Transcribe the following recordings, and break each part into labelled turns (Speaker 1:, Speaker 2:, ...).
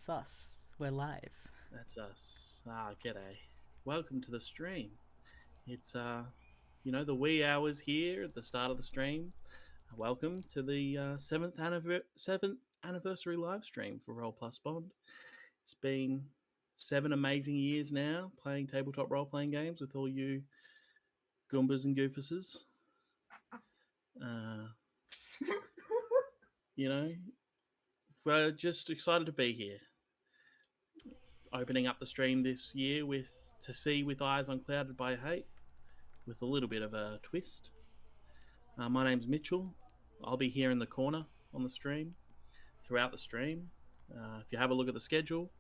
Speaker 1: That's us. We're live.
Speaker 2: That's us. G'day. Welcome to the stream. It's the wee hours here at the start of the stream. Welcome to the seventh anniversary live stream for Roll Plus Bond. It's been 7 amazing years now playing tabletop role playing games with all you Goombas and Goofuses. We're just excited to be here. Opening up the stream this year with Eyes Unclouded by Hate, with a little bit of a twist. My name's Mitchell. I'll be here in the corner on the stream, throughout the stream. If you have a look at the schedule,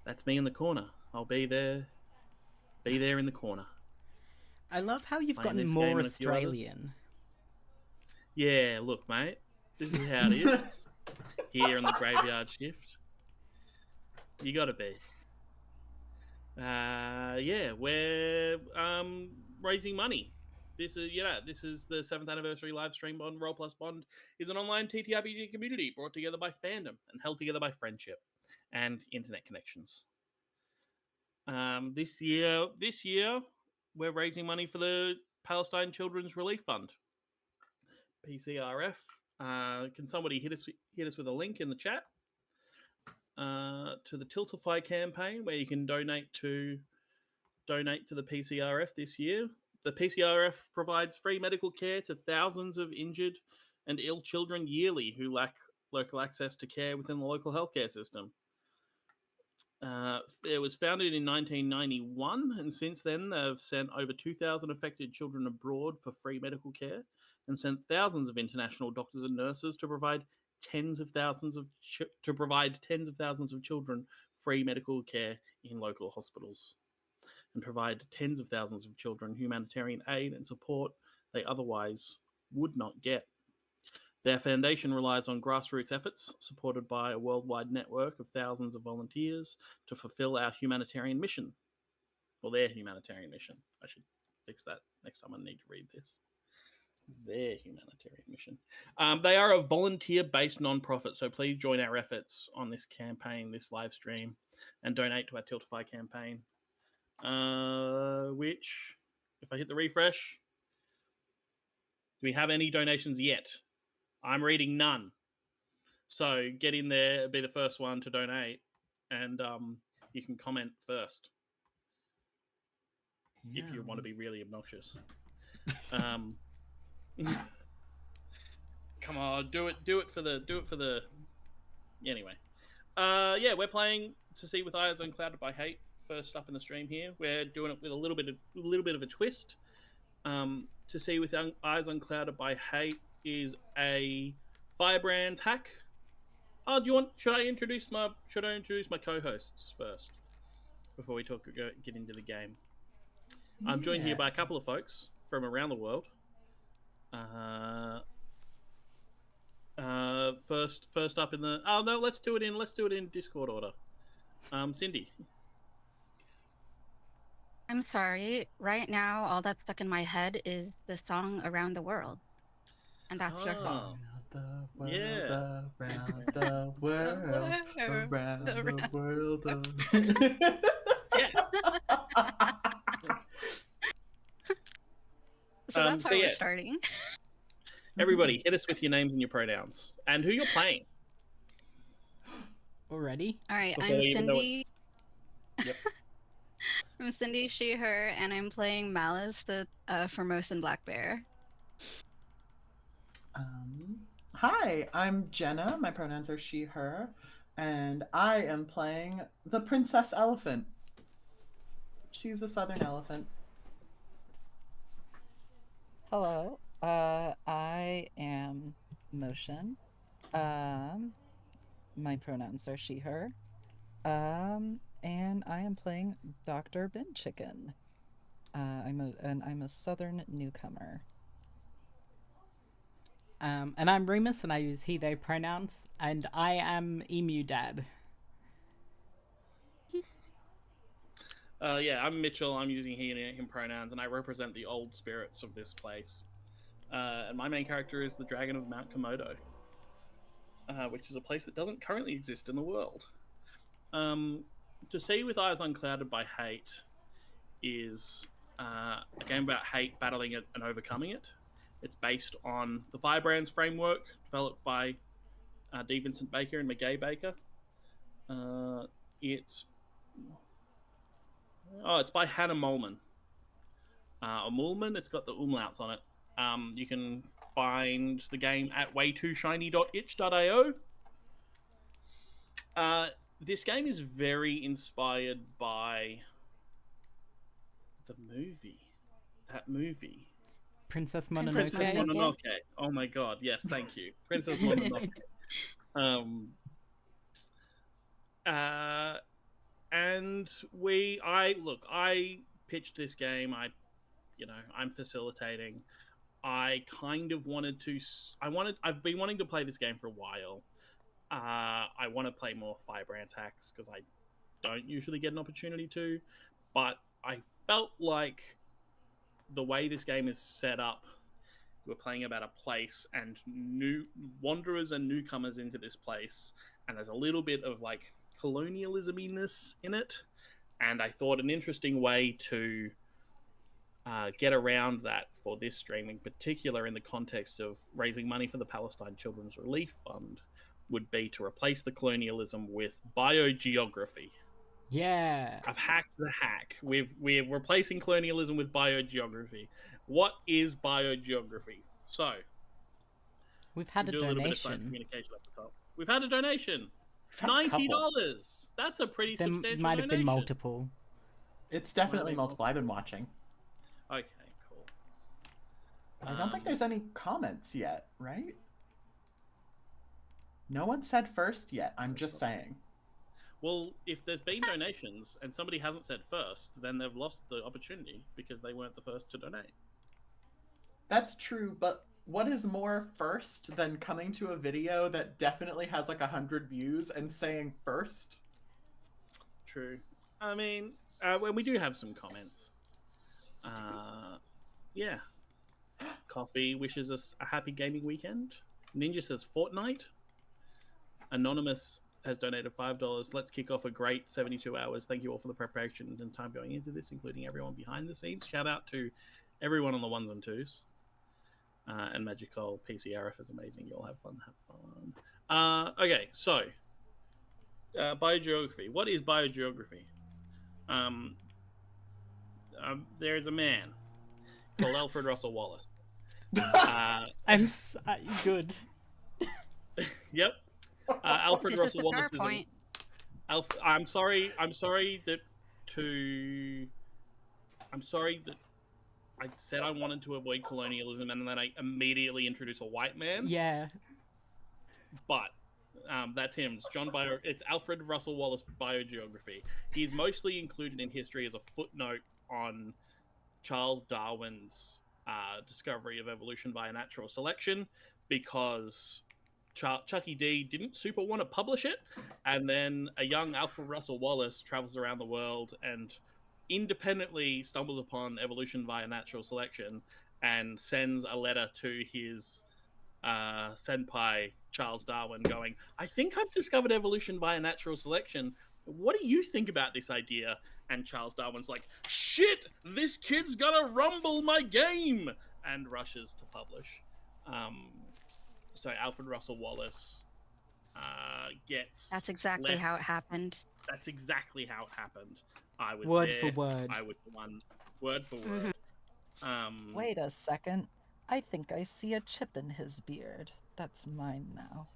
Speaker 2: that's me in the corner. I'll be there in the corner.
Speaker 1: I love how you've gotten more Australian.
Speaker 2: Yeah, look, mate. This is how it is. Here on the graveyard shift. You gotta be. We're raising money. This is the 7th anniversary live stream on Roll Plus Bond. Is an online TTRPG community brought together by fandom and held together by friendship and internet connections. This year we're raising money for the Palestine Children's Relief Fund, PCRF. Can somebody hit us with a link in the chat to the Tiltify campaign where you can donate to the PCRF this year. The PCRF provides free medical care to thousands of injured and ill children yearly who lack local access to care within the local healthcare system. It was founded in 1991, and since then they've sent over 2,000 affected children abroad for free medical care and sent thousands of international doctors and nurses to provide tens of thousands of children free medical care in local hospitals, and provide tens of thousands of children humanitarian aid and support they otherwise would not get. Their foundation relies on grassroots efforts supported by a worldwide network of thousands of volunteers to fulfill our humanitarian mission. Or their humanitarian mission. I should fix that next time I need to read this. Their humanitarian mission. They are a volunteer-based non-profit, so please join our efforts on this campaign, this live stream, and donate to our Tiltify campaign. Which, if I hit the refresh, do we have any donations yet? I'm reading none. So get in there, be the first one to donate, and you can comment first if you want to be really obnoxious. Come on, do it for the. Anyway, we're playing To See with Eyes Unclouded by Hate. First up in the stream here, we're doing it with a little bit of a twist. To See with Eyes Unclouded by Hate is a Firebrands hack. Should I introduce my co-hosts first before we get into the game? I'm joined here by a couple of folks from around the world. First up in the let's do it in Discord order. Cindy.
Speaker 3: I'm sorry. Right now, all that's stuck in my head is the song "Around the World," and that's your fault.
Speaker 4: Around the world.
Speaker 3: Yeah. So that's how we're starting.
Speaker 2: Everybody, hit us with your names and your pronouns and who you're playing.
Speaker 1: Already?
Speaker 3: All right, I'm Cindy. Yep. I'm Cindy, she, her, and I'm playing Malice, the Formosan Black Bear.
Speaker 4: Hi, I'm Jenna. My pronouns are she, her, and I am playing the Princess Elephant. She's a southern elephant.
Speaker 5: Hello, I am Motion. My pronouns are she, her. And I am playing Dr. Ben Chicken. I'm a southern newcomer.
Speaker 1: And I'm Remus, and I use he, they pronouns, and I am Emu Dad.
Speaker 2: I'm Mitchell. I'm using he and him pronouns, and I represent the old spirits of this place. And my main character is the Dragon of Mount Komodo, which is a place that doesn't currently exist in the world. To See with Eyes Unclouded by Hate is a game about hate, battling it, and overcoming it. It's based on the Firebrands Framework, developed by D. Vincent Baker and McGay Baker. It's by Hannah Molman. Or Mulman, it's got the umlauts on it. You can find the game at waytooshiny.itch.io. This game is very inspired by the movie. That movie.
Speaker 1: Princess
Speaker 3: Princess
Speaker 1: Mononoke.
Speaker 3: Mononoke.
Speaker 2: Oh my god, yes, thank you. Princess Mononoke. And I pitched this game. I'm facilitating. I kind of wanted to. I've been wanting to play this game for a while. I want to play more Firebrands hacks because I don't usually get an opportunity to. But I felt like the way this game is set up, we're playing about a place and new wanderers and newcomers into this place, and there's a little bit of like colonialism-iness in it. And I thought an interesting way to get around that for this stream, in particular in the context of raising money for the Palestine Children's Relief Fund, would be to replace the colonialism with biogeography.
Speaker 1: Yeah.
Speaker 2: I've hacked the hack. We're replacing colonialism with biogeography. What is biogeography? So
Speaker 1: We've had a
Speaker 2: do a little bit of science
Speaker 1: donation.
Speaker 2: communication at the top. We've had a donation.
Speaker 4: We've had a couple.
Speaker 2: $90. That's a pretty
Speaker 1: There
Speaker 2: substantial
Speaker 1: might have
Speaker 2: donation.
Speaker 1: been multiple.
Speaker 4: It's definitely multiple. I've been watching.
Speaker 2: Okay, cool.
Speaker 4: But I don't think there's any comments yet, right? No one said first yet. I'm just saying.
Speaker 2: Well, if there's been donations and somebody hasn't said first, then they've lost the opportunity because they weren't the first to donate.
Speaker 4: That's true, but what is more first than coming to a video that definitely has like 100 views and saying first?
Speaker 2: True. I mean, when we do have some comments. Yeah. Coffee wishes us a happy gaming weekend. Ninja says Fortnite. Anonymous has donated $5. Let's kick off a great 72 hours. Thank you all for the preparation and time going into this, including everyone behind the scenes. Shout out to everyone on the ones and twos. And Magical PCRF is amazing. You all have fun. Okay, so biogeography. What is biogeography? There's a man called Alfred Russel Wallace.
Speaker 1: Good.
Speaker 2: Yep. Alfred
Speaker 3: This
Speaker 2: Russell
Speaker 3: is the
Speaker 2: Wallace is
Speaker 3: PowerPoint.
Speaker 2: I'm sorry that I said I wanted to avoid colonialism, and then I immediately introduce a white man.
Speaker 1: Yeah.
Speaker 2: But that's him. It's Alfred Russel Wallace biogeography. He's mostly included in history as a footnote on Charles Darwin's discovery of evolution via natural selection, because Chucky D didn't super want to publish it, and then a young Alfred Russel Wallace travels around the world and independently stumbles upon evolution via natural selection and sends a letter to his senpai Charles Darwin going, I think I've discovered evolution via natural selection. What do you think about this idea? And Charles Darwin's like, shit, this kid's gonna rumble my game, and rushes to publish. So Alfred Russel Wallace gets...
Speaker 3: That's exactly how it happened.
Speaker 2: That's exactly how it happened. I was
Speaker 1: Word
Speaker 2: there.
Speaker 1: for word.
Speaker 2: I was the one. Word for word.
Speaker 5: Wait a second. I think I see a chip in his beard. That's mine now.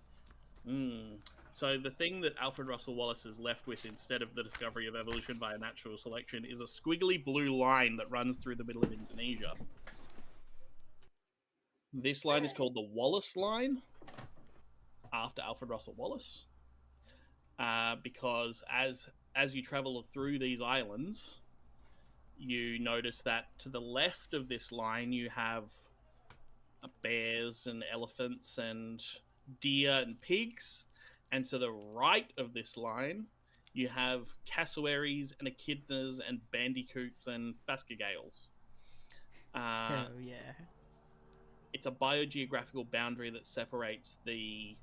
Speaker 2: So the thing that Alfred Russel Wallace is left with instead of the discovery of evolution via natural selection is a squiggly blue line that runs through the middle of Indonesia. This line is called the Wallace Line, after Alfred Russel Wallace, because as you travel through these islands, you notice that to the left of this line you have bears and elephants and deer and pigs, and to the right of this line you have cassowaries and echidnas and bandicoots and phascogales.
Speaker 1: Hell yeah.
Speaker 2: It's a biogeographical boundary that separates the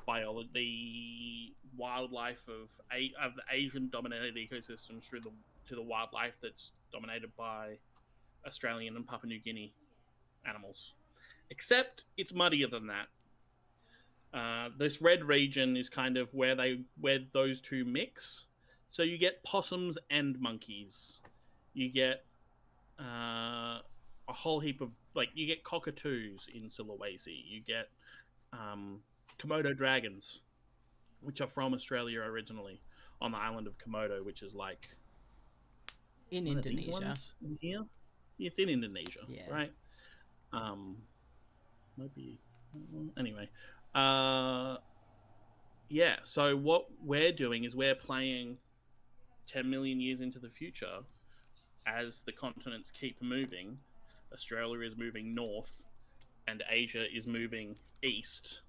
Speaker 2: the wildlife of the Asian-dominated ecosystems to the wildlife that's dominated by Australian and Papua New Guinea animals. Except it's muddier than that. This red region is kind of where those two mix. So you get possums and monkeys. You get a whole heap of you get cockatoos in Sulawesi. You get Komodo dragons, which are from Australia originally, on the island of Komodo, which is like
Speaker 1: in Indonesia.
Speaker 2: In here, it's in Indonesia,
Speaker 1: Yeah.
Speaker 2: right? Might be anyway. Yeah. So what we're doing is we're playing 10 million years into the future as the continents keep moving. Australia is moving north, and Asia is moving east.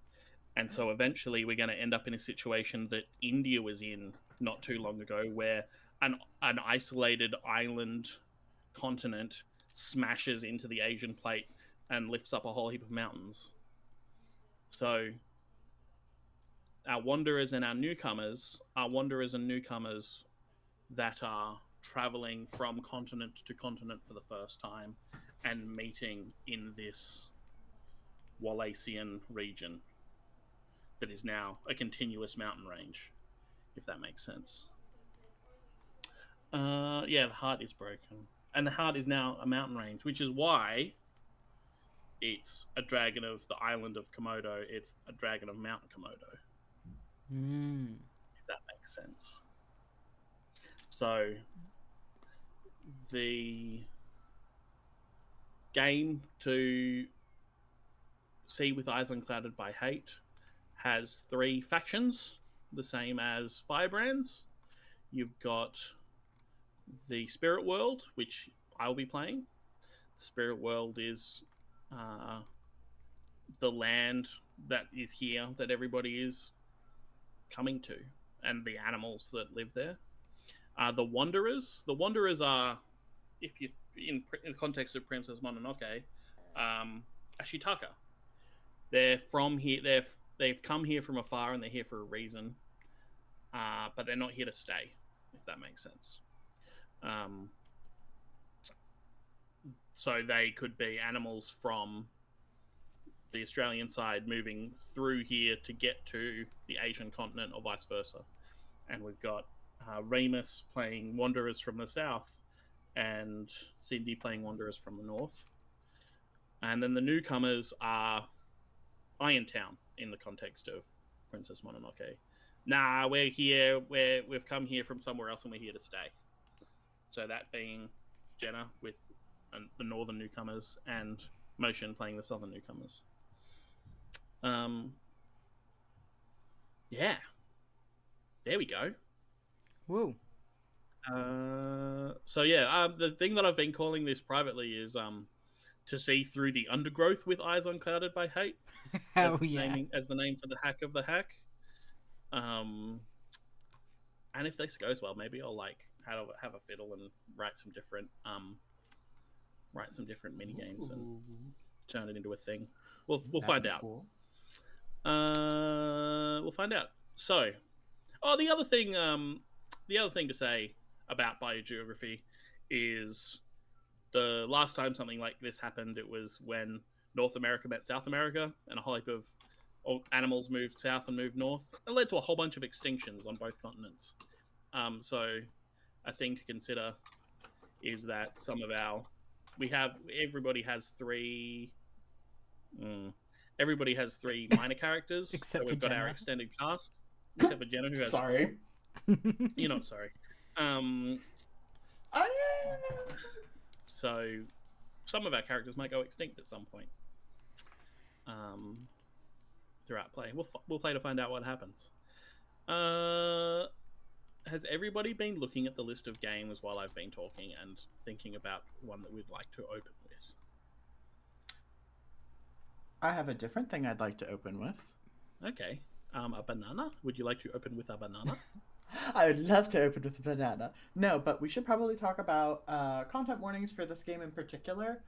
Speaker 2: And so eventually we're going to end up in a situation that India was in not too long ago, where an isolated island continent smashes into the Asian plate and lifts up a whole heap of mountains. So our wanderers and our newcomers are wanderers and newcomers that are traveling from continent to continent for the first time and meeting in this Wallacean region that is now a continuous mountain range, if that makes sense. Yeah, the heart is broken. And the heart is now a mountain range, which is why it's a dragon of the island of Komodo. It's a dragon of Mountain Komodo. If that makes sense. So the game to see with Eyes Unclouded by Hate has 3 factions, the same as Firebrands. You've got the Spirit World, which I'll be playing. The Spirit World is the land that is here that everybody is coming to, and the animals that live there. The Wanderers are, if you in the context of Princess Mononoke, Ashitaka. They're from here. They've come here from afar, and they're here for a reason. But they're not here to stay, if that makes sense. So they could be animals from the Australian side moving through here to get to the Asian continent, or vice versa. And we've got Remus playing Wanderers from the south, and Cindy playing Wanderers from the north. And then the newcomers are Irontown in the context of Princess Mononoke. Nah, we're here. We've come here from somewhere else, and we're here to stay. So that being Jenna with the northern newcomers, and Motion playing the southern newcomers. Yeah. There we go.
Speaker 1: Woo.
Speaker 2: So yeah, the thing that I've been calling this privately is to see through the undergrowth with Eyes Unclouded by Hate.
Speaker 1: Hell
Speaker 2: as the
Speaker 1: yeah.
Speaker 2: as the name for the hack of the hack. And if this goes well, maybe I'll have a fiddle and write some different mini games and turn it into a thing. We'll find out.
Speaker 4: Cool.
Speaker 2: We'll find out. So, the other thing to say about biogeography is the last time something like this happened, it was when North America met South America, and a whole heap of animals moved south and moved north. It led to a whole bunch of extinctions on both continents. So a thing to consider is that everybody has three minor characters.
Speaker 1: Except
Speaker 2: so we've
Speaker 1: for
Speaker 2: got our
Speaker 1: Jenna.
Speaker 2: extended cast, except for Jenna, who has
Speaker 4: Sorry.
Speaker 2: 4. You're not sorry. So some of our characters might go extinct at some point throughout play. We'll play to find out what happens. Has everybody been looking at the list of games while I've been talking and thinking about one that we'd like to open with?
Speaker 4: I have a different thing I'd like to open with.
Speaker 2: Okay. A banana? Would you like to open with a banana?
Speaker 4: I would love to open with a banana. No, but we should probably talk about content warnings for this game in particular.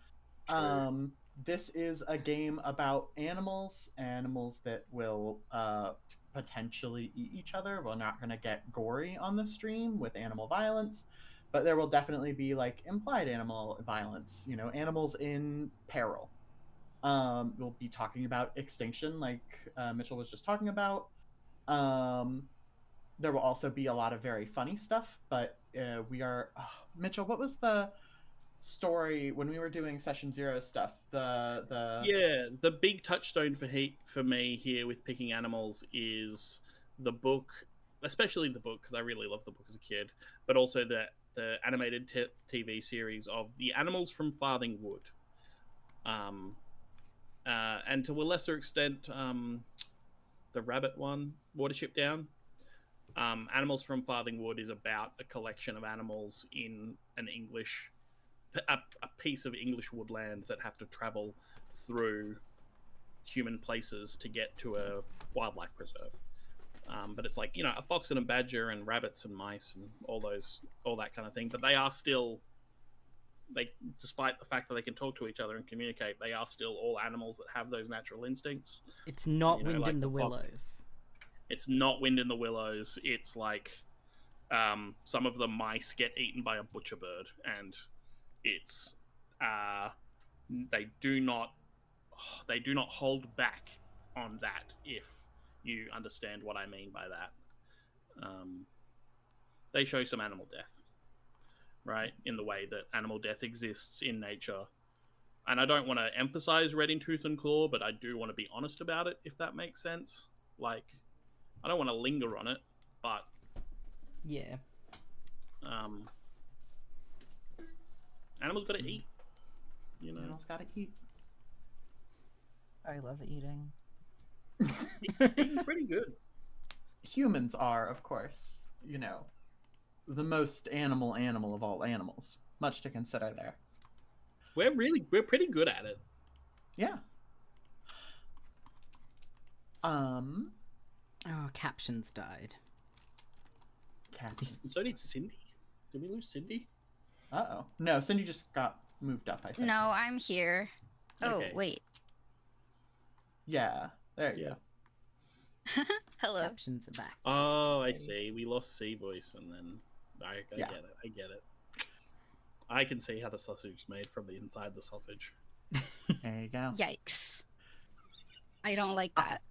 Speaker 2: True.
Speaker 4: this is a game about animals that will potentially eat each other. We're not going to get gory on the stream with animal violence, but there will definitely be like implied animal violence, you know, animals in peril. We'll be talking about extinction, like Mitchell was just talking about. There will also be a lot of very funny stuff, but we are Mitchell, what was the story when we were doing session 0 stuff?
Speaker 2: The big touchstone for me here with picking animals is the book, especially the book, because I really loved the book as a kid, but also the animated TV series of the animals from Farthing Wood, and to a lesser extent the rabbit one, Watership Down. Animals from Farthing Wood is about a collection of animals in an English, a piece of English woodland that have to travel through human places to get to a wildlife preserve. But it's like, you know, a fox and a badger and rabbits and mice and all that kind of thing. But they are still, despite the fact that they can talk to each other and communicate, they are still all animals that have those natural instincts.
Speaker 1: It's not
Speaker 2: You know,
Speaker 1: Wind
Speaker 2: like
Speaker 1: in the
Speaker 2: the fox.
Speaker 1: Willows.
Speaker 2: It's not Wind in the Willows. It's like some of the mice get eaten by a butcher bird, and it's they do not hold back on that, if you understand what I mean by that. They show some animal death, right, in the way that animal death exists in nature. And I don't want to emphasize red in tooth and claw, but I do want to be honest about it, if that makes sense. Like, I don't want to linger on it, but
Speaker 1: Yeah.
Speaker 2: Animals got to eat. You know,
Speaker 4: Animals gotta eat.
Speaker 5: I love eating.
Speaker 2: eating's pretty good.
Speaker 4: Humans are, of course, you know, the most animal of all animals. Much to consider there.
Speaker 2: We're pretty good at it.
Speaker 4: Yeah.
Speaker 1: Oh, captions died.
Speaker 4: Captions.
Speaker 2: So did Cindy. Did we lose Cindy?
Speaker 4: Uh-oh. No, Cindy just got moved up, I think.
Speaker 3: No, I'm here. Oh,
Speaker 2: Okay.
Speaker 3: wait.
Speaker 4: Yeah. There you go.
Speaker 3: Hello.
Speaker 1: Captions are back.
Speaker 2: Oh, I see. We lost C voice, and then I
Speaker 4: Yeah.
Speaker 2: get it. I get it. I can see how the sausage is made from the inside the sausage.
Speaker 4: There you go.
Speaker 3: Yikes. I don't like that.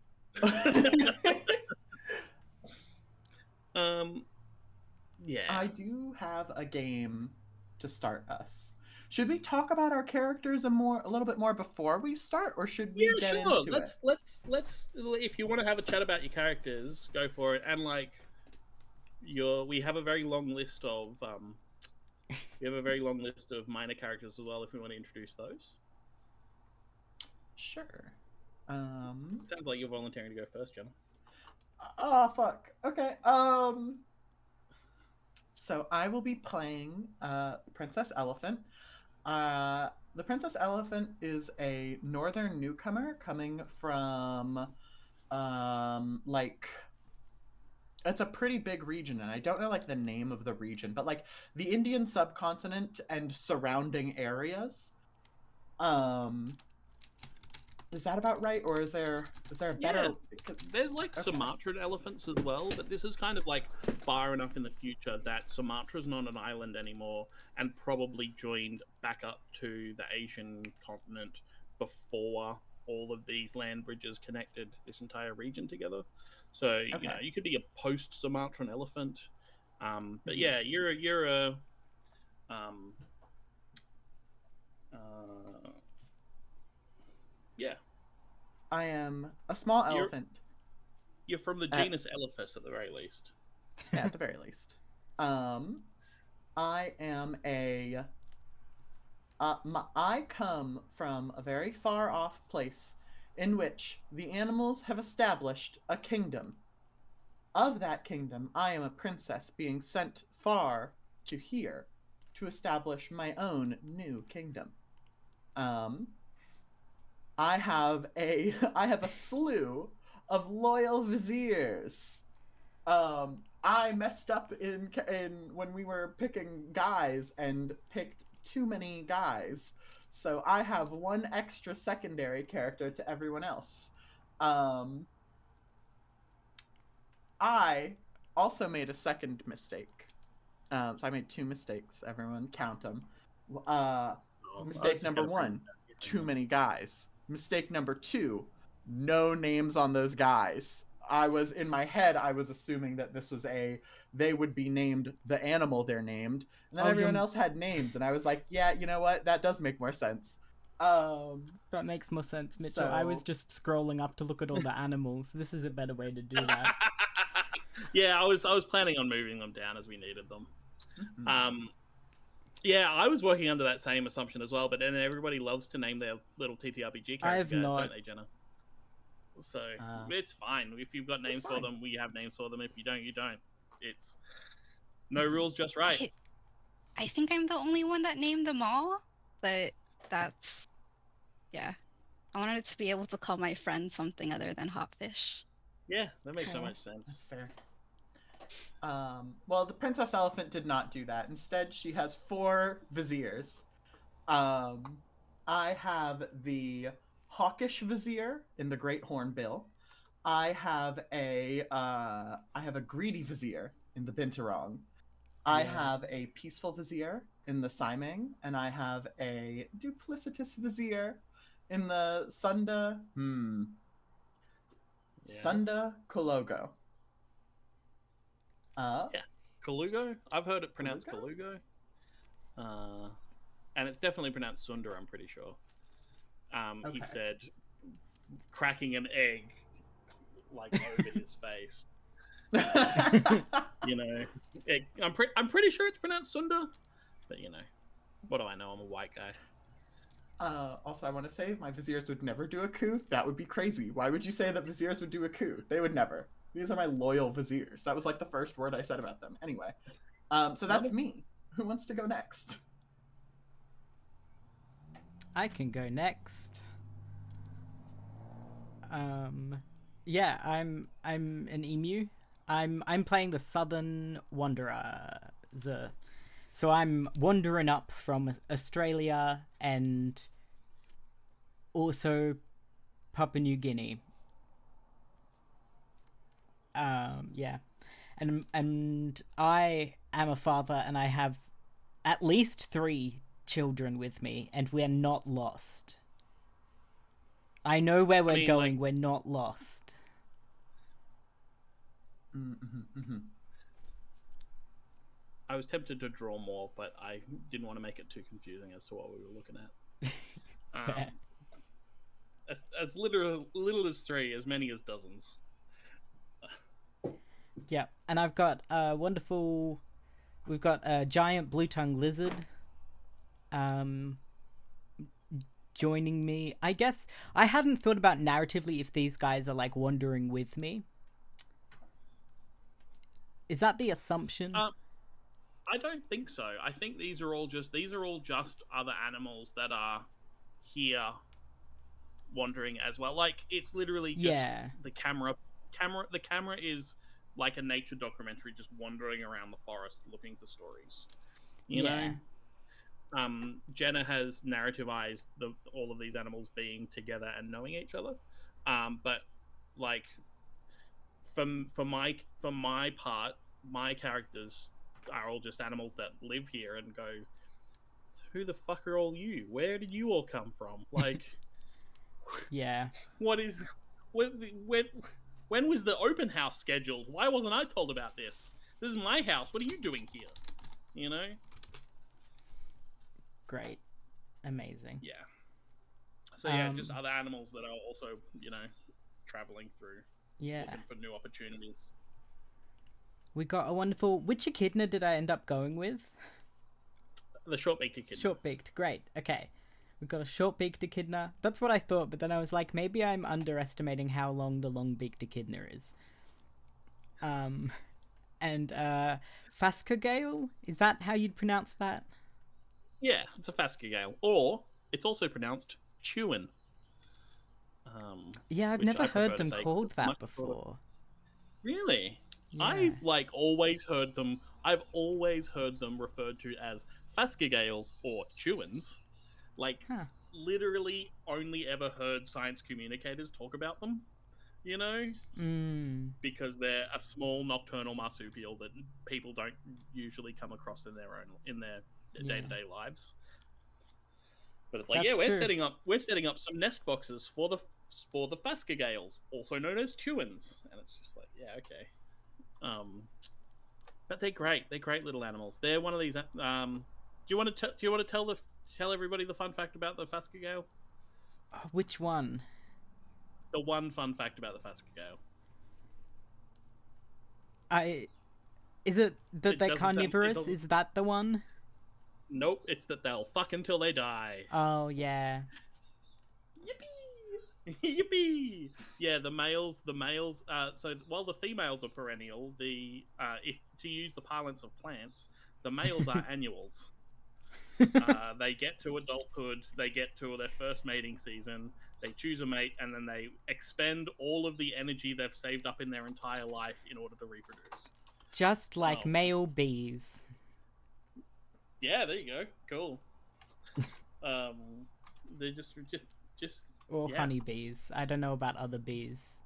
Speaker 2: Yeah.
Speaker 4: I do have a game to start us. Should we talk about our characters a little bit more before we start, or should we get
Speaker 2: sure.
Speaker 4: into it?
Speaker 2: Let's. If you want to have a chat about your characters, go for it. And like, we have a very long list of minor characters as well. If we want to introduce those.
Speaker 4: Sure.
Speaker 2: Sounds like you're volunteering to go first, Jenna.
Speaker 4: Oh fuck. Okay. So I will be playing Princess Elephant. The Princess Elephant is a northern newcomer coming from like, it's a pretty big region, and I don't know like the name of the region, but like the Indian subcontinent and surrounding areas. Is that about right, or is there a better?
Speaker 2: There's like Sumatran elephants as well, but this is kind of like far enough in the future that Sumatra's not an island anymore, and probably joined back up to the Asian continent before all of these land bridges connected this entire region together. So you know, you could be a post Sumatran elephant, but yeah, you're a yeah.
Speaker 4: I am a small elephant.
Speaker 2: You're from the genus Elephas at the very least.
Speaker 4: At the very least. I am a... I come from a very far off place in which the animals have established a kingdom. Of that kingdom, I am a princess being sent far to here to establish my own new kingdom. I have a slew of loyal viziers. I messed up in when we were picking guys and picked too many guys. So I have one extra secondary character to everyone else. I also made a second mistake. So I made 2 mistakes. Everyone, count them. Mistake number 1, too many guys. Mistake number 2, no names on those guys. In my head, I was assuming that this was they would be named the animal they're named, and then everyone else had names, and I was like, yeah, you know what? That does make more sense.
Speaker 1: That makes more sense, Mitchell. I was just scrolling up to look at all the animals. This is a better way to do that.
Speaker 2: Yeah, I was planning on moving them down as we needed them. Yeah, I was working under that same assumption as well, but then everybody loves to name their little TTRPG characters, don't they, Jenna? So it's fine. If you've got names for them, we have names for them. If you don't, you don't. It's no rules, just right.
Speaker 3: I think I'm the only one that named them all, but that's... Yeah. I wanted to be able to call my friend something other than Hopfish.
Speaker 2: Yeah, that makes so much sense.
Speaker 4: That's fair. Well, the Princess Elephant did not do that. Instead, she has 4 viziers. I have the hawkish vizier in the Great Hornbill. I have a greedy vizier in the Binturong. I have a peaceful vizier in the Simang, and I have a duplicitous vizier in the Sunda. Sunda Kologo.
Speaker 2: Kalugo? I've heard it pronounced Kalugo. And it's definitely pronounced Sunda, I'm pretty sure. He said, cracking an egg like over his face. You know, I'm pretty sure it's pronounced Sunda, but you know, what do I know? I'm a white guy.
Speaker 4: Also, I want to say my viziers would never do a coup. That would be crazy. Why would you say that viziers would do a coup? They would never. These are my loyal viziers. That was like the first word I said about them. Anyway, so that's me. Who wants to go next?
Speaker 1: I can go next. Yeah, I'm an emu. I'm playing the Southern Wanderer. So I'm wandering up from Australia and also Papua New Guinea. Yeah. And I am a father, and I have at least 3 children with me, and we're not lost. I know where we're going. We're not lost.
Speaker 2: I was tempted to draw more, but I didn't want to make it too confusing as to what we were looking at. As little as 3, as many as dozens.
Speaker 1: Yeah, and I've got we've got a giant blue-tongued lizard joining me. I guess I hadn't thought about narratively if these guys are like wandering with me. Is that the assumption?
Speaker 2: I don't think so. I think these are all just other animals that are here wandering as well. Like, it's literally just the camera. The camera is like a nature documentary, just wandering around the forest looking for stories. You know. Jenna has narrativized all of these animals being together and knowing each other. But like, for my part, my characters are all just animals that live here and go, who the fuck are all you? Where did you all come from? Like,
Speaker 1: yeah.
Speaker 2: When was the open house scheduled? Why wasn't I told about this? This is my house. What are you doing here? You know?
Speaker 1: Great. Amazing.
Speaker 2: Yeah. So yeah, just other animals that are also, you know, traveling through.
Speaker 1: Yeah.
Speaker 2: Looking for new opportunities.
Speaker 1: We got a wonderful... Which echidna did I end up going with?
Speaker 2: The short-beaked echidna.
Speaker 1: Short-beaked, great. Okay. We've got a short-beaked echidna. That's what I thought, but then I was like, maybe I'm underestimating how long the long-beaked echidna is. And Phascogale? Is that how you'd pronounce that?
Speaker 2: Yeah, it's a Phascogale. Or, it's also pronounced chewin.
Speaker 1: Yeah, I've never heard them called that before.
Speaker 2: Really?
Speaker 1: Yeah.
Speaker 2: I've always heard them referred to as Phascogales or chewins. Like,
Speaker 1: Huh.
Speaker 2: literally only ever heard science communicators talk about them, you know? Because they're a small nocturnal marsupial that people don't usually come across in their day-to-day lives. But it's like,
Speaker 1: That's
Speaker 2: yeah,
Speaker 1: true.
Speaker 2: we're setting up some nest boxes for the phascogales, also known as chewins, and it's just like, yeah, okay. But they're great. They're great little animals. They're one of these. Do you want to tell everybody the fun fact about the phascogale?
Speaker 1: Which one?
Speaker 2: The one fun fact about the phascogale.
Speaker 1: Is it that
Speaker 2: It
Speaker 1: they're
Speaker 2: doesn't sound- it
Speaker 1: carnivorous?
Speaker 2: doesn't-
Speaker 1: Is that the one?
Speaker 2: Nope, it's that they'll fuck until they die.
Speaker 1: Oh yeah.
Speaker 2: Yippee! Yippee! Yeah, the males. So while the females are perennial, if to use the parlance of plants, the males are annuals. They get to adulthood, they get to their first mating season, they choose a mate, and then they expend all of the energy they've saved up in their entire life in order to reproduce.
Speaker 1: Just like male bees.
Speaker 2: Yeah, there you go. Cool. They're just
Speaker 1: Or
Speaker 2: yeah.
Speaker 1: honeybees. I don't know about other bees.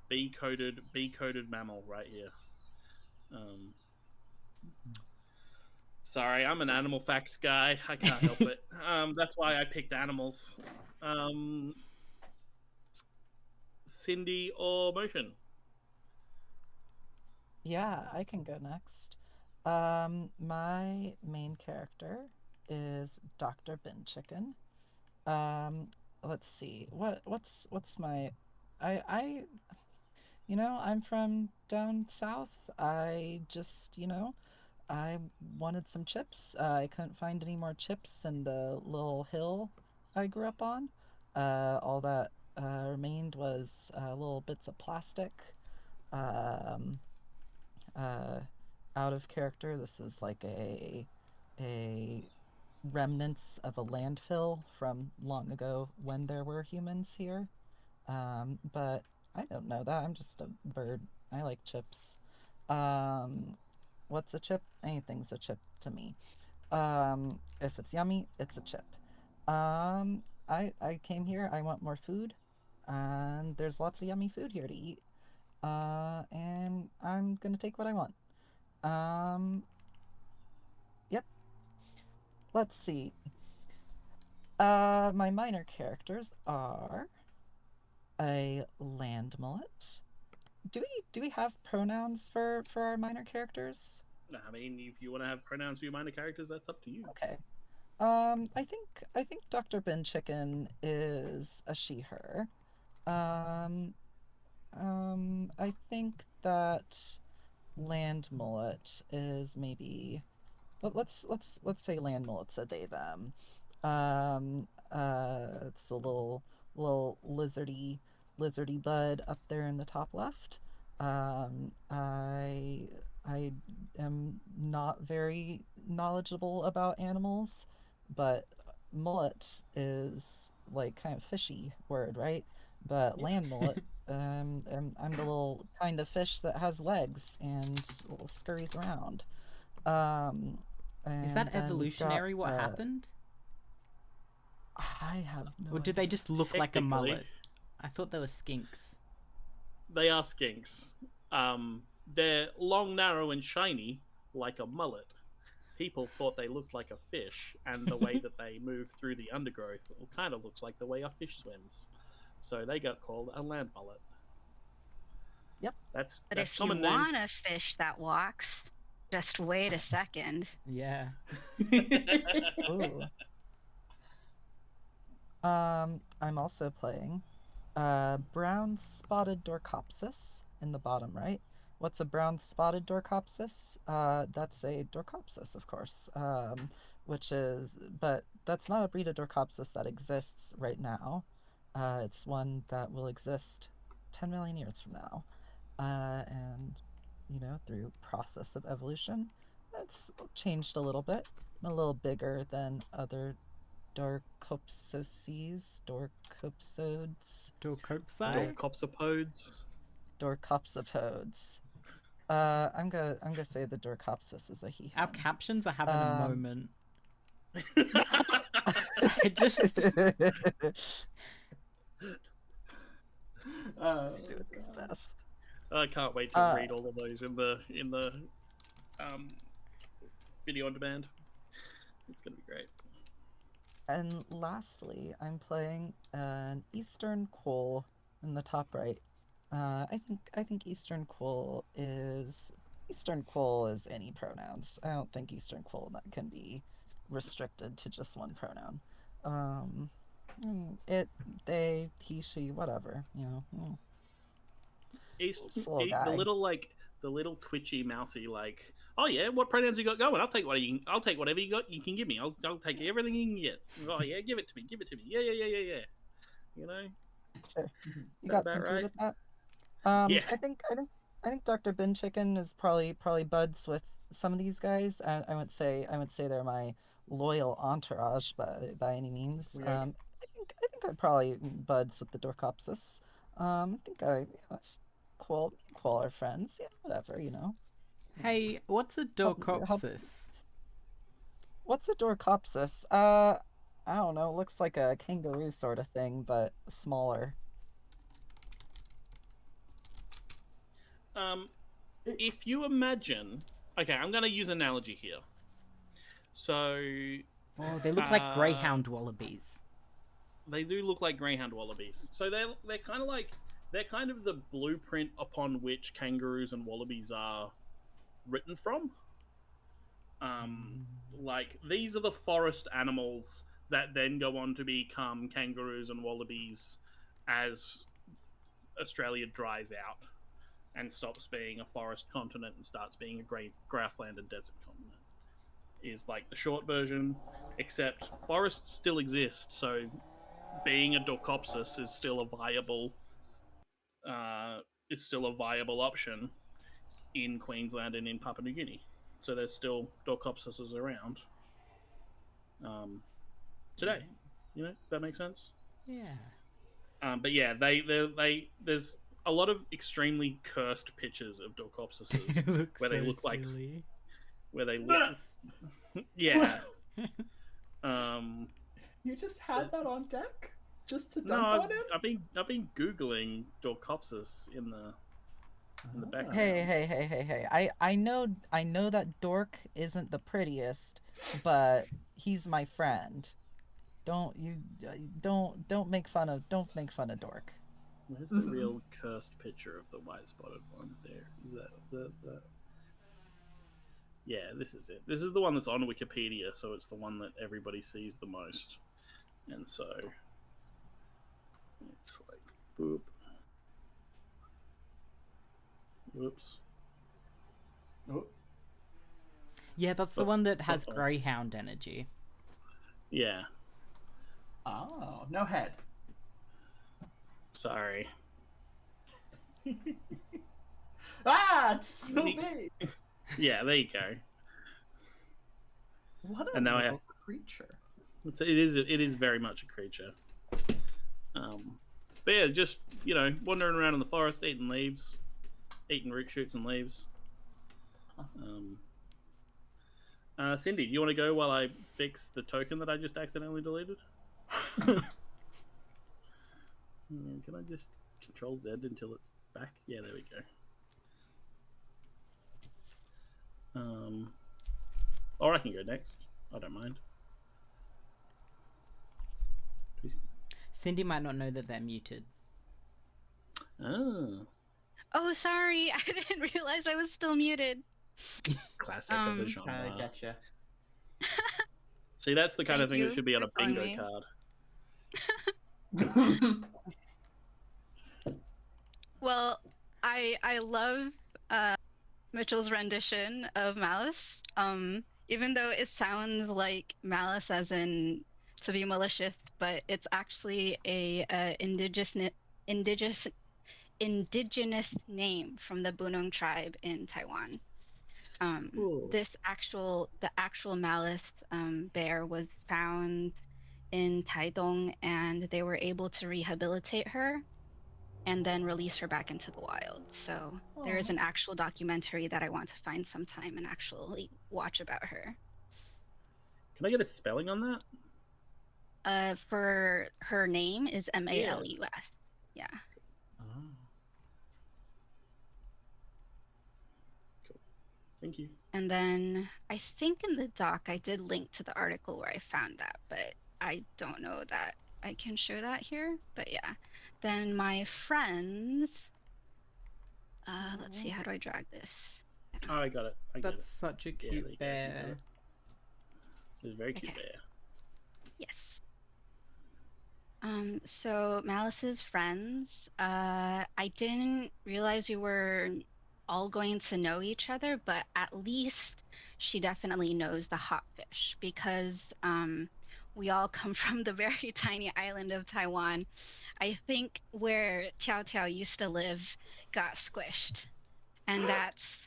Speaker 2: Bee-coated mammal right here. Sorry, I'm an animal facts guy. I can't help it. That's why I picked animals. Cindy or Motion?
Speaker 5: Yeah, I can go next. My main character is Dr. Bin Chicken. Let's see. What's my I I'm from down south. I just, I wanted some chips. I couldn't find any more chips in the little hill I grew up on. All that remained was little bits of plastic. Um, Out of character, this is like a remnants of a landfill from long ago when there were humans here. But I don't know that. I'm just a bird. I like chips. Um, what's a chip? Anything's a chip to me. If it's yummy, it's a chip. I came here. I want more food, and there's lots of yummy food here to eat. And I'm gonna take what I want. Um, yep. Let's see. My minor characters are a land mullet. Do we have pronouns for our minor characters?
Speaker 2: I mean, if you want to have pronouns for your minor characters, that's up to you.
Speaker 5: Okay. I think Dr. Bin Chicken is a she/her. Um, I think that land mullet is maybe. Let's say land mullet's a they them. It's a little lizardy bud up there in the top left. I am not very knowledgeable about animals, but mullet is like kind of fishy word, right? But land mullet, I'm the little kind of fish that has legs and scurries around.
Speaker 1: Is
Speaker 5: And
Speaker 1: that
Speaker 5: then we've got,
Speaker 1: evolutionary what happened?
Speaker 5: I have no
Speaker 1: Or did they
Speaker 5: idea.
Speaker 1: just look like a
Speaker 2: Technically-
Speaker 1: mullet? I thought they were skinks.
Speaker 2: They are skinks. They're long, narrow, and shiny, like a mullet. People thought they looked like a fish, and the way that they move through the undergrowth kind of looks like the way a fish swims. So they got called a land mullet.
Speaker 5: Yep.
Speaker 2: That's
Speaker 3: But if you
Speaker 2: common
Speaker 3: want
Speaker 2: names.
Speaker 3: a fish that walks, just wait a second.
Speaker 1: Yeah.
Speaker 5: Ooh. I'm also playing brown spotted Dorcopsis in the bottom right. What's a brown spotted Dorcopsis? That's a Dorcopsis, of course. But that's not a breed of Dorcopsis that exists right now. It's one that will exist 10 million years from now. And through process of evolution, it's changed a little bit. I'm a little bigger than other Dorcopsodes.
Speaker 1: Dorcopsi?
Speaker 2: Dorcopsopodes.
Speaker 5: Dorcopsopodes. I'm gonna say the Dorcopsis is a he.
Speaker 1: Our captions are having a moment. I just
Speaker 4: Oh,
Speaker 5: Do his
Speaker 4: God.
Speaker 5: best.
Speaker 2: I can't wait to read all of those in the video on demand. It's gonna be great.
Speaker 5: And lastly, I'm playing an Eastern Quoll in the top right. I think Eastern Quoll is any pronouns. I don't think Eastern Quoll that can be restricted to just one pronoun. It, they, he, she, whatever.
Speaker 2: East,
Speaker 5: This little
Speaker 2: the
Speaker 5: guy.
Speaker 2: little twitchy mousy like, oh yeah, what pronouns you got going? I'll take whatever you got. You can give me. I'll take everything you can get. Oh yeah, give it to me. Yeah. You know,
Speaker 5: Sure.
Speaker 2: is
Speaker 5: You
Speaker 2: that
Speaker 5: got
Speaker 2: about
Speaker 5: some food
Speaker 2: right?
Speaker 5: with that?
Speaker 2: Yeah.
Speaker 5: I think Dr. Bin Chicken is probably buds with some of these guys. I would say they're my loyal entourage by any means.
Speaker 4: Weird.
Speaker 5: I think I'm probably buds with the Dorcopsis. I think Quoll are friends. Yeah, whatever,
Speaker 1: Hey, what's a
Speaker 5: Help, help.
Speaker 1: Dorcopsis?
Speaker 5: What's a Dorcopsis? I don't know. Looks like a kangaroo sort of thing, but smaller.
Speaker 2: If you imagine, okay, I'm gonna use an analogy here. So
Speaker 1: Oh, they look like greyhound wallabies.
Speaker 2: they do look like greyhound wallabies. So they're kind of the blueprint upon which kangaroos and wallabies are written from. Like these are the forest animals that then go on to become kangaroos and wallabies as Australia dries out and stops being a forest continent and starts being a grassland and desert continent. Is like the short version, except forests still exist, so being a Dorcopsis is still a viable option in Queensland and in Papua New Guinea. So there's still Dorcopsises around today. You know, that makes sense.
Speaker 1: Yeah.
Speaker 2: But yeah, there's a lot of extremely cursed pictures of Dorcopsises
Speaker 1: Look
Speaker 2: where they
Speaker 1: so
Speaker 2: look like
Speaker 1: silly.
Speaker 2: where they look yeah.
Speaker 4: You just had that on deck just to
Speaker 2: No,
Speaker 4: dump on him?
Speaker 2: I've been googling Dorcopsis in the background.
Speaker 5: Hey. I know that Dork isn't the prettiest, but he's my friend. Don't make fun of Dork.
Speaker 2: Where's the real cursed picture of the white spotted one? There is that the. Yeah, this is it. This is the one that's on Wikipedia, so it's the one that everybody sees the most, and so it's like boop. Whoops.
Speaker 4: Oh.
Speaker 1: Yeah, that's the one that has greyhound energy.
Speaker 2: Yeah.
Speaker 4: Oh, no head.
Speaker 2: Sorry.
Speaker 4: It's so big.
Speaker 2: Yeah, there you go.
Speaker 4: What a
Speaker 2: And now
Speaker 4: little creature.
Speaker 2: It is very much a creature. But yeah, just wandering around in the forest, eating leaves, eating root shoots and leaves. Cindy, do you want to go while I fix the token that I just accidentally deleted? Can I just Control Z until it's back? Yeah, there we go. Or I can go next. I don't mind.
Speaker 1: Cindy might not know that they're muted.
Speaker 3: Oh, sorry. I didn't realize I was still muted.
Speaker 2: Classic of the genre.
Speaker 4: I getcha.
Speaker 2: See, that's the kind of thing that should be on a bingo card.
Speaker 3: Well, I love Mitchell's rendition of Malice. Even though it sounds like Malice as in to be malicious, but it's actually a indigenous name from the Bunong tribe in Taiwan. The actual Malice bear was found in Taidong, and they were able to rehabilitate her and then release her back into the wild. So there is an actual documentary that I want to find sometime and actually watch about her.
Speaker 2: Can I get a spelling on that?
Speaker 3: For her name is Malus. Yeah.
Speaker 4: Oh.
Speaker 2: Cool. Thank you.
Speaker 3: And then I think in the doc I did link to the article where I found that, but I don't know that I can show that here. But yeah. Then my friends. Let's see, how do I drag this?
Speaker 2: Oh, I got it.
Speaker 1: That's such a cute bear.
Speaker 2: It's a very cute
Speaker 3: Okay.
Speaker 2: bear.
Speaker 3: Yes. So Malice's friends, I didn't realize we were all going to know each other, but at least she definitely knows the hotfish because we all come from the very tiny island of Taiwan. I think where Tiao Tiao used to live got squished. And that's,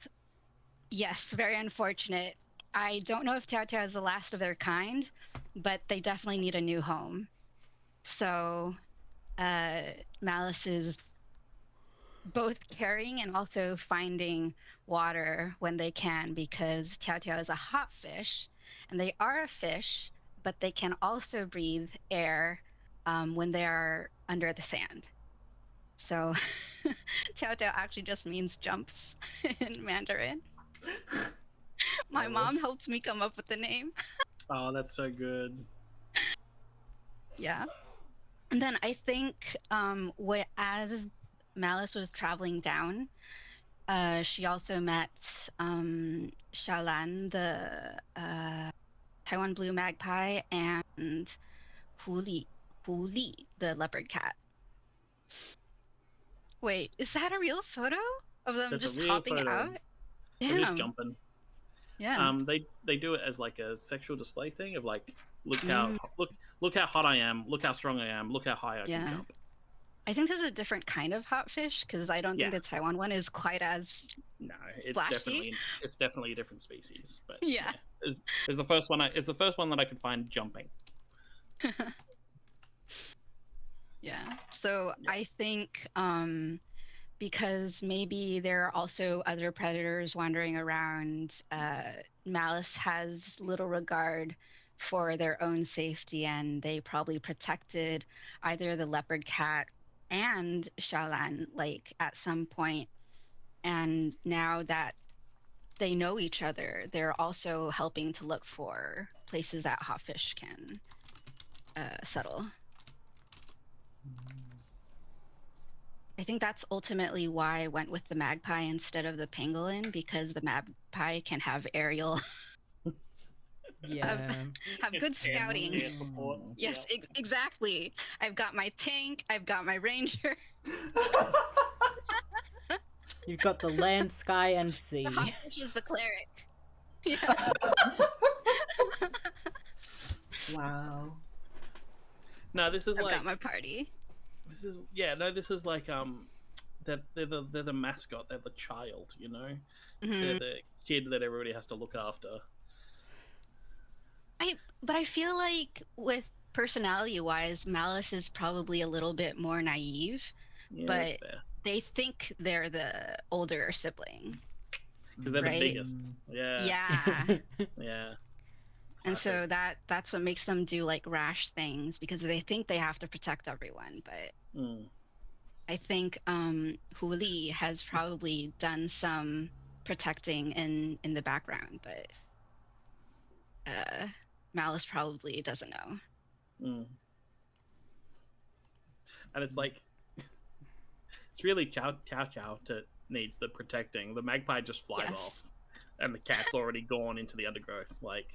Speaker 3: yes, very unfortunate. I don't know if Tiao Tiao is the last of their kind, but they definitely need a new home. So Malice is both carrying and also finding water when they can because Tiao Tiao is a hot fish and they are a fish, but they can also breathe air when they are under the sand. So Tiao Tiao actually just means jumps in Mandarin. My mom helped me come up with the name.
Speaker 2: Oh, that's so good.
Speaker 3: Yeah. And then I think as Malice was traveling down, she also met Xiaolan, the Taiwan blue magpie, and Hu Li, the leopard cat. Wait, is that a real photo of them
Speaker 2: That's
Speaker 3: just
Speaker 2: a real
Speaker 3: hopping
Speaker 2: photo.
Speaker 3: out?
Speaker 2: They're just
Speaker 3: Damn.
Speaker 2: jumping.
Speaker 3: Yeah.
Speaker 2: They do it as like a sexual display thing of like, look how hot I am, look how strong I am, look how high I can jump.
Speaker 3: I think there's a different kind of hotfish because I don't think the Taiwan one is quite as flashy.
Speaker 2: It's definitely a different species. But
Speaker 3: yeah.
Speaker 2: It's the first one. It's the first one that I could find jumping.
Speaker 3: Yeah. So I think because maybe there are also other predators wandering around, Malice has little regard for their own safety, and they probably protected either the leopard cat and Xiaolan like at some point. And now that they know each other, they're also helping to look for places that hotfish can settle. I think that's ultimately why I went with the magpie instead of the pangolin, because the magpie can have aerial have good scouting.
Speaker 2: Air support.
Speaker 3: Yes, exactly. I've got my tank, I've got my ranger.
Speaker 1: You've got the land, sky, and sea.
Speaker 3: The hotfish is the cleric. Yeah.
Speaker 4: Wow.
Speaker 2: No, this is
Speaker 3: I've got my party.
Speaker 2: This is like they're the mascot, they're the child, you know. They're the kid that everybody has to look after.
Speaker 3: But I feel like with personality-wise, Malice is probably a little bit more naive.
Speaker 2: Yeah,
Speaker 3: but
Speaker 2: that's fair.
Speaker 3: They think they're the older sibling.
Speaker 2: Because they're the biggest. Yeah.
Speaker 3: Yeah.
Speaker 2: Yeah.
Speaker 3: And so that's what makes them do like rash things because they think they have to protect everyone. But I think Hu Li has probably done some protecting in the background, but Malice probably doesn't know.
Speaker 2: And it's like it's really Chow that needs the protecting. The magpie just flies off, and the cat's already gone into the undergrowth. Like,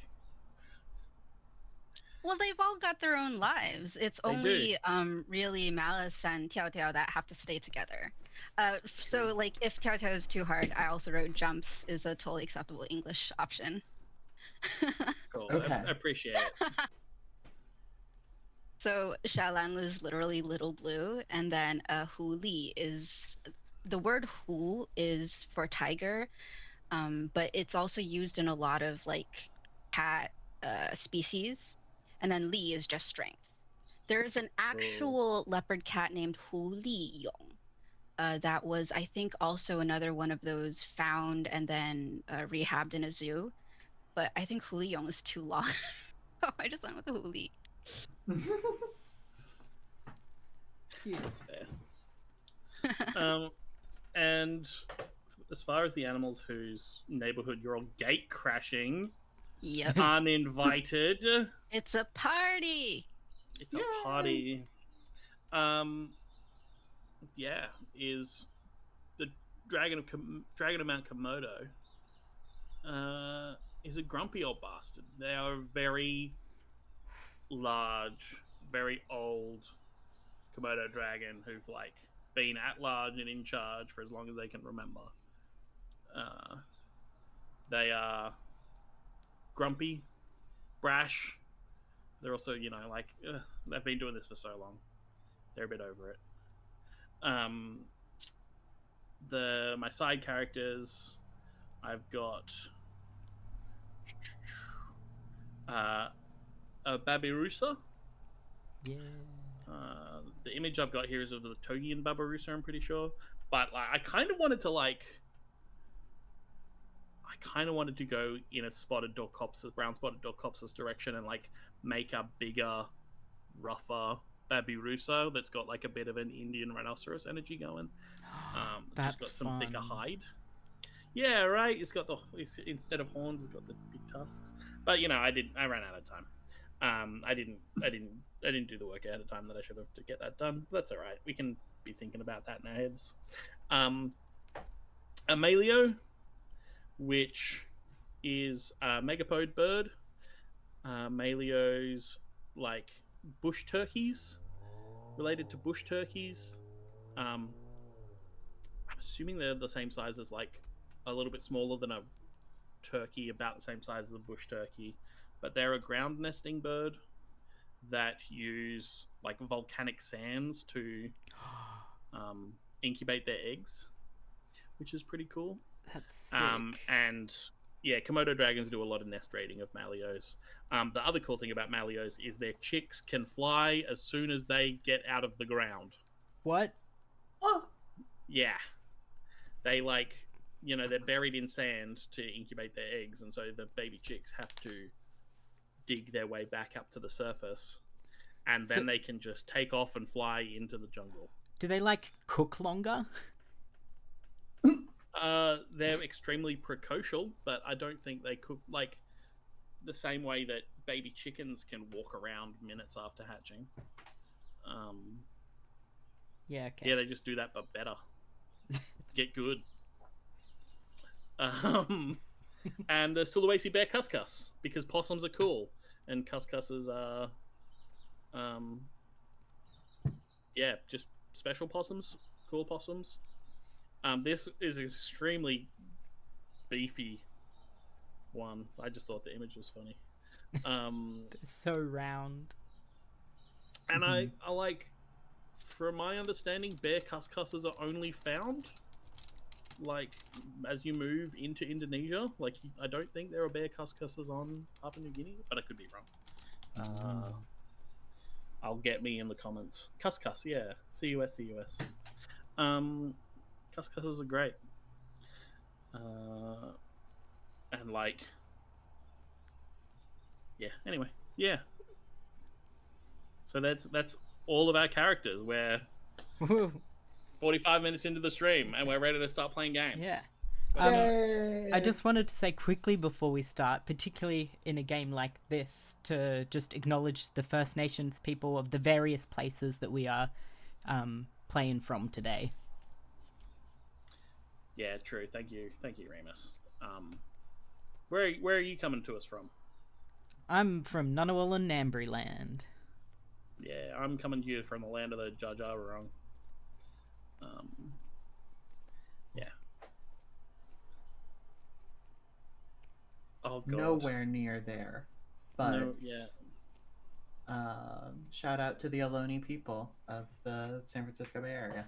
Speaker 3: well, they've all got their own lives. It's only really Malice and Tiao Tiao that have to stay together. So like if Tiao Tiao is too hard, I also wrote jumps is a totally acceptable English option.
Speaker 2: Cool. Okay. I appreciate it.
Speaker 3: So Xiaolan is literally little blue, and then Hu Li is the word Hu is for tiger, but it's also used in a lot of like cat species, and then Li is just strength. There's an actual leopard cat named Hu Li Yong. That was, I think, also another one of those found and then rehabbed in a zoo. But I think Hu Li Yong is too long. I just went with the huli.
Speaker 2: That's fair. And as far as the animals whose neighborhood you're all gate crashing,
Speaker 3: Yep.
Speaker 2: uninvited.
Speaker 3: It's a party.
Speaker 2: It's a party. Yeah, is the dragon of Mount Komodo. Is a grumpy old bastard. They are very large, very old Komodo dragon who've like been at large and in charge for as long as they can remember. They are grumpy, brash. They're also, like they've been doing this for so long. They're a bit over it. My side characters, I've got a Babirusa.
Speaker 1: Yeah.
Speaker 2: The image I've got here is of the Togian Babirusa, I'm pretty sure. But like, I kind of wanted to go in a brown spotted Dorcopsis direction and like make a bigger, rougher Babirusa that's got like a bit of an Indian rhinoceros energy going.
Speaker 1: That's
Speaker 2: just got some
Speaker 1: fun.
Speaker 2: thicker hide. Yeah, right. Instead of horns, it's got the big tusks. But I ran out of time. I didn't do the work ahead of time that I should have to get that done. But that's all right. We can be thinking about that in our heads. Amelio, which is a megapode bird. Amelio's like bush turkeys, related to bush turkeys. I'm assuming they're the same size as like a little bit smaller than a turkey, about the same size as a bush turkey, but they're a ground nesting bird that use like volcanic sands to incubate their eggs, which is pretty cool.
Speaker 1: That's sick.
Speaker 2: And yeah, Komodo dragons do a lot of nest raiding of Malios. The other cool thing about Malios is their chicks can fly as soon as they get out of the ground.
Speaker 1: What?
Speaker 4: Oh.
Speaker 2: Yeah. They they're buried in sand to incubate their eggs, and so the baby chicks have to dig their way back up to the surface, and then they can just take off and fly into the jungle.
Speaker 1: Do they like cook longer?
Speaker 2: They're extremely precocial, but I don't think they cook like the same way that baby chickens can walk around minutes after hatching.
Speaker 1: Yeah, okay.
Speaker 2: Yeah, they just do that, but better. Get good. And the Sulawesi bear cuscus, because possums are cool, and cuscuses are, just special possums, cool possums. This is an extremely beefy one. I just thought the image was funny.
Speaker 1: They're so round.
Speaker 2: And I like, from my understanding, bear cuscuses are only found like as you move into Indonesia. Like, I don't think there are bear cuscuses on Papua New Guinea, but I could be wrong. I'll get me in the comments. Cuscus, yeah. CUS. Cuscuses are great. And like, yeah. Anyway, yeah. So that's all of our characters. We're 45 minutes into the stream, and we're ready to start playing games.
Speaker 1: Yeah.
Speaker 4: Yay!
Speaker 1: I just wanted to say quickly before we start, particularly in a game like this, to just acknowledge the First Nations people of the various places that we are playing from today.
Speaker 2: Yeah, true. Thank you, Remus. Where are you coming to us from?
Speaker 1: I'm from Ngunnawal and Ngambri land.
Speaker 2: Yeah, I'm coming to you from the land of the Jar Jar Wrong. Yeah. Oh god.
Speaker 4: Nowhere near there. But
Speaker 2: no, yeah.
Speaker 4: Shout out to the Ohlone people of the San Francisco Bay Area.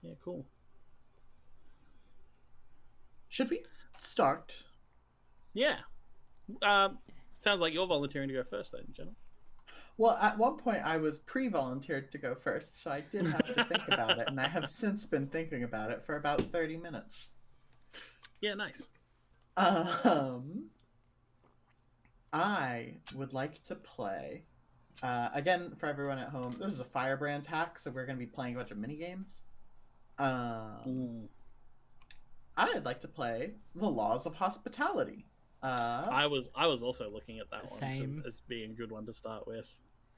Speaker 2: Yeah, cool.
Speaker 4: Should we start?
Speaker 2: Yeah. Sounds like you're volunteering to go first then, Jenna.
Speaker 4: Well, at one point I was pre-volunteered to go first, so I did have to think about it, and I have since been thinking about it for about 30 minutes.
Speaker 2: Yeah, nice.
Speaker 4: I would like to play. Again, for everyone at home, this is a Firebrands hack, so we're going to be playing a bunch of mini games. I'd like to play The Laws of Hospitality.
Speaker 2: I was also looking at that
Speaker 1: Same.
Speaker 2: one as being a good one to start with.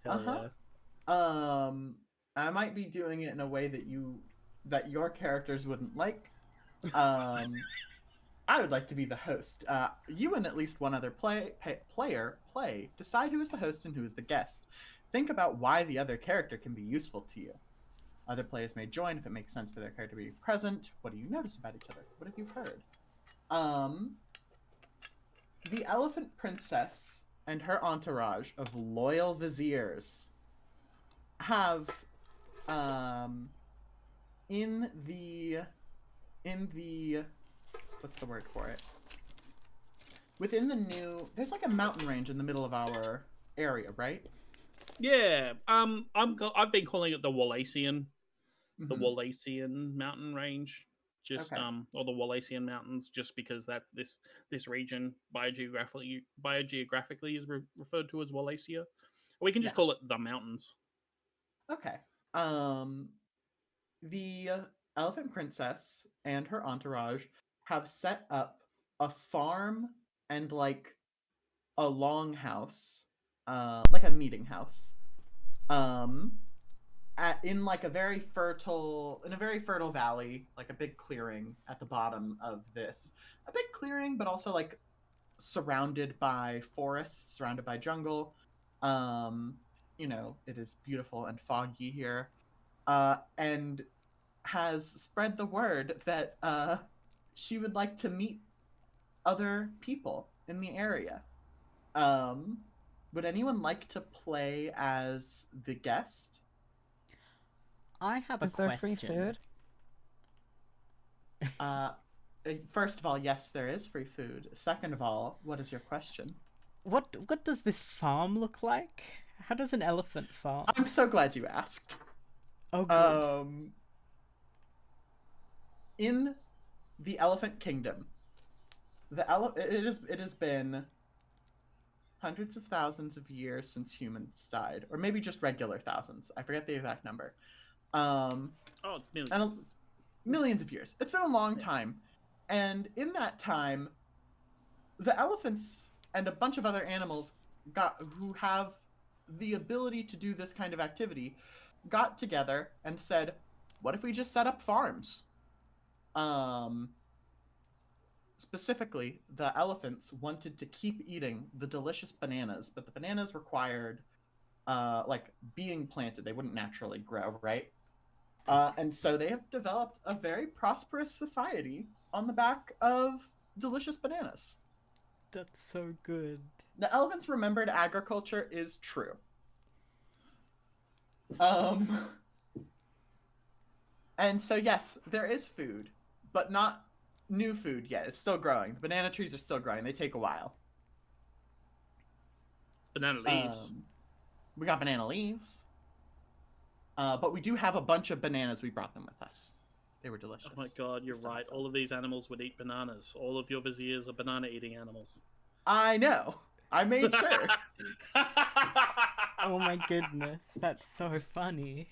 Speaker 2: Hell yeah.
Speaker 4: I might be doing it in a way that your characters wouldn't like. I would like to be the host. You and at least one other player decide who is the host and who is the guest. Think about why the other character can be useful to you. Other players may join if it makes sense for their character to be present. What do you notice about each other? What have you heard? The Elephant Princess and her entourage of loyal viziers have, in the what's the word for it? Within the there's like a mountain range in the middle of our area, right?
Speaker 2: Yeah. I've been calling it the Wallacean, the Wallacean mountain range. Just
Speaker 4: Okay.
Speaker 2: Or the Wallacean Mountains, just because that's this region biogeographically is referred to as Wallacea. We can just call it the mountains.
Speaker 4: Okay. The Elephant Princess and her entourage have set up a farm and like a longhouse, like a meeting house, in like a very fertile valley, like a big clearing at the bottom of this. A big clearing, but also like surrounded by forests, surrounded by jungle. It is beautiful and foggy here. And has spread the word that she would like to meet other people in the area. Would anyone like to play as the guest?
Speaker 1: I have a
Speaker 5: Is there
Speaker 1: question.
Speaker 5: free food?
Speaker 4: First of all, yes, there is free food. Second of all, what is your question?
Speaker 1: What does this farm look like? How does an elephant farm?
Speaker 4: I'm so glad you asked.
Speaker 1: Oh, good.
Speaker 4: In the Elephant Kingdom, it has been hundreds of thousands of years since humans died, or maybe just regular thousands. I forget the exact number.
Speaker 2: It's millions.
Speaker 4: Millions of years. It's been a long time. And in that time, the elephants and a bunch of other animals who have the ability to do this kind of activity got together and said, what if we just set up farms? Specifically, the elephants wanted to keep eating the delicious bananas, but the bananas required being planted. They wouldn't naturally grow, right? And so they have developed a very prosperous society on the back of delicious bananas.
Speaker 1: That's so good.
Speaker 4: The elephants remembered agriculture is true. And so yes, there is food, but not new food yet. It's still growing. The banana trees are still growing. They take a while.
Speaker 2: Banana leaves.
Speaker 4: We got banana leaves. But we do have a bunch of bananas. We brought them with us. They were delicious.
Speaker 2: Oh my god, you're right. All of these animals would eat bananas. All of your viziers are banana-eating animals.
Speaker 4: I know. I made sure.
Speaker 1: Oh my goodness, that's so funny.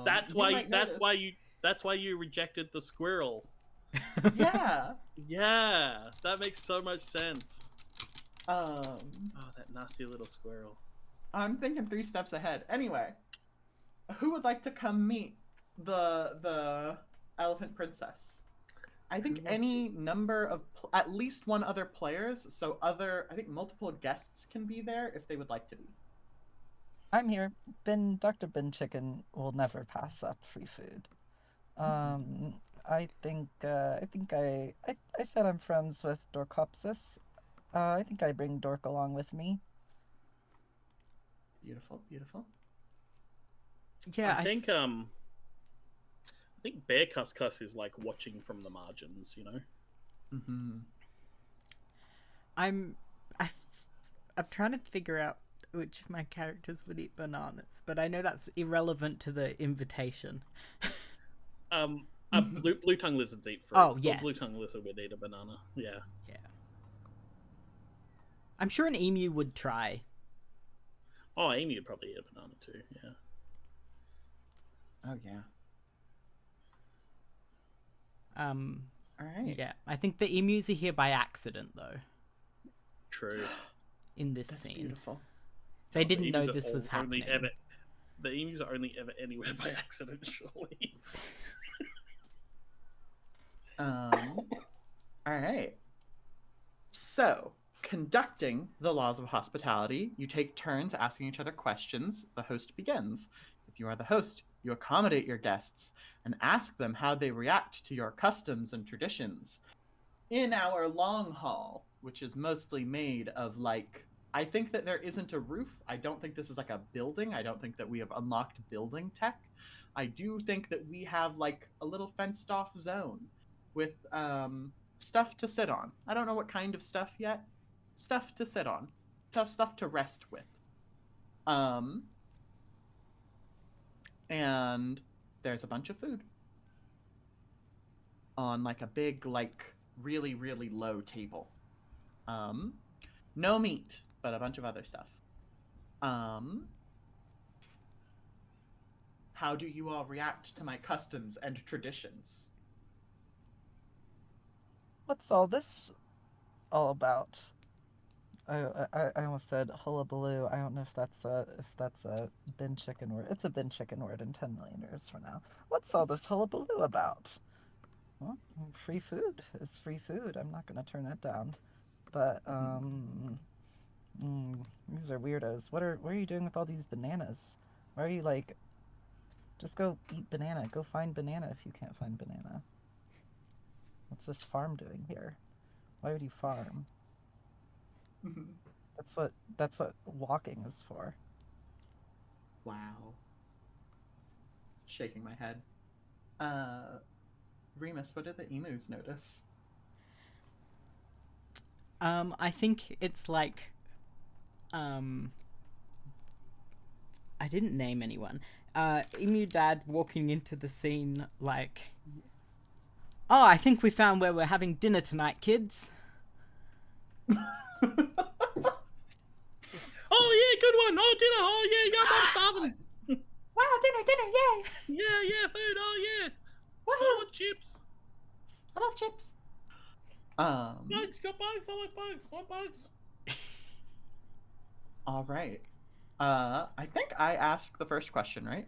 Speaker 2: That's why you rejected the squirrel.
Speaker 4: Yeah.
Speaker 2: Yeah, that makes so much sense.
Speaker 4: Oh,
Speaker 2: that nasty little squirrel.
Speaker 4: I'm thinking 3 steps ahead. Anyway, who would like to come meet the Elephant Princess? I think any number of at least one other players, so I think multiple guests can be there if they would like to be.
Speaker 5: I'm here. Dr. Ben Chicken will never pass up free food. I think I said I'm friends with Dorkopsis. I think I bring Dork along with me.
Speaker 4: Beautiful, beautiful.
Speaker 1: Yeah,
Speaker 2: I think Bear Cuss is like watching from the margins, you know.
Speaker 4: Mm-hmm.
Speaker 1: I'm trying to figure out which of my characters would eat bananas, but I know that's irrelevant to the invitation.
Speaker 2: Blue tongue lizards eat fruit.
Speaker 1: Oh, yes.
Speaker 2: Blue tongue lizard would eat a banana. Yeah.
Speaker 1: Yeah. I'm sure an emu would try.
Speaker 2: Oh, Amy would probably eat a banana too. Yeah.
Speaker 4: Oh yeah. All right.
Speaker 1: Yeah, I think the emus are here by accident, though.
Speaker 2: True.
Speaker 1: In this
Speaker 4: That's
Speaker 1: scene,
Speaker 4: beautiful.
Speaker 1: they
Speaker 2: God,
Speaker 1: didn't
Speaker 2: the
Speaker 1: know
Speaker 2: emus are
Speaker 1: this was
Speaker 2: only
Speaker 1: happening.
Speaker 2: The emus are only ever anywhere by accident, surely.
Speaker 4: All right. So, conducting the laws of hospitality, you take turns asking each other questions. The host begins. If you are the host, you accommodate your guests and ask them how they react to your customs and traditions. In our long hall, which is mostly made of I think that there isn't a roof. I don't think this is like a building. I don't think that we have unlocked building tech. I do think that we have like a little fenced off zone with stuff to sit on. I don't know what kind of stuff yet. Stuff to sit on. Stuff to rest with. And there's a bunch of food on like a big, like really, really low table. No meat, but a bunch of other stuff. How do you all react to my customs and traditions?
Speaker 5: What's all this all about? I almost said hullabaloo. I don't know if that's a bin chicken word. It's a bin chicken word in 10 million years from now. What's all this hullabaloo about? Well, free food is free food. I'm not gonna turn that down. But these are weirdos. What are you doing with all these bananas? Why are you like? Just go eat banana. Go find banana if you can't find banana. What's this farm doing here? Why would you farm? That's what walking is for.
Speaker 4: Wow. Shaking my head. Remus, what did the emus notice?
Speaker 1: I think it's like, I didn't name anyone. Emu Dad walking into the scene like, oh, I think we found where we're having dinner tonight, kids.
Speaker 2: Oh yeah, good one. Oh, dinner. Oh yeah, yeah, I'm starving.
Speaker 4: Wow, dinner, yay!
Speaker 2: Yeah, food. Oh yeah.
Speaker 4: Woohoo!
Speaker 2: I want chips.
Speaker 4: I love chips.
Speaker 2: Bugs, got bugs. I like bugs. I want bugs.
Speaker 4: All right. I think I asked the first question, right?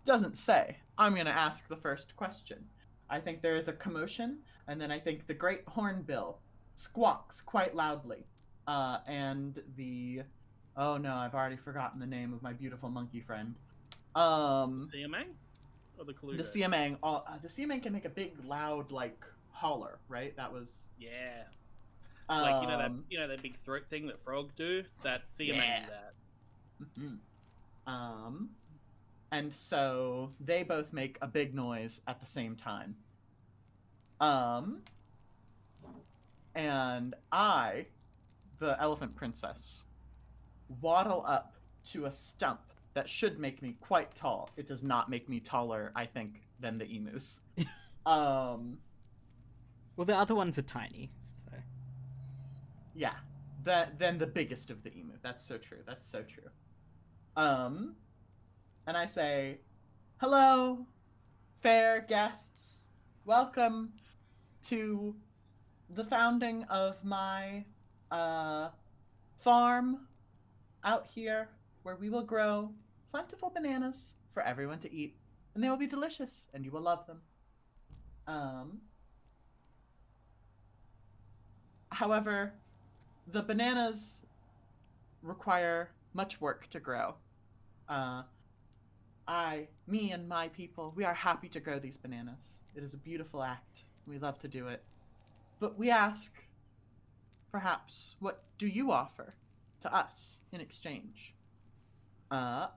Speaker 4: Doesn't say. I'm gonna ask the first question. I think there is a commotion, and then I think the great hornbill squawks quite loudly. And oh no, I've already forgotten the name of my beautiful monkey friend.
Speaker 2: CMA or the Kaludo?
Speaker 4: The CMA. The CMA can make a big, loud, like holler, right? That was
Speaker 2: like you know that big throat thing that frog do. That CMA do that.
Speaker 4: Mm-hmm. And so they both make a big noise at the same time. And I, the elephant princess, waddle up to a stump that should make me quite tall. It does not make me taller, I think, than the emus.
Speaker 1: Well, the other ones are tiny, so.
Speaker 4: Yeah, then the biggest of the emu. That's so true. That's so true. And I say, hello, fair guests. Welcome to the founding of my farm out here where we will grow plentiful bananas for everyone to eat, and they will be delicious, and you will love them. However, the bananas require much work to grow. Me and my people, we are happy to grow these bananas. It is a beautiful act. We love to do it. But we ask, perhaps, what do you offer to us in exchange?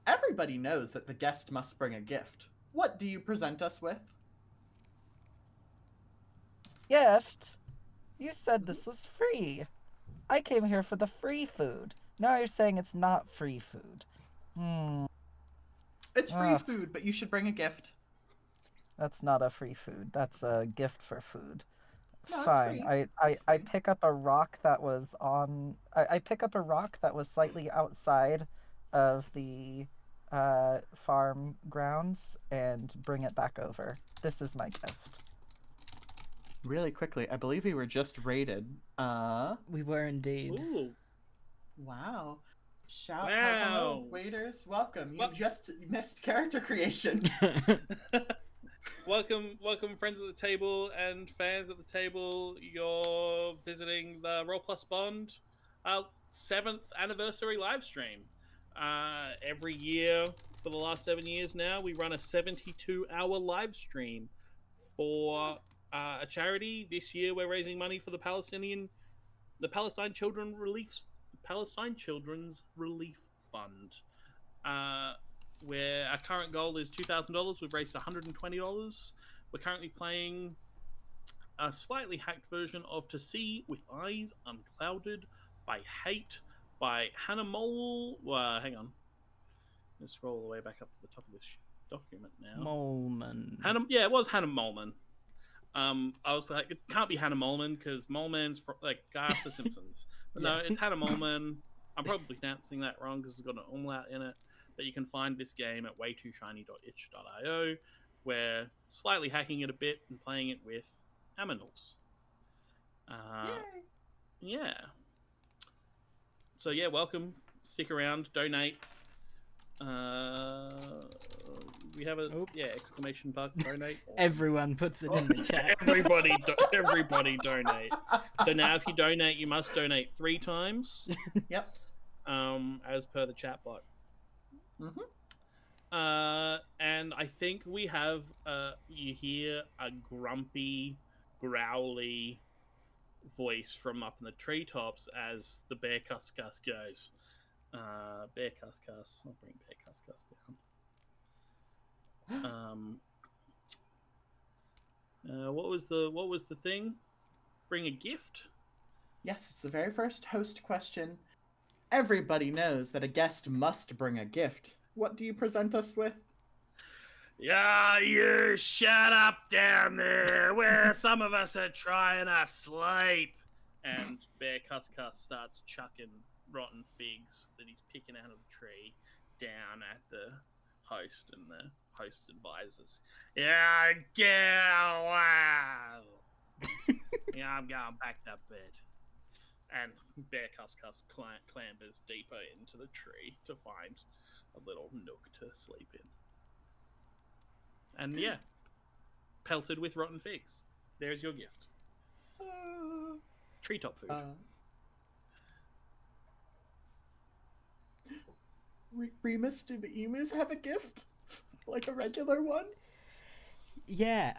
Speaker 4: Everybody knows that the guest must bring a gift. What do you present us with?
Speaker 5: Gift? You said this was free. I came here for the free food. Now you're saying it's not free food.
Speaker 4: It's free food, but you should bring a gift.
Speaker 5: That's not a free food. That's a gift for food.
Speaker 4: No, it's
Speaker 5: Fine.
Speaker 4: free.
Speaker 5: I pick up a rock that was on. I pick up a rock that was slightly outside of the farm grounds and bring it back over. This is my gift.
Speaker 4: Really quickly, I believe we were just rated.
Speaker 1: We were indeed.
Speaker 2: Ooh.
Speaker 4: Wow. Hello,
Speaker 2: Wow.
Speaker 4: waiters. Welcome. You
Speaker 2: Well-
Speaker 4: just missed character creation.
Speaker 2: Welcome, friends at the table and fans at the table. You're visiting the Roll Plus Bond 7th anniversary live stream. Every year for the last 7 years now, we run a 72-hour live stream for a charity. This year, we're raising money for the Palestine Children's Relief Fund. Where our current goal is $2,000. We've raised $120. We're currently playing a slightly hacked version of To See with Eyes Unclouded by Hate by Hannah Mole. Hang on. Let's scroll all the way back up to the top of this document now.
Speaker 1: Molman.
Speaker 2: Yeah, it was Hannah Moleman. I was like, it can't be Hannah Moleman because Moleman's like guy off The Simpsons. But no, it's Hannah Moleman. I'm probably pronouncing that wrong because it's got an umlaut in it. But you can find this game at waytooshiny.itch.io. We're slightly hacking it a bit and playing it with aminals. Yeah. So yeah, welcome. Stick around. Donate. We have a exclamation mark donate.
Speaker 1: Everyone puts it in the chat.
Speaker 2: Everybody donate. So now, if you donate, you must donate 3 times.
Speaker 4: Yep.
Speaker 2: As per the chat bot. And I think we have you hear a grumpy, growly voice from up in the treetops as the Bear Cuss goes. Bear Cuss. I'll bring Bear Cuss down. What was the thing? Bring a gift?
Speaker 4: Yes, it's the very first host question. Everybody knows that a guest must bring a gift. What do you present us with?
Speaker 2: Yeah, you shut up down there where some of us are trying to sleep. And Bear Cuss starts chucking rotten figs that he's picking out of the tree down at the host and the host advisors. Yeah, get away. Yeah, I'm going back to bed. And Bear Cuss clambers deeper into the tree to find a little nook to sleep in. And yeah, pelted with rotten figs. There's your gift. Treetop food.
Speaker 4: Remus, do the emus have a gift? Like a regular one?
Speaker 1: Yeah,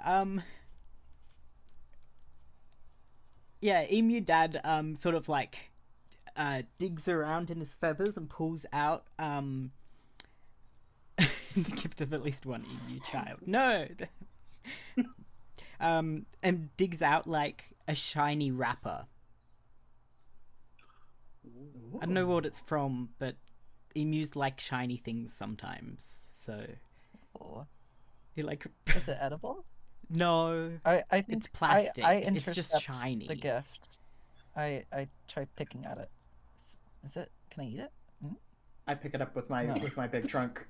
Speaker 1: yeah, Emu Dad sort of like digs around in his feathers and pulls out the gift of at least one emu child. No. And digs out like a shiny wrapper.
Speaker 4: Ooh.
Speaker 1: I don't know what it's from, but emus like shiny things sometimes. So he like
Speaker 5: Is it edible?
Speaker 1: No.
Speaker 5: I think
Speaker 1: it's plastic.
Speaker 5: I
Speaker 1: It's just
Speaker 5: intercept
Speaker 1: shiny.
Speaker 5: The gift. I try picking at it. Is it? Can I eat it?
Speaker 4: I pick it up with my big trunk.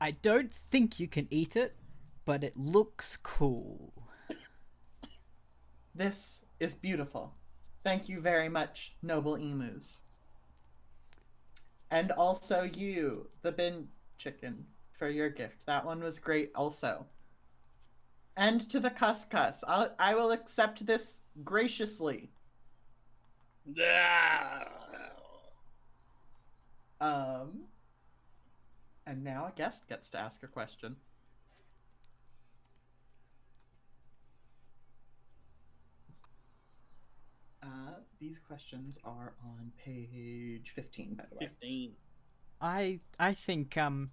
Speaker 1: I don't think you can eat it, but it looks cool.
Speaker 4: This is beautiful. Thank you very much, noble emus. And also you, the bin chicken, for your gift. That one was great also. And to the Cuss, I will accept this graciously. And now a guest gets to ask a question. These questions are on page 15, by the way.
Speaker 2: 15.
Speaker 1: I think I'm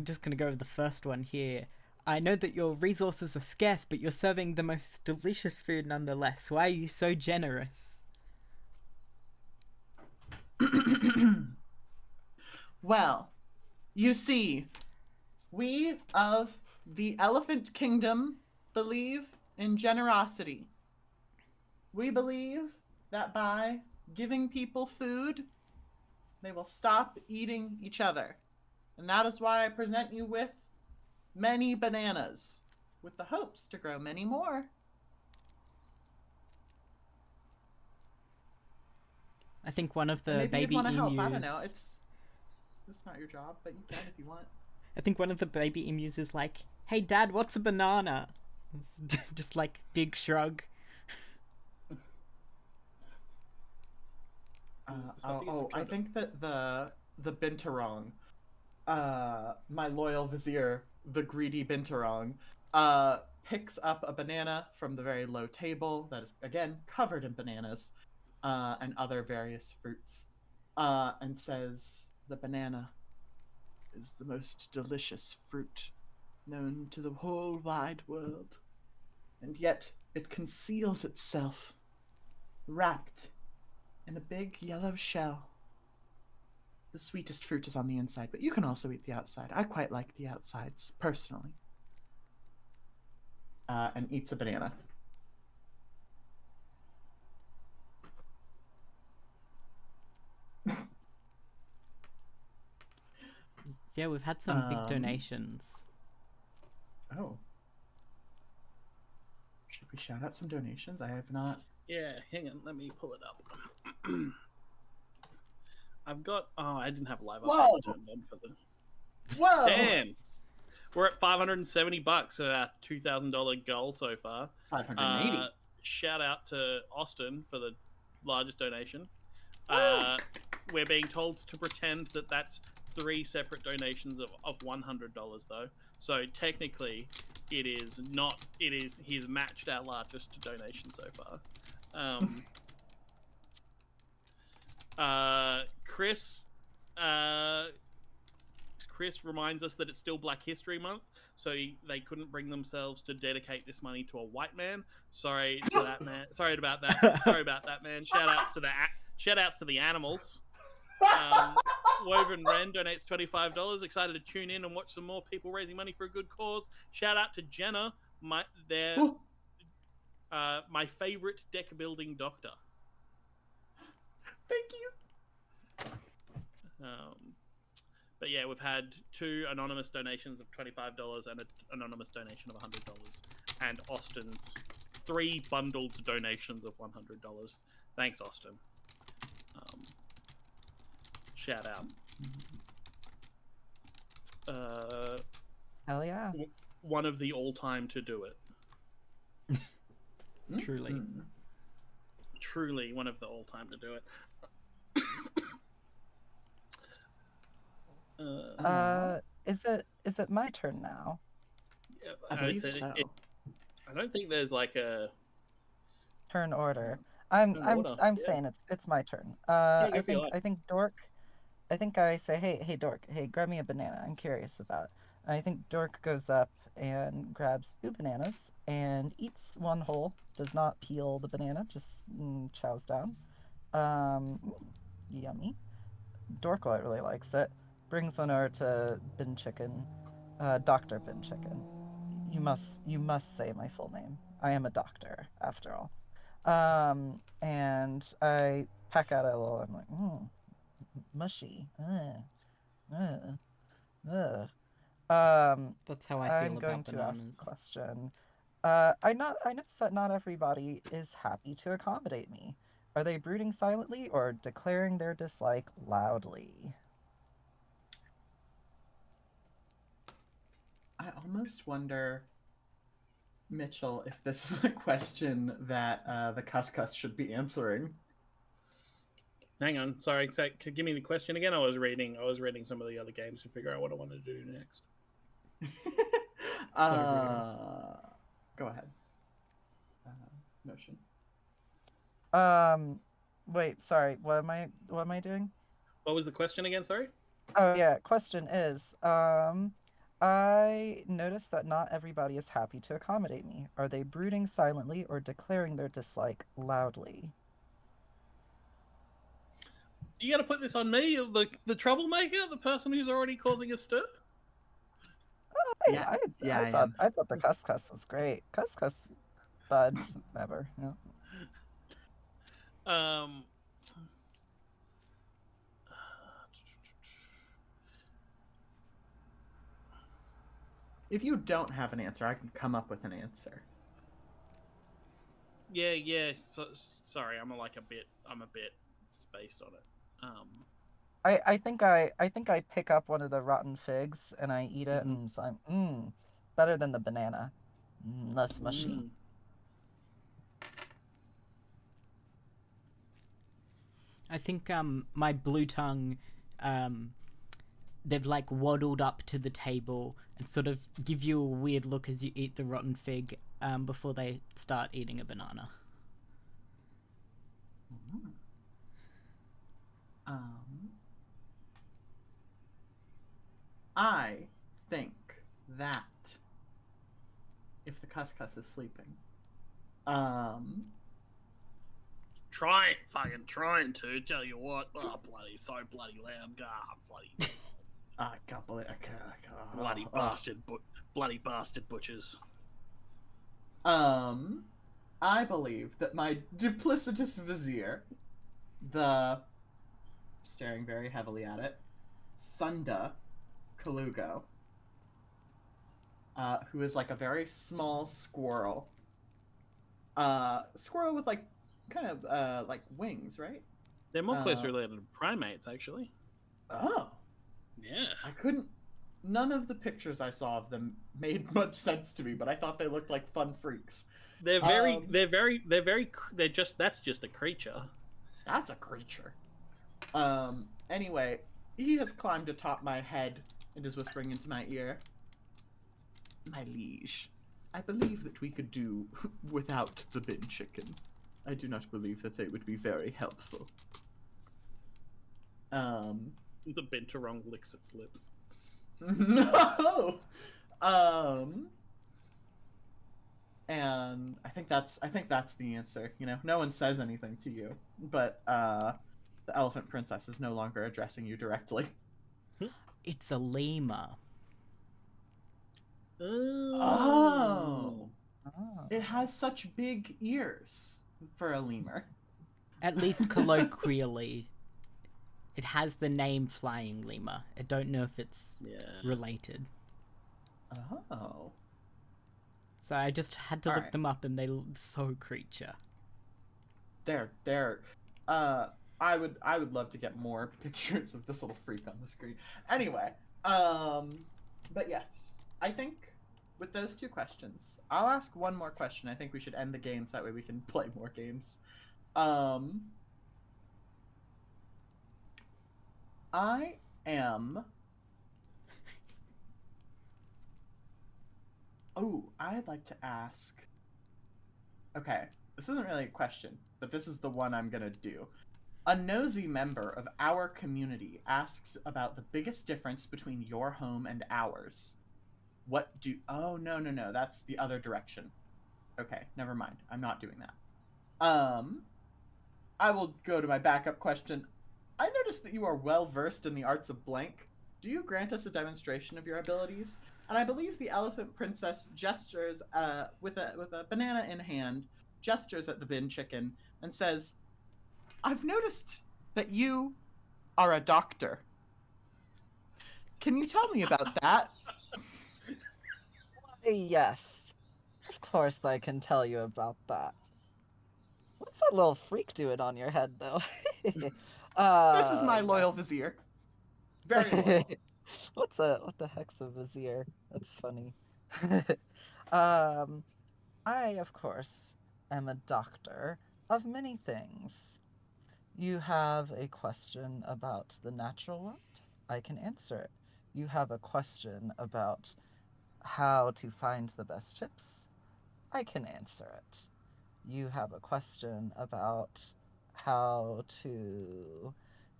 Speaker 1: just gonna go with the first one here. I know that your resources are scarce, but you're serving the most delicious food nonetheless. Why are you so generous?
Speaker 4: Well, you see, we of The Elephant Kingdom believe in generosity. We believe that by giving people food, they will stop eating each other. And that is why I present you with many bananas, with the hopes to grow many more.
Speaker 1: I think one of
Speaker 4: And
Speaker 1: the
Speaker 4: maybe you'd
Speaker 1: baby
Speaker 4: want to help.
Speaker 1: emus.
Speaker 4: I don't know. It's not your job, but you can if you want.
Speaker 1: I think one of the baby emus is like, "Hey, Dad, what's a banana?" Just like big shrug.
Speaker 4: I think that the binturong, my loyal vizier, the greedy binturong, picks up a banana from the very low table that is again covered in bananas, and other various fruits, and says, "The banana is the most delicious fruit known to the whole wide world, and yet it conceals itself, wrapped in a big yellow shell. The sweetest fruit is on the inside, but you can also eat the outside. I quite like the outsides, personally." And eats a banana.
Speaker 1: Yeah, we've had some big donations.
Speaker 4: Oh. Should we shout out some donations? I have not.
Speaker 2: Yeah, hang on, let me pull it up. I've got. Oh, I didn't have live updates turned on for the.
Speaker 4: Whoa!
Speaker 2: Damn, we're at $570, so our $2,000 goal so far.
Speaker 4: 580.
Speaker 2: Shout out to Austin for the largest donation. We're being told to pretend that that's 3 separate donations of $100 though. So technically, it is not. It is. He's matched our largest donation so far. Chris reminds us that it's still Black History Month, so they couldn't bring themselves to dedicate this money to a white man. Sorry to that man. Sorry about that. Sorry about that, man. Shout outs to the animals. Woven Wren donates $25. Excited to tune in and watch some more people raising money for a good cause. Shout out to Jenna, my favorite deck building doctor.
Speaker 4: Thank you.
Speaker 2: But yeah, we've had 2 anonymous donations of $25 and an anonymous donation of $100, and Austin's 3 bundled donations of $100. Thanks, Austin. Shout out.
Speaker 5: Hell yeah.
Speaker 2: One of the all-time to do it.
Speaker 1: Truly.
Speaker 2: Truly one of the all-time to do it.
Speaker 5: Is it my turn now?
Speaker 2: Yeah,
Speaker 4: I believe so.
Speaker 2: I don't think there's like a
Speaker 5: turn order.
Speaker 2: order.
Speaker 5: I'm saying it's my turn. I think Dork. I think I say, hey Dork, hey, grab me a banana. I'm curious about. And I think Dork goes up and grabs 2 bananas and eats one whole. Does not peel the banana, just chows down. Yummy. Dork really likes it. Brings one over to Bin Chicken, Dr. Bin Chicken. You must say my full name. I am a doctor, after all. And I peck at it a little. I'm like, mushy.
Speaker 1: That's how I feel
Speaker 5: I'm
Speaker 1: about
Speaker 5: going to
Speaker 1: bananas.
Speaker 5: ask the question. I notice that not everybody is happy to accommodate me. Are they brooding silently or declaring their dislike loudly?
Speaker 4: I almost wonder, Mitchell, if this is a question that the Cuscus should be answering.
Speaker 2: Hang on, sorry. Give me the question again. I was reading some of the other games to figure out what I wanted to do next.
Speaker 4: Go ahead. Notion.
Speaker 5: Wait, sorry. What am I doing?
Speaker 2: What was the question again? Sorry.
Speaker 5: Oh yeah. Question is, I noticed that not everybody is happy to accommodate me. Are they brooding silently or declaring their dislike loudly?
Speaker 2: You got to put this on me, the troublemaker, the person who's already causing a stir.
Speaker 4: Yeah, I am.
Speaker 5: I thought the couscous was great. Couscous buds, whatever. Yeah.
Speaker 4: If you don't have an answer, I can come up with an answer.
Speaker 2: Yeah. So, sorry, I'm a bit spaced on it.
Speaker 5: I think I pick up one of the rotten figs and I eat it, and it's like, better than the banana. Less mushy.
Speaker 1: I think my blue tongue, they've like waddled up to the table and sort of give you a weird look as you eat the rotten fig before they start eating a banana.
Speaker 4: I think that if the couscous is sleeping,
Speaker 2: trying to tell you what. Oh, so bloody loud. God, bloody.
Speaker 4: I can't believe
Speaker 2: bloody bastard butchers.
Speaker 4: I believe that my duplicitous vizier, staring very heavily at it, Sunda Kalugo, who is like a very small squirrel. Squirrel with like kind of like wings, right?
Speaker 2: They're more closely related to primates, actually.
Speaker 4: Oh.
Speaker 2: Yeah.
Speaker 4: None of the pictures I saw of them made much sense to me, but I thought they looked like fun freaks.
Speaker 2: That's just a creature.
Speaker 4: That's a creature. Anyway, he has climbed atop my head and is whispering into my ear. My liege, I believe that we could do without the bin chicken. I do not believe that they would be very helpful.
Speaker 2: The binturong licks its lips.
Speaker 4: No. And I think that's the answer. You know, no one says anything to you, but the elephant princess is no longer addressing you directly.
Speaker 1: It's a lemur.
Speaker 4: Oh. It has such big ears for a lemur.
Speaker 1: At least colloquially. It has the name flying lemur. I don't know if it's related.
Speaker 4: Oh.
Speaker 1: So I just had to look them up, and they look so creature.
Speaker 4: They're I would love to get more pictures of this little freak on the screen. Anyway, but yes, I think with those two questions, I'll ask one more question. I think we should end the game so that way we can play more games. I am... Oh, I'd like to ask... Okay, this isn't really a question, but this is the one I'm gonna do. A nosy member of our community asks about the biggest difference between your home and ours. What do... Oh, no, that's the other direction. Okay, never mind. I'm not doing that. I will go to my backup question. I noticed that you are well versed in the arts of blank. Do you grant us a demonstration of your abilities? And I believe the elephant princess gestures with a banana in hand, gestures at the bin chicken, and says, I've noticed that you are a doctor. Can you tell me about that?
Speaker 5: Yes. Of course I can tell you about that. What's that little freak doing on your head, though?
Speaker 4: This is my loyal vizier. Very loyal.
Speaker 5: What the heck's a vizier? That's funny. I, of course, am a doctor of many things. You have a question about the natural world? I can answer it. You have a question about how to find the best chips? I can answer it. You have a question about how to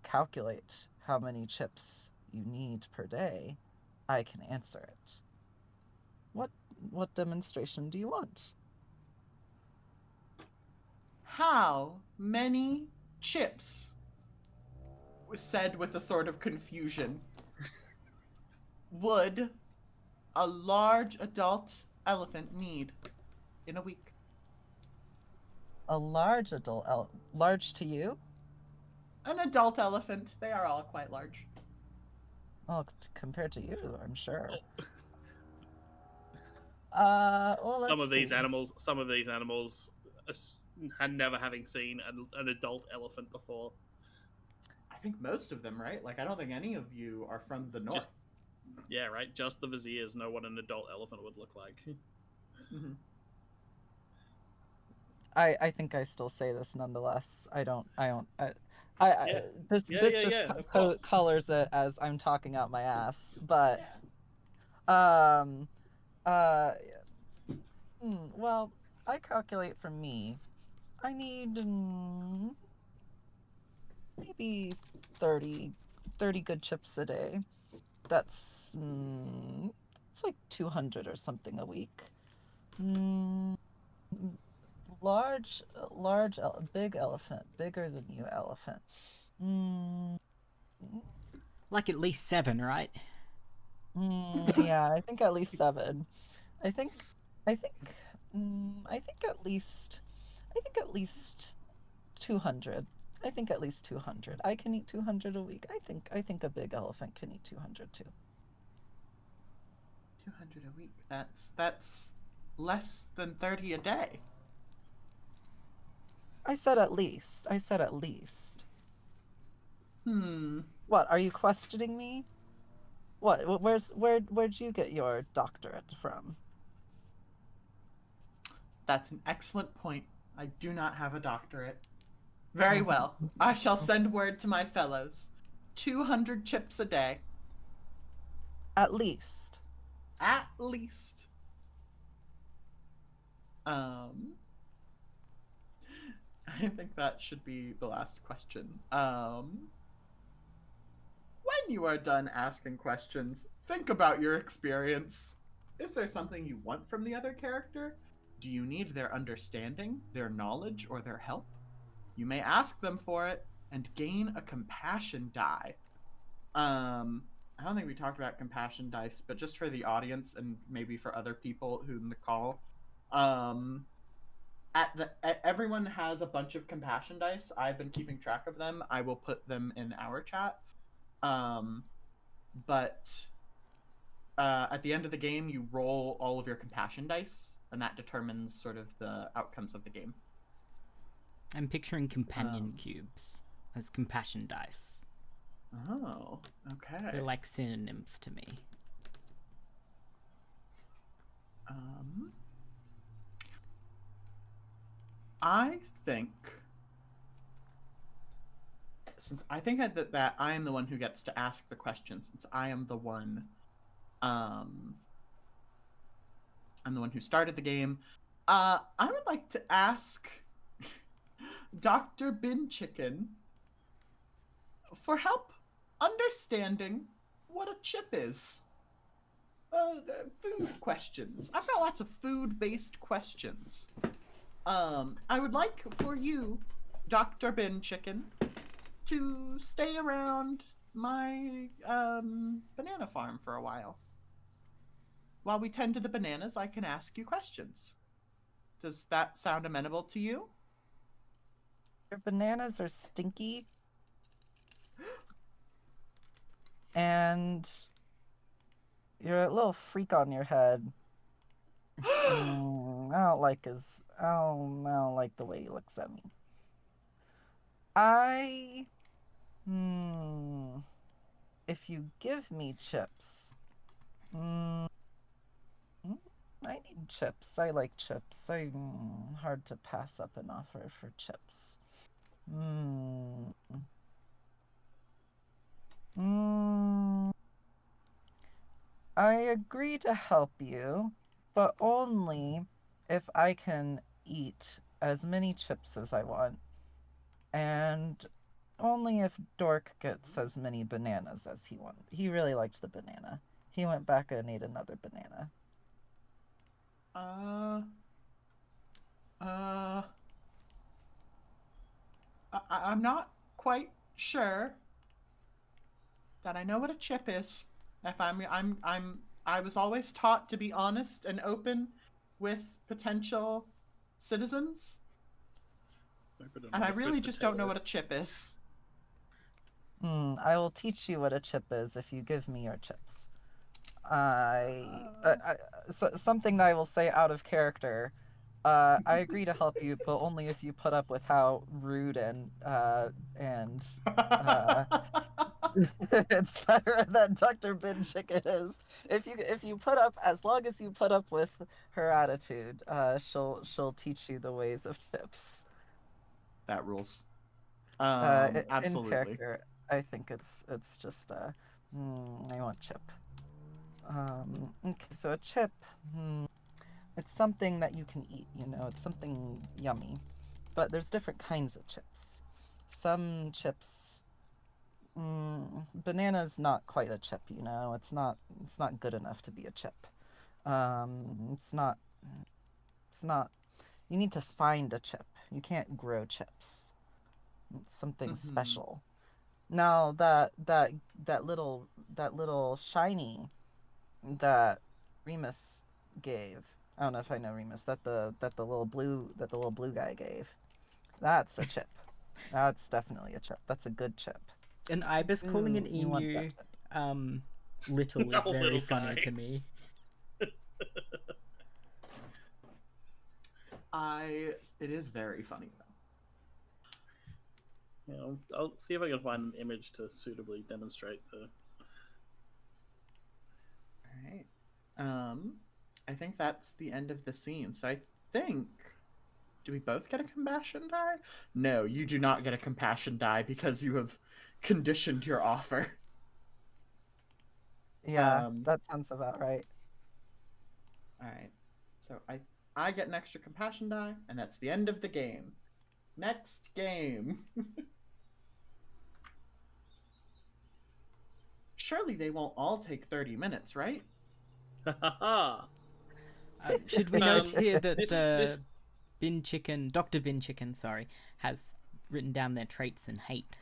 Speaker 5: calculate how many chips you need per day? I can answer it. What demonstration do you want?
Speaker 4: How many chips? Was said with a sort of confusion. Would a large adult elephant need in a week?
Speaker 5: A large adult large to you?
Speaker 4: An adult elephant. They are all quite large.
Speaker 5: Well, compared to you, I'm sure. Well, let's
Speaker 2: Some of these
Speaker 5: see.
Speaker 2: animals had never having seen an adult elephant before.
Speaker 4: I think most of them, right? Like, I don't think any of you are from the north.
Speaker 2: Yeah, right. Just the viziers know what an adult elephant would look like.
Speaker 4: Mm-hmm.
Speaker 5: I think I still say this nonetheless. This colors it as I'm talking out my ass, but um well, I calculate for me. I need maybe 30 good chips a day. That's it's like 200 or something a week. Big elephant, bigger than you elephant.
Speaker 1: Like at least 7, right?
Speaker 5: Yeah, I think at least 7. I think at least 200. I think at least 200. I can eat 200 a week. I think a big elephant can eat 200 too.
Speaker 4: 200 a week. That's less than 30 a day.
Speaker 5: I said at least. What, are you questioning me? Where'd you get your doctorate from?
Speaker 4: That's an excellent point. I do not have a doctorate. Very well. I shall send word to my fellows. 200 chips a day.
Speaker 5: At least.
Speaker 4: At least. I think that should be the last question. When you are done asking questions, think about your experience. Is there something you want from the other character? Do you need their understanding, their knowledge, or their help? You may ask them for it and gain a compassion die. I don't think we talked about compassion dice, but just for the audience and maybe for other people who in the call, everyone has a bunch of compassion dice. I've been keeping track of them. I will put them in our chat. But at the end of the game, you roll all of your compassion dice, and that determines sort of the outcomes of the game.
Speaker 1: I'm picturing companion cubes as compassion dice.
Speaker 4: Oh, okay.
Speaker 1: They're like synonyms to me.
Speaker 4: I think, since I think that I am the one who gets to ask the question, since I am the one, I'm the one who started the game. I would like to ask Dr. Bin Chicken for help understanding what a chip is. The food questions. I've got lots of food-based questions. I would like for you, Dr. Bin Chicken, to stay around my banana farm for a while. While we tend to the bananas, I can ask you questions. Does that sound amenable to you?
Speaker 5: Your bananas are stinky. And you're a little freak on your head. I don't like the way he looks at me. If you give me chips, I need chips. I like chips. Hard to pass up an offer for chips. I agree to help you, but only if I can eat as many chips as I want, and only if Dork gets as many bananas as he wanted. He really liked the banana. He went back and ate another banana.
Speaker 4: I'm not quite sure that I know what a chip is. If I'm I was always taught to be honest and open with potential citizens. And I really just don't know what a chip is.
Speaker 5: I will teach you what a chip is if you give me your chips. Something I will say out of character. I agree to help you, but only if you put up with how rude and etc. that Dr. Bin Chicken is. If you put up, as long as you put up with her attitude, she'll teach you the ways of chips.
Speaker 4: That rules.
Speaker 5: In
Speaker 4: Absolutely.
Speaker 5: character, I think it's just I want chip. Okay, so a chip, it's something that you can eat. It's something yummy, but there's different kinds of chips. Some chips. Banana's not quite a chip, It's not good enough to be a chip. It's not. You need to find a chip. You can't grow chips. It's something special. Now that little shiny that Remus gave. I don't know if I know Remus. That the little blue guy gave. That's a chip. That's definitely a chip. That's a good chip.
Speaker 1: An ibis calling an emu little is very funny to me.
Speaker 4: It is very funny though.
Speaker 2: Yeah, I'll see if I can find an image to suitably demonstrate the.
Speaker 4: All right. I think that's the end of the scene. So I think, do we both get a compassion die? No, you do not get a compassion die because you have conditioned your offer.
Speaker 5: Yeah, that sounds about right.
Speaker 4: All right. So I get an extra compassion die, and that's the end of the game. Next game. Surely they won't all take 30 minutes, right?
Speaker 1: Should we note here that Dr. Bin Chicken, sorry, has written down their traits and hate.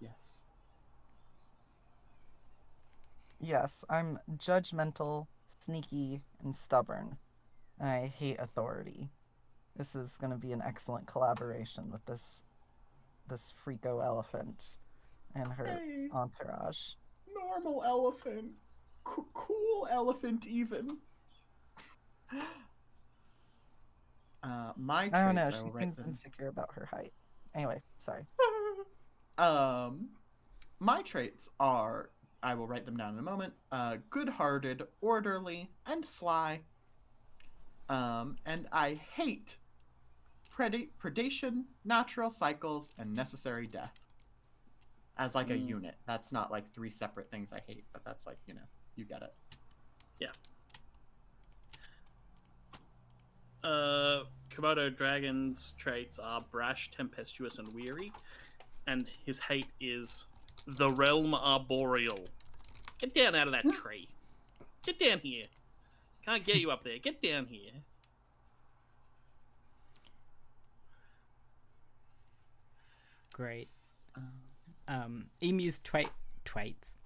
Speaker 4: Yes.
Speaker 5: Yes, I'm judgmental, sneaky, and stubborn. And I hate authority. This is going to be an excellent collaboration with this freako elephant and her entourage.
Speaker 4: Normal elephant. Cool elephant, even. My traits,
Speaker 5: I don't know. She seems insecure about her height. Anyway, sorry.
Speaker 4: My traits are, I will write them down in a moment, good-hearted, orderly, and sly. And I hate predation, natural cycles, and necessary death. As like a unit. That's not like 3 separate things I hate, but that's like, you get it.
Speaker 2: Yeah. Komodo Dragon's traits are brash, tempestuous, and weary. And his hate is the realm arboreal. Get down out of that tree. Get down here. Can't get you up there. Get down here.
Speaker 1: Great. Emu's traits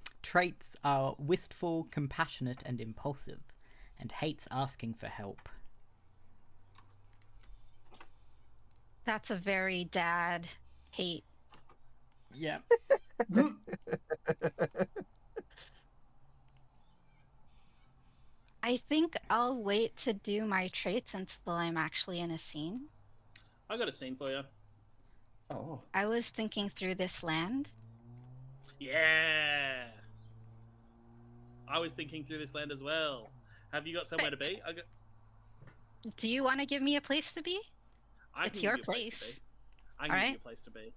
Speaker 1: are wistful, compassionate, and impulsive, and hates asking for help.
Speaker 3: That's a very dad hate.
Speaker 1: Yeah.
Speaker 3: I think I'll wait to do my traits until I'm actually in a scene.
Speaker 2: I got a scene for you.
Speaker 4: Oh.
Speaker 3: I was thinking through this land.
Speaker 2: Yeah. I was thinking through this land as well. Have you got somewhere to be?
Speaker 3: Do you want to give me a place to be? It's your place.
Speaker 2: I can give you a place to be.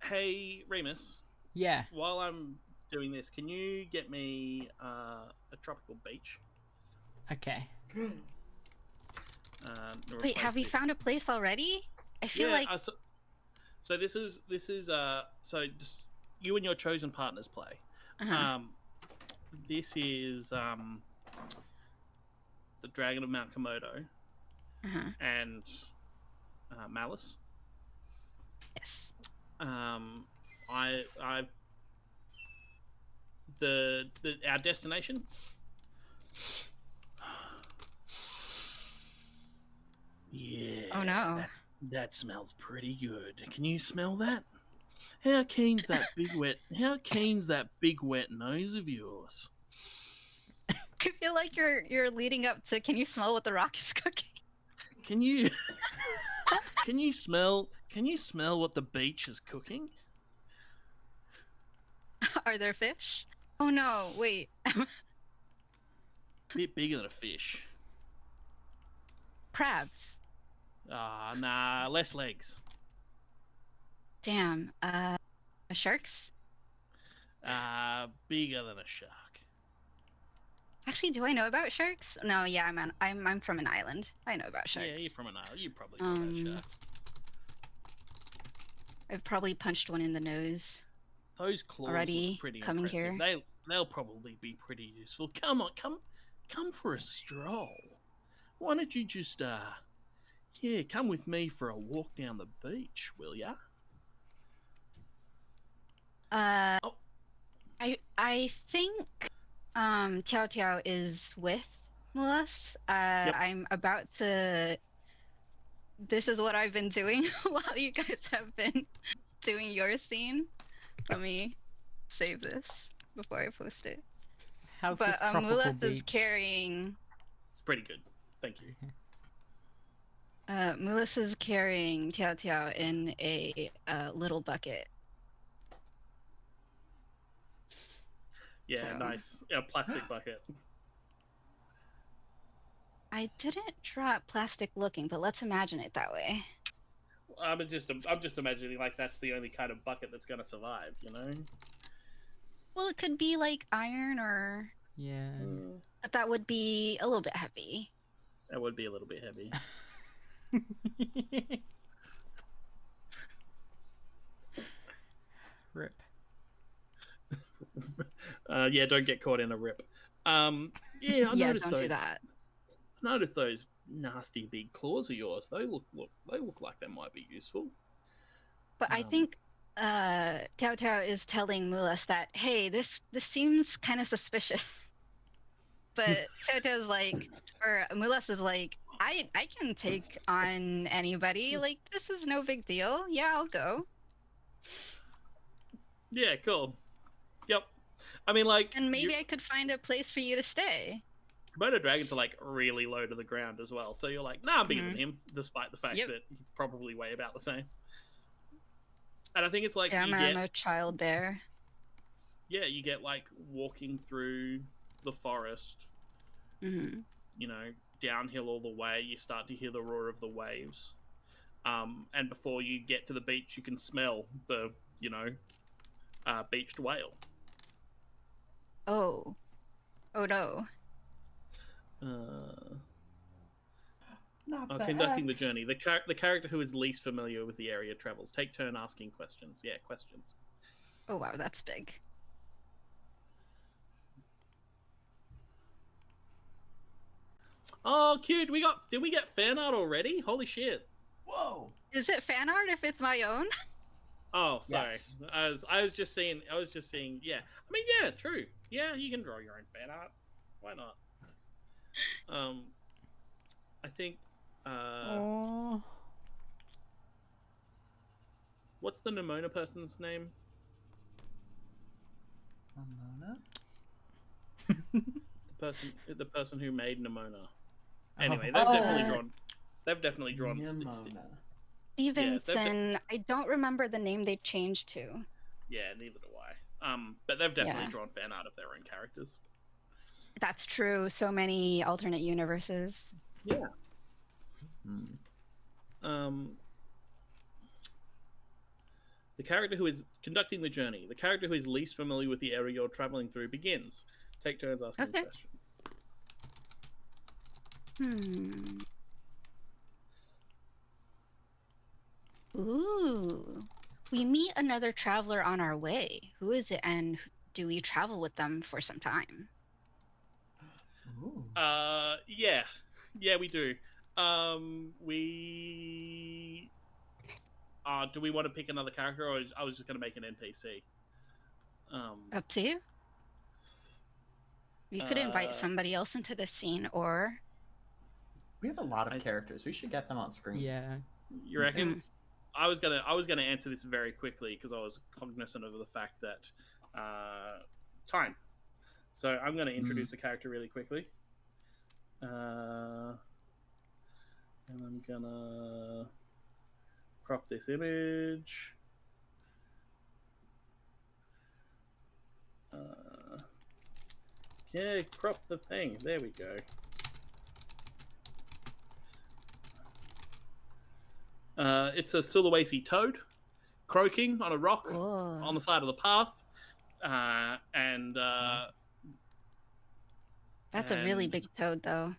Speaker 2: Hey, Remus.
Speaker 1: Yeah.
Speaker 2: While I'm doing this, can you get me a tropical beach?
Speaker 1: Okay.
Speaker 3: Wait, have we found a place already? I feel like.
Speaker 2: So this is so just you and your chosen partners play. This is the Dragon of Mount Komodo and Malice.
Speaker 3: Yes.
Speaker 2: I've our destination. Yeah.
Speaker 3: Oh no.
Speaker 2: That smells pretty good. Can you smell that? How keen's that big wet? How keen's that big wet nose of yours?
Speaker 3: I feel like you're leading up to. Can you smell what the rock is cooking?
Speaker 2: Can you can you smell what the beach is cooking?
Speaker 3: Are there fish? Oh no! Wait.
Speaker 2: Bit bigger than a fish.
Speaker 3: Crabs.
Speaker 2: Nah, less legs.
Speaker 3: Damn. Sharks?
Speaker 2: Bigger than a shark.
Speaker 3: Actually, do I know about sharks? No, yeah, I'm from an island. I know about sharks.
Speaker 2: Yeah, you're from an island. You probably know about sharks.
Speaker 3: I've probably punched one in the nose.
Speaker 2: Those claws
Speaker 3: already
Speaker 2: look pretty
Speaker 3: coming
Speaker 2: impressive.
Speaker 3: here.
Speaker 2: They'll probably be pretty useful. Come on, come for a stroll. Why don't you just come with me for a walk down the beach, will ya?
Speaker 3: I think Tiao Tiao is with Mulas.
Speaker 2: Yep.
Speaker 3: I'm about to. This is what I've been doing while you guys have been doing your scene. Let me save this before I post it.
Speaker 1: How's
Speaker 3: But
Speaker 1: this tropical
Speaker 3: Mulas
Speaker 1: beach?
Speaker 3: is carrying.
Speaker 2: It's pretty good. Thank you.
Speaker 3: Mulas is carrying Tiao Tiao in a little bucket.
Speaker 2: Yeah,
Speaker 3: So-
Speaker 2: nice. A plastic bucket.
Speaker 3: I didn't draw it plastic looking, but let's imagine it that way.
Speaker 2: I'm just imagining like that's the only kind of bucket that's gonna survive, you know?
Speaker 3: Well, it could be like iron or.
Speaker 1: Yeah.
Speaker 3: But that would be a little bit heavy.
Speaker 2: That would be a little bit heavy.
Speaker 1: Rip.
Speaker 2: Yeah, don't get caught in a rip. I
Speaker 3: Yeah,
Speaker 2: noticed
Speaker 3: don't
Speaker 2: those.
Speaker 3: do that.
Speaker 2: Notice those nasty big claws of yours. They look like they might be useful.
Speaker 3: But I think Tiao Tiao is telling Mulas that, hey, this seems kind of suspicious. But Tiao Tiao's like, or Mulas is like, I can take on anybody. Like, this is no big deal. Yeah, I'll go.
Speaker 2: Yeah, cool. Yep. I mean, like,
Speaker 3: And maybe I could find a place for you to stay.
Speaker 2: Komodo dragons are like really low to the ground as well, so you're like, nah, I'm bigger than him, despite the fact
Speaker 3: Yep.
Speaker 2: that you probably weigh about the same. And I think it's like
Speaker 3: Yeah,
Speaker 2: you
Speaker 3: I'm
Speaker 2: get,
Speaker 3: a child bear.
Speaker 2: yeah, you get like walking through the forest,
Speaker 3: Hmm.
Speaker 2: you know, downhill all the way. You start to hear the roar of the waves, and before you get to the beach, you can smell the, you know, beached whale.
Speaker 3: Oh no.
Speaker 4: Not the
Speaker 2: Conducting the
Speaker 4: X.
Speaker 2: journey. The character who is least familiar with the area travels. Take turn asking questions. Yeah, questions.
Speaker 3: Oh wow, that's big.
Speaker 2: Oh, cute. Did we get fan art already? Holy shit.
Speaker 4: Whoa!
Speaker 3: Is it fan art if it's my own?
Speaker 2: Oh, sorry.
Speaker 4: Yes.
Speaker 2: I was just seeing. Yeah. I mean, yeah, true. Yeah, you can draw your own fan art. Why not? I think.
Speaker 1: Aww.
Speaker 2: What's the Nimona person's name?
Speaker 4: Ramona?
Speaker 2: The person who made Nimona. Anyway,
Speaker 1: Oh.
Speaker 2: they've definitely drawn.
Speaker 4: Nimona.
Speaker 3: Stevenson, I don't remember the name they changed to.
Speaker 2: Yeah, neither do I. But they've definitely
Speaker 3: Yeah.
Speaker 2: drawn fan art of their own characters.
Speaker 3: That's true. So many alternate universes.
Speaker 2: Yeah.
Speaker 4: Hmm.
Speaker 2: The character who is conducting the journey, the character who is least familiar with the area you're traveling through, begins. Take turns asking
Speaker 3: Okay.
Speaker 2: a question.
Speaker 3: Ooh. We meet another traveler on our way. Who is it, and do we travel with them for some time?
Speaker 4: Ooh.
Speaker 2: Yeah, we do. We Do we want to pick another character, or I was just going to make an NPC?
Speaker 3: Up to you. You could invite somebody else into the scene, or
Speaker 4: we have a lot of characters. We should get them on screen.
Speaker 1: Yeah.
Speaker 2: You reckon? I was gonna answer this very quickly because I was cognizant of the fact that time. So I'm going to introduce a character really quickly, and I'm gonna crop this image. Yeah, crop the thing. There we go. It's a Sulawesi toad croaking on a rock on the side of the path.
Speaker 3: That's a really big toad, though.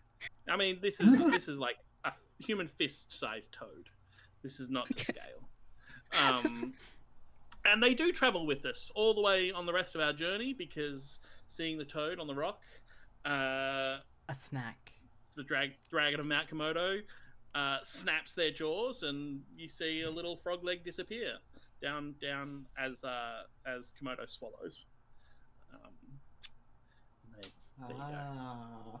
Speaker 2: I mean, this is like a human fist-sized toad. This is not to scale. And they do travel with us all the way on the rest of our journey because seeing the toad on the rock,
Speaker 1: a snack.
Speaker 2: The dragon of Mount Komodo snaps their jaws, and you see a little frog leg disappear down as Komodo swallows. There you go.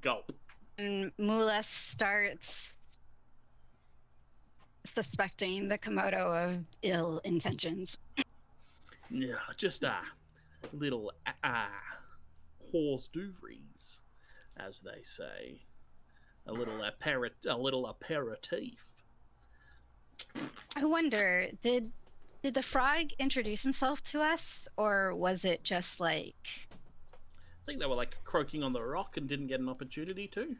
Speaker 2: Gulp.
Speaker 3: And Mula starts suspecting the Komodo of ill intentions.
Speaker 2: Yeah, just a little horse d'oeuvres, as they say. A little aperitif.
Speaker 3: I wonder, did the frog introduce himself to us, or was it just like...
Speaker 2: I think they were like croaking on the rock and didn't get an opportunity to.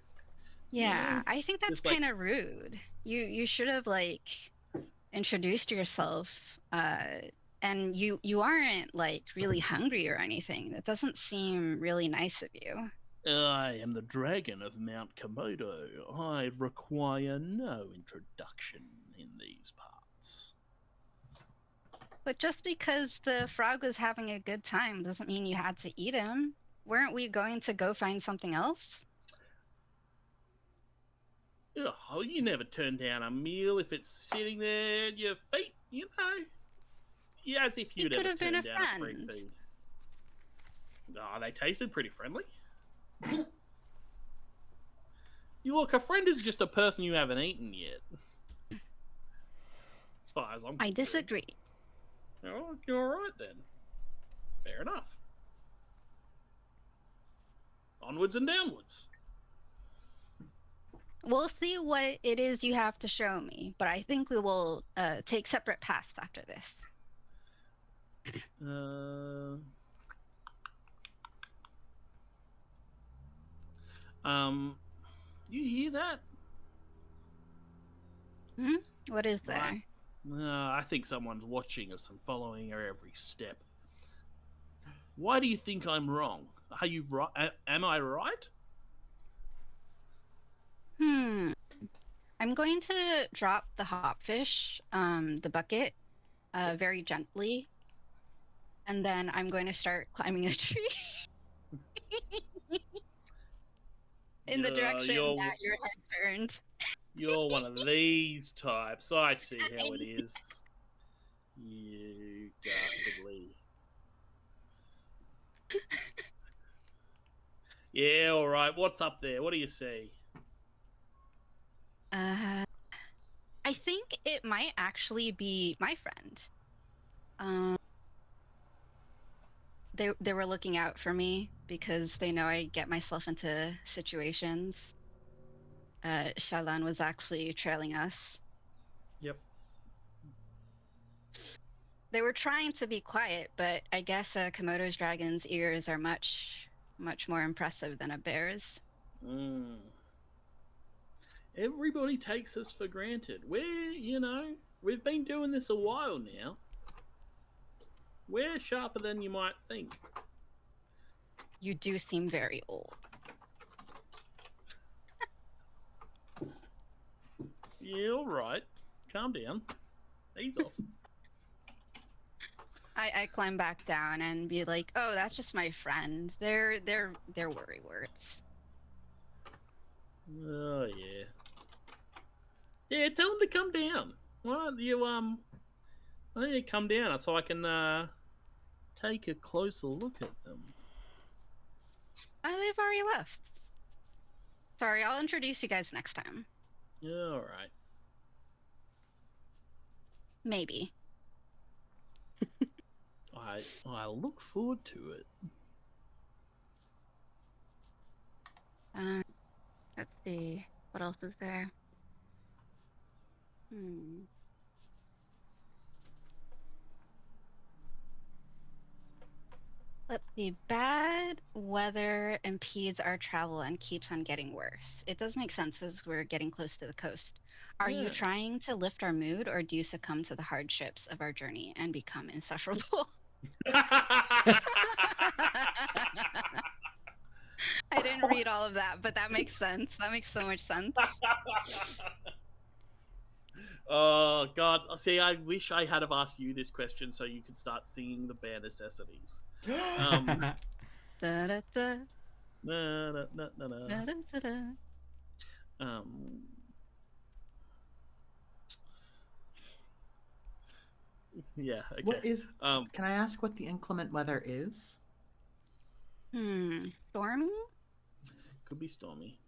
Speaker 3: Yeah, I think that's kind of rude. You should have like introduced yourself, and you aren't like really hungry or anything. That doesn't seem really nice of you.
Speaker 2: I am the dragon of Mount Komodo. I require no introduction in these parts.
Speaker 3: But just because the frog was having a good time doesn't mean you had to eat him. Weren't we going to go find something else?
Speaker 2: Oh, you never turn down a meal if it's sitting there at your feet, you know. Yeah, as if you'd ever turn down a free food. Oh, they tasted pretty friendly. You look, a friend is just a person you haven't eaten yet. As far as I'm concerned.
Speaker 3: I disagree.
Speaker 2: Oh, you're alright then. Fair enough. Onwards and downwards.
Speaker 3: We'll see what it is you have to show me, but I think we will take separate paths after this.
Speaker 2: You hear that?
Speaker 3: What is there?
Speaker 2: I think someone's watching us and following our every step. Why do you think I'm wrong? Are you right? Am I right?
Speaker 3: I'm going to drop the hopfish, the bucket, very gently, and then I'm going to start climbing a tree in the direction that your head turned.
Speaker 2: You're one of these types. I see how it is. You dastardly. Yeah, all right. What's up there? What do you see?
Speaker 3: I think it might actually be my friend. They were looking out for me because they know I get myself into situations. Shalan was actually trailing us.
Speaker 2: Yep.
Speaker 3: They were trying to be quiet, but I guess a Komodo's dragon's ears are much more impressive than a bear's.
Speaker 2: Everybody takes us for granted. We've been doing this a while now. We're sharper than you might think.
Speaker 3: You do seem very old.
Speaker 2: Yeah, all right. Calm down. Ease off.
Speaker 3: I climb back down and be like, "Oh, that's just my friend. They're worry words."
Speaker 2: Oh yeah. Yeah, tell them to come down. why don't you come down so I can take a closer look at them?
Speaker 3: They've already left. Sorry, I'll introduce you guys next time.
Speaker 2: Yeah, all right.
Speaker 3: Maybe.
Speaker 2: I look forward to it.
Speaker 3: Let's see. What else is there? Let's see. Bad weather impedes our travel and keeps on getting worse. It does make sense as we're getting close to the coast. Are you trying to lift our mood, or do you succumb to the hardships of our journey and become insufferable? I didn't read all of that, but that makes sense. That makes so much sense.
Speaker 2: Oh God! See, I wish I had have asked you this question so you could start singing the bare necessities.
Speaker 3: Da, da, da.
Speaker 2: Na, na, na, na, na.
Speaker 3: Da, da, da, da.
Speaker 2: Yeah. Okay.
Speaker 4: What is? Can I ask what the inclement weather is?
Speaker 3: Stormy?
Speaker 2: Could be stormy.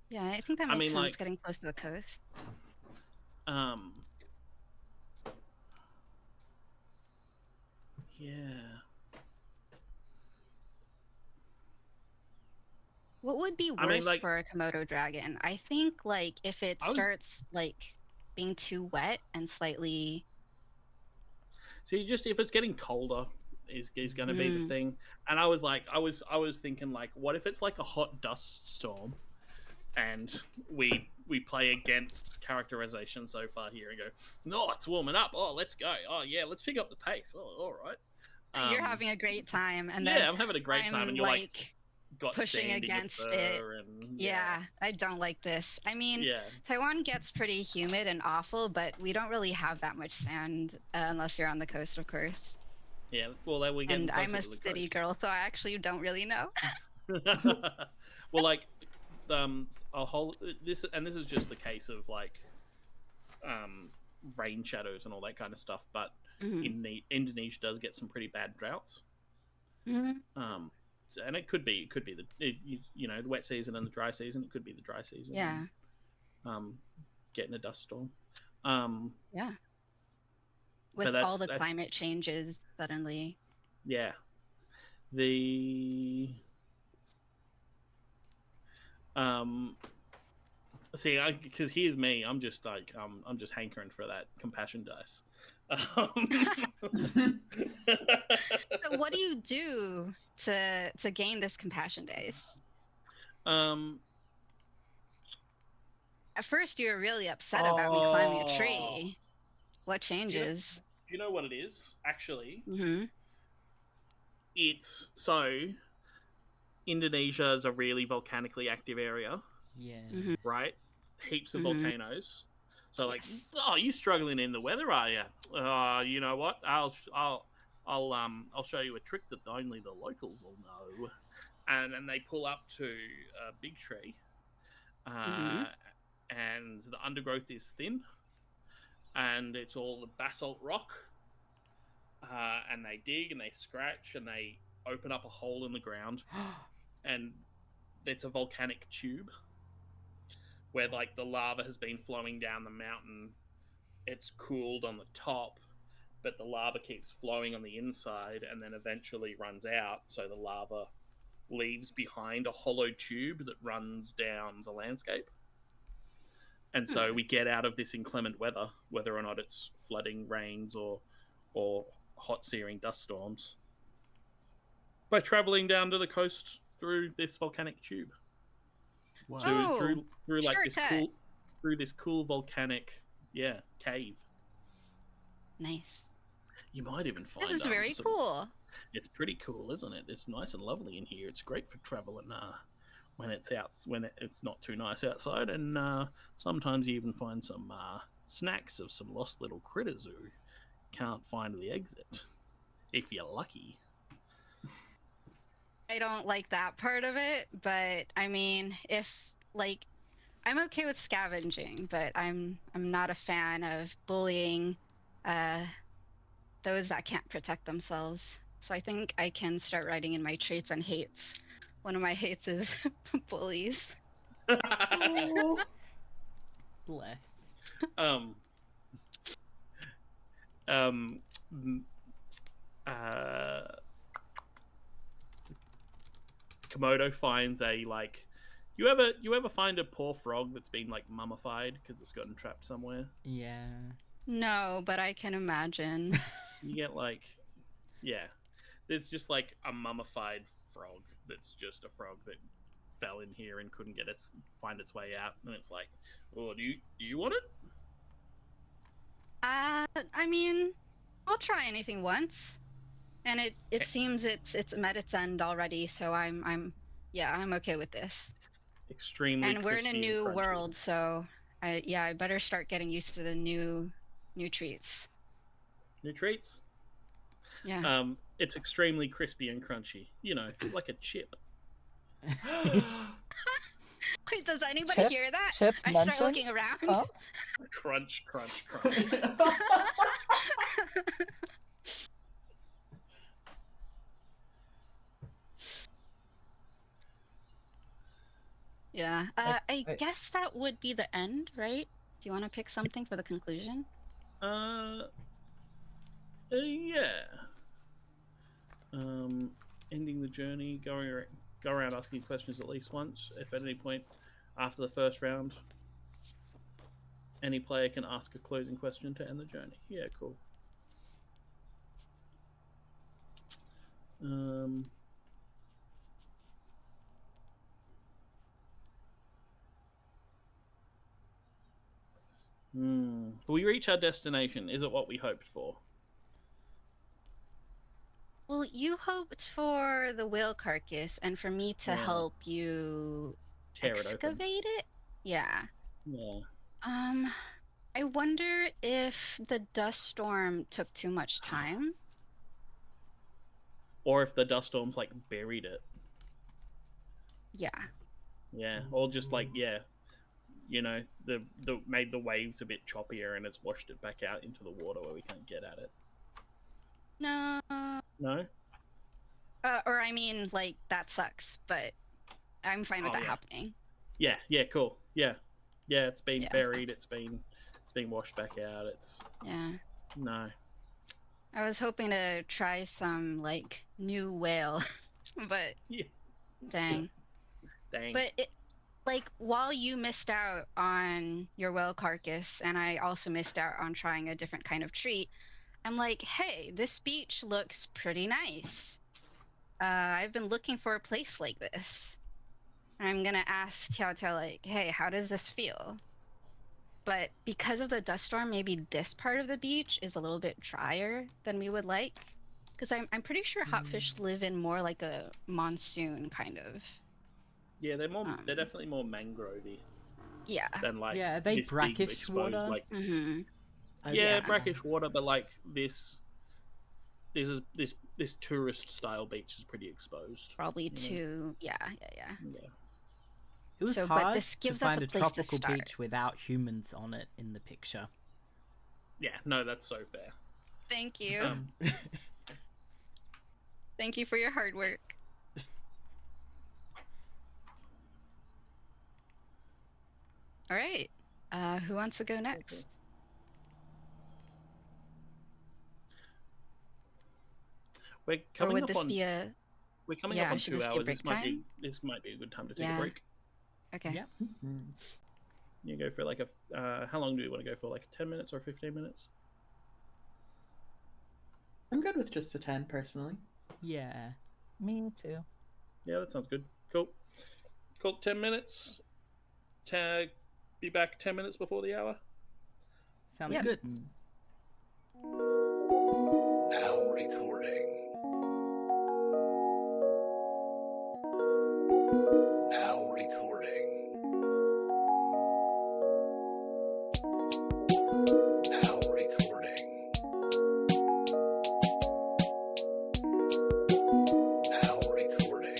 Speaker 3: Yeah, I think that makes sense. Getting close to the coast.
Speaker 2: Yeah.
Speaker 3: What would be worse for a Komodo dragon? I think if it starts being too wet and slightly.
Speaker 2: See, just if it's getting colder is going to be the thing. And I was thinking what if it's like a hot dust storm, and we play against characterization so far here and go, no, it's warming up. Oh, let's go. Oh yeah, let's pick up the pace. Oh, all right.
Speaker 3: You're having a great time, and then
Speaker 2: I'm having a great time, and you're got
Speaker 3: pushing against it.
Speaker 2: And,
Speaker 3: I don't like this. I mean, Taiwan gets pretty humid and awful, but we don't really have that much sand unless you're on the coast, of course.
Speaker 2: Yeah, well, then we get.
Speaker 3: And I'm a city girl, so I actually don't really know.
Speaker 2: Well, this is just the case of rain shadows and all that kind of stuff. But Indonesia does get some pretty bad droughts. And it could be the wet season and the dry season. It could be the dry season.
Speaker 3: Yeah.
Speaker 2: Getting a dust storm.
Speaker 3: Yeah. With all the climate changes suddenly.
Speaker 2: Yeah. See, because here's me. I'm just hankering for that compassion dice.
Speaker 3: So what do you do to gain this compassion dice? At first you were really upset about me climbing a tree. What changes?
Speaker 2: Do you know what it is? Actually,
Speaker 1: it's
Speaker 2: Indonesia is a really volcanically active area.
Speaker 1: Yeah.
Speaker 2: Right? Heaps of volcanoes. So you struggling in the weather, are you? You know what? I'll show you a trick that only the locals will know. And then they pull up to a big tree, and the undergrowth is thin, and it's all the basalt rock. And they dig and they scratch and they open up a hole in the ground, and it's a volcanic tube where the lava has been flowing down the mountain. It's cooled on the top, but the lava keeps flowing on the inside and then eventually runs out. So the lava leaves behind a hollow tube that runs down the landscape. And so we get out of this inclement weather, whether or not it's flooding, rains, or hot searing dust storms, by traveling down to the coast through this volcanic tube.
Speaker 3: Wow.
Speaker 2: Through this cool volcanic cave.
Speaker 3: Nice.
Speaker 2: You might even find
Speaker 3: this is very cool.
Speaker 2: It's pretty cool, isn't it? It's nice and lovely in here. It's great for traveling when it's not too nice outside, and sometimes you even find some snacks of some lost little critters who can't find the exit, if you're lucky.
Speaker 3: I don't like that part of it, but I mean, if I'm okay with scavenging, but I'm not a fan of bullying those that can't protect themselves. So I think I can start writing in my traits and hates. One of my hates is bullies.
Speaker 1: Bless.
Speaker 2: um, um, uh, Komodo finds a like. You ever find a poor frog that's been like mummified because it's gotten trapped somewhere?
Speaker 1: Yeah.
Speaker 3: No, but I can imagine.
Speaker 2: You get like, yeah, there's just like a mummified frog that's just a frog that fell in here and couldn't find its way out, and it's like, oh, do you want it?
Speaker 3: I mean, I'll try anything once, and it seems it's met its end already. So I'm okay with this.
Speaker 2: Extremely
Speaker 3: And we're in a
Speaker 2: crispy and
Speaker 3: new
Speaker 2: crunchy.
Speaker 3: world, so I better start getting used to the new treats.
Speaker 2: New treats.
Speaker 3: Yeah.
Speaker 2: It's extremely crispy and crunchy. You know, like a chip.
Speaker 3: Wait, does anybody hear that?
Speaker 5: Chip
Speaker 3: I
Speaker 5: mentioned?
Speaker 3: start looking around.
Speaker 5: Huh?
Speaker 2: Crunch, crunch, crunch.
Speaker 3: Yeah. I guess that would be the end, right? Do you want to pick something for the conclusion?
Speaker 2: Yeah. Ending the journey, go around asking questions at least once. If at any point after the first round, any player can ask a closing question to end the journey. Yeah, cool. We reach our destination. Is it what we hoped for?
Speaker 3: Well, you hoped for the whale carcass and for me to help you
Speaker 2: tear
Speaker 3: excavate it. Yeah.
Speaker 2: Yeah.
Speaker 3: I wonder if the dust storm took too much time.
Speaker 2: Or if the dust storms like buried it.
Speaker 3: Yeah.
Speaker 2: Yeah. Or just like, yeah. You know, the made the waves a bit choppier and it's washed it back out into the water where we can't get at it.
Speaker 3: No.
Speaker 2: No?
Speaker 3: Or I mean, like, that sucks, but I'm fine with that happening.
Speaker 2: Yeah, cool. Yeah. Yeah, it's been buried, it's been washed back out, No.
Speaker 3: I was hoping to try some, like, new whale, but dang. But like, while you missed out on your whale carcass and I also missed out on trying a different kind of treat, I'm like, hey, this beach looks pretty nice. I've been looking for a place like this. And I'm gonna ask Tiao Tiao, like, hey, how does this feel? But because of the dust storm, maybe this part of the beach is a little bit drier than we would like. Because I'm pretty sure hotfish live in more like a monsoon kind of.
Speaker 2: Yeah, they're definitely more mangrovey.
Speaker 3: Yeah.
Speaker 2: Than like
Speaker 1: are they
Speaker 2: this
Speaker 1: brackish
Speaker 2: big
Speaker 1: water?
Speaker 2: Like,
Speaker 3: Yeah,
Speaker 2: brackish water, but like this tourist style beach is pretty exposed.
Speaker 3: Probably too. Yeah.
Speaker 1: It was hard
Speaker 3: but this gives
Speaker 1: to find
Speaker 3: us
Speaker 1: a tropical beach without humans on it in the picture.
Speaker 2: Yeah, no, that's so fair.
Speaker 3: Thank you. Thank you for your hard work. All right. Who wants to go next?
Speaker 2: We're coming
Speaker 3: would
Speaker 2: up
Speaker 3: this
Speaker 2: on.
Speaker 3: be a?
Speaker 2: We're coming up on 2 hours.
Speaker 3: This
Speaker 2: might be a good time to take a break.
Speaker 3: Okay.
Speaker 1: Yeah.
Speaker 2: You go for like a. How long do you want to go for? Like 10 minutes or 15 minutes?
Speaker 4: I'm good with just a 10 personally.
Speaker 1: Yeah.
Speaker 5: Me too.
Speaker 2: Yeah, that sounds good. Cool. 10 minutes. Be back 10 minutes before the hour.
Speaker 1: Sounds good.
Speaker 6: Now recording. Now recording. Now recording. Now recording.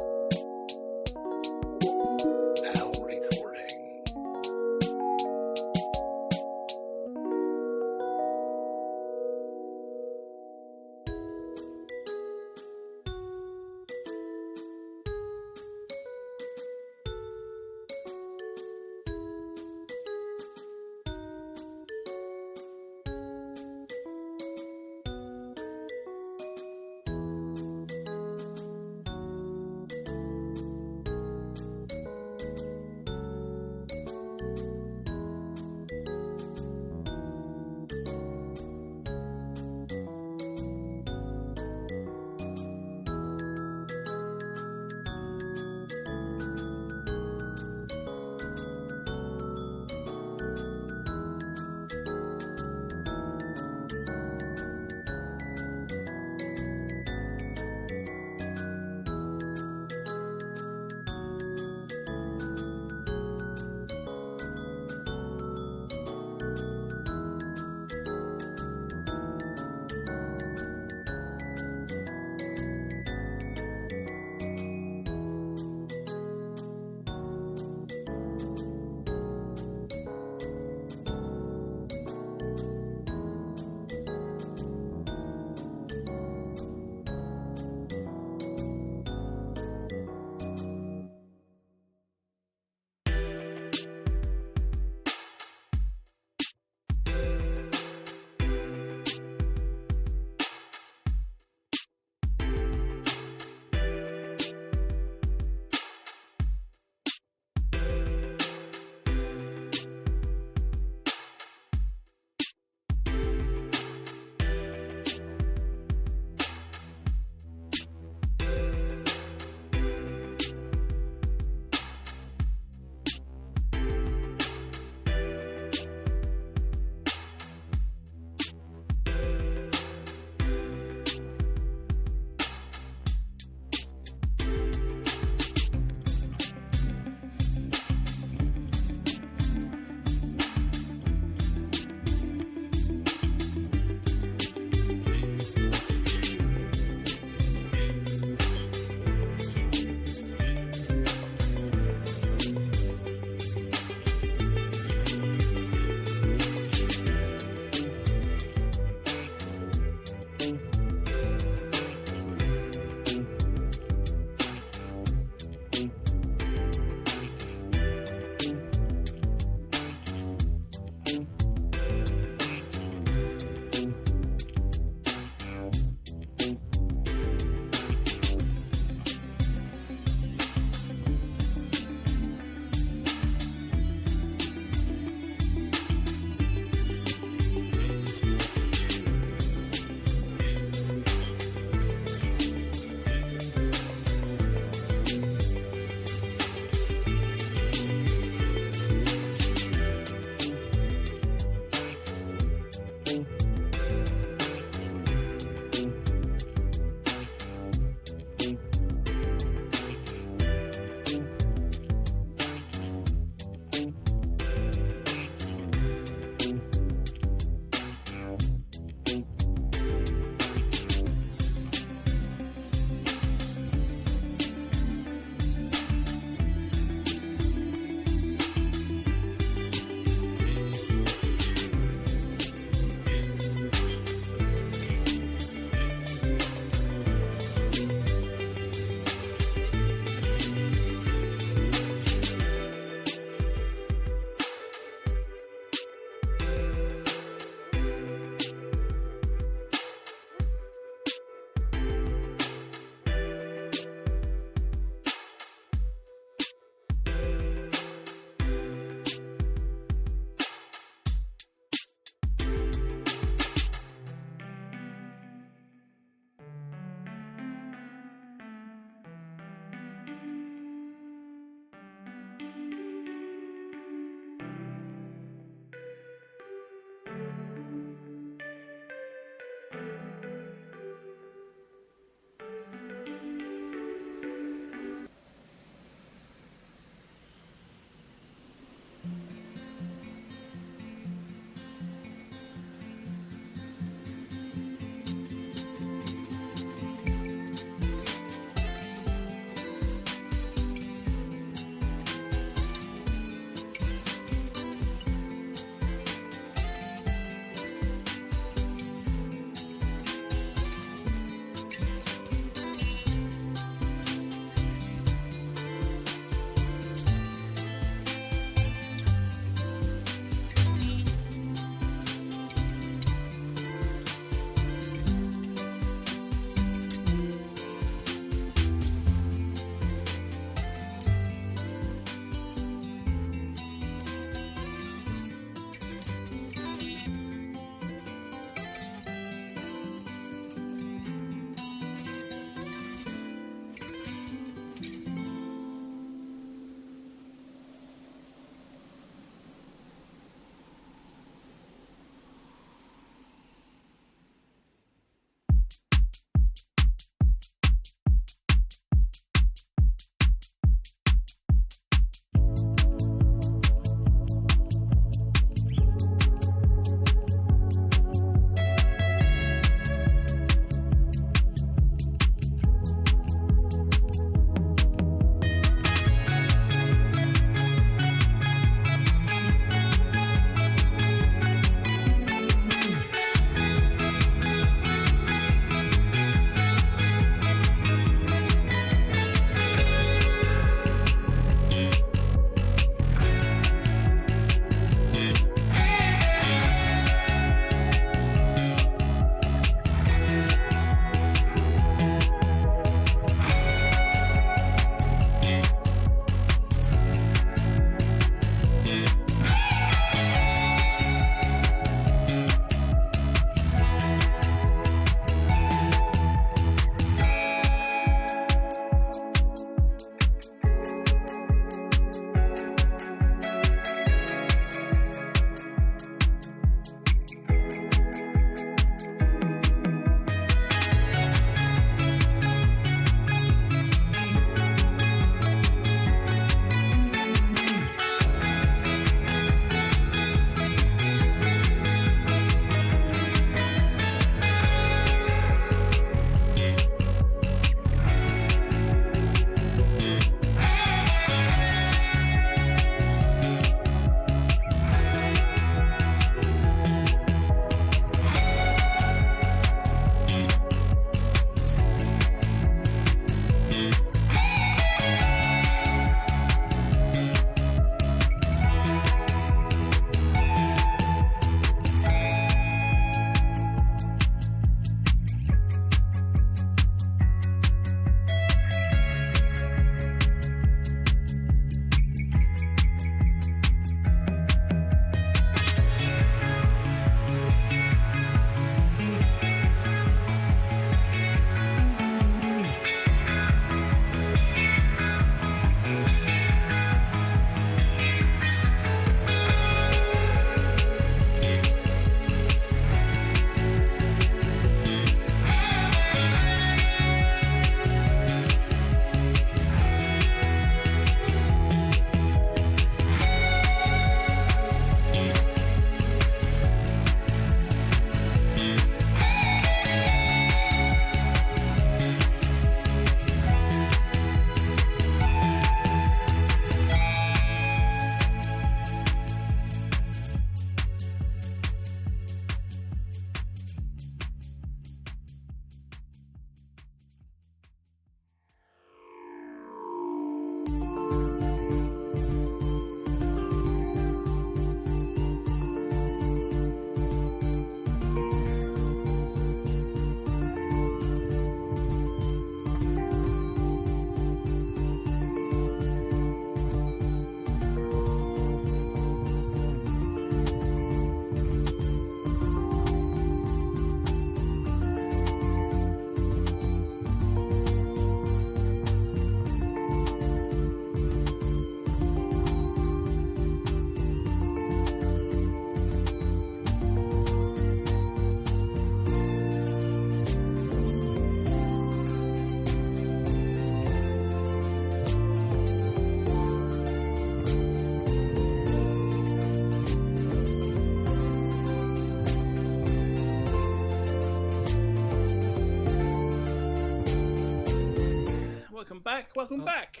Speaker 2: back. Welcome back.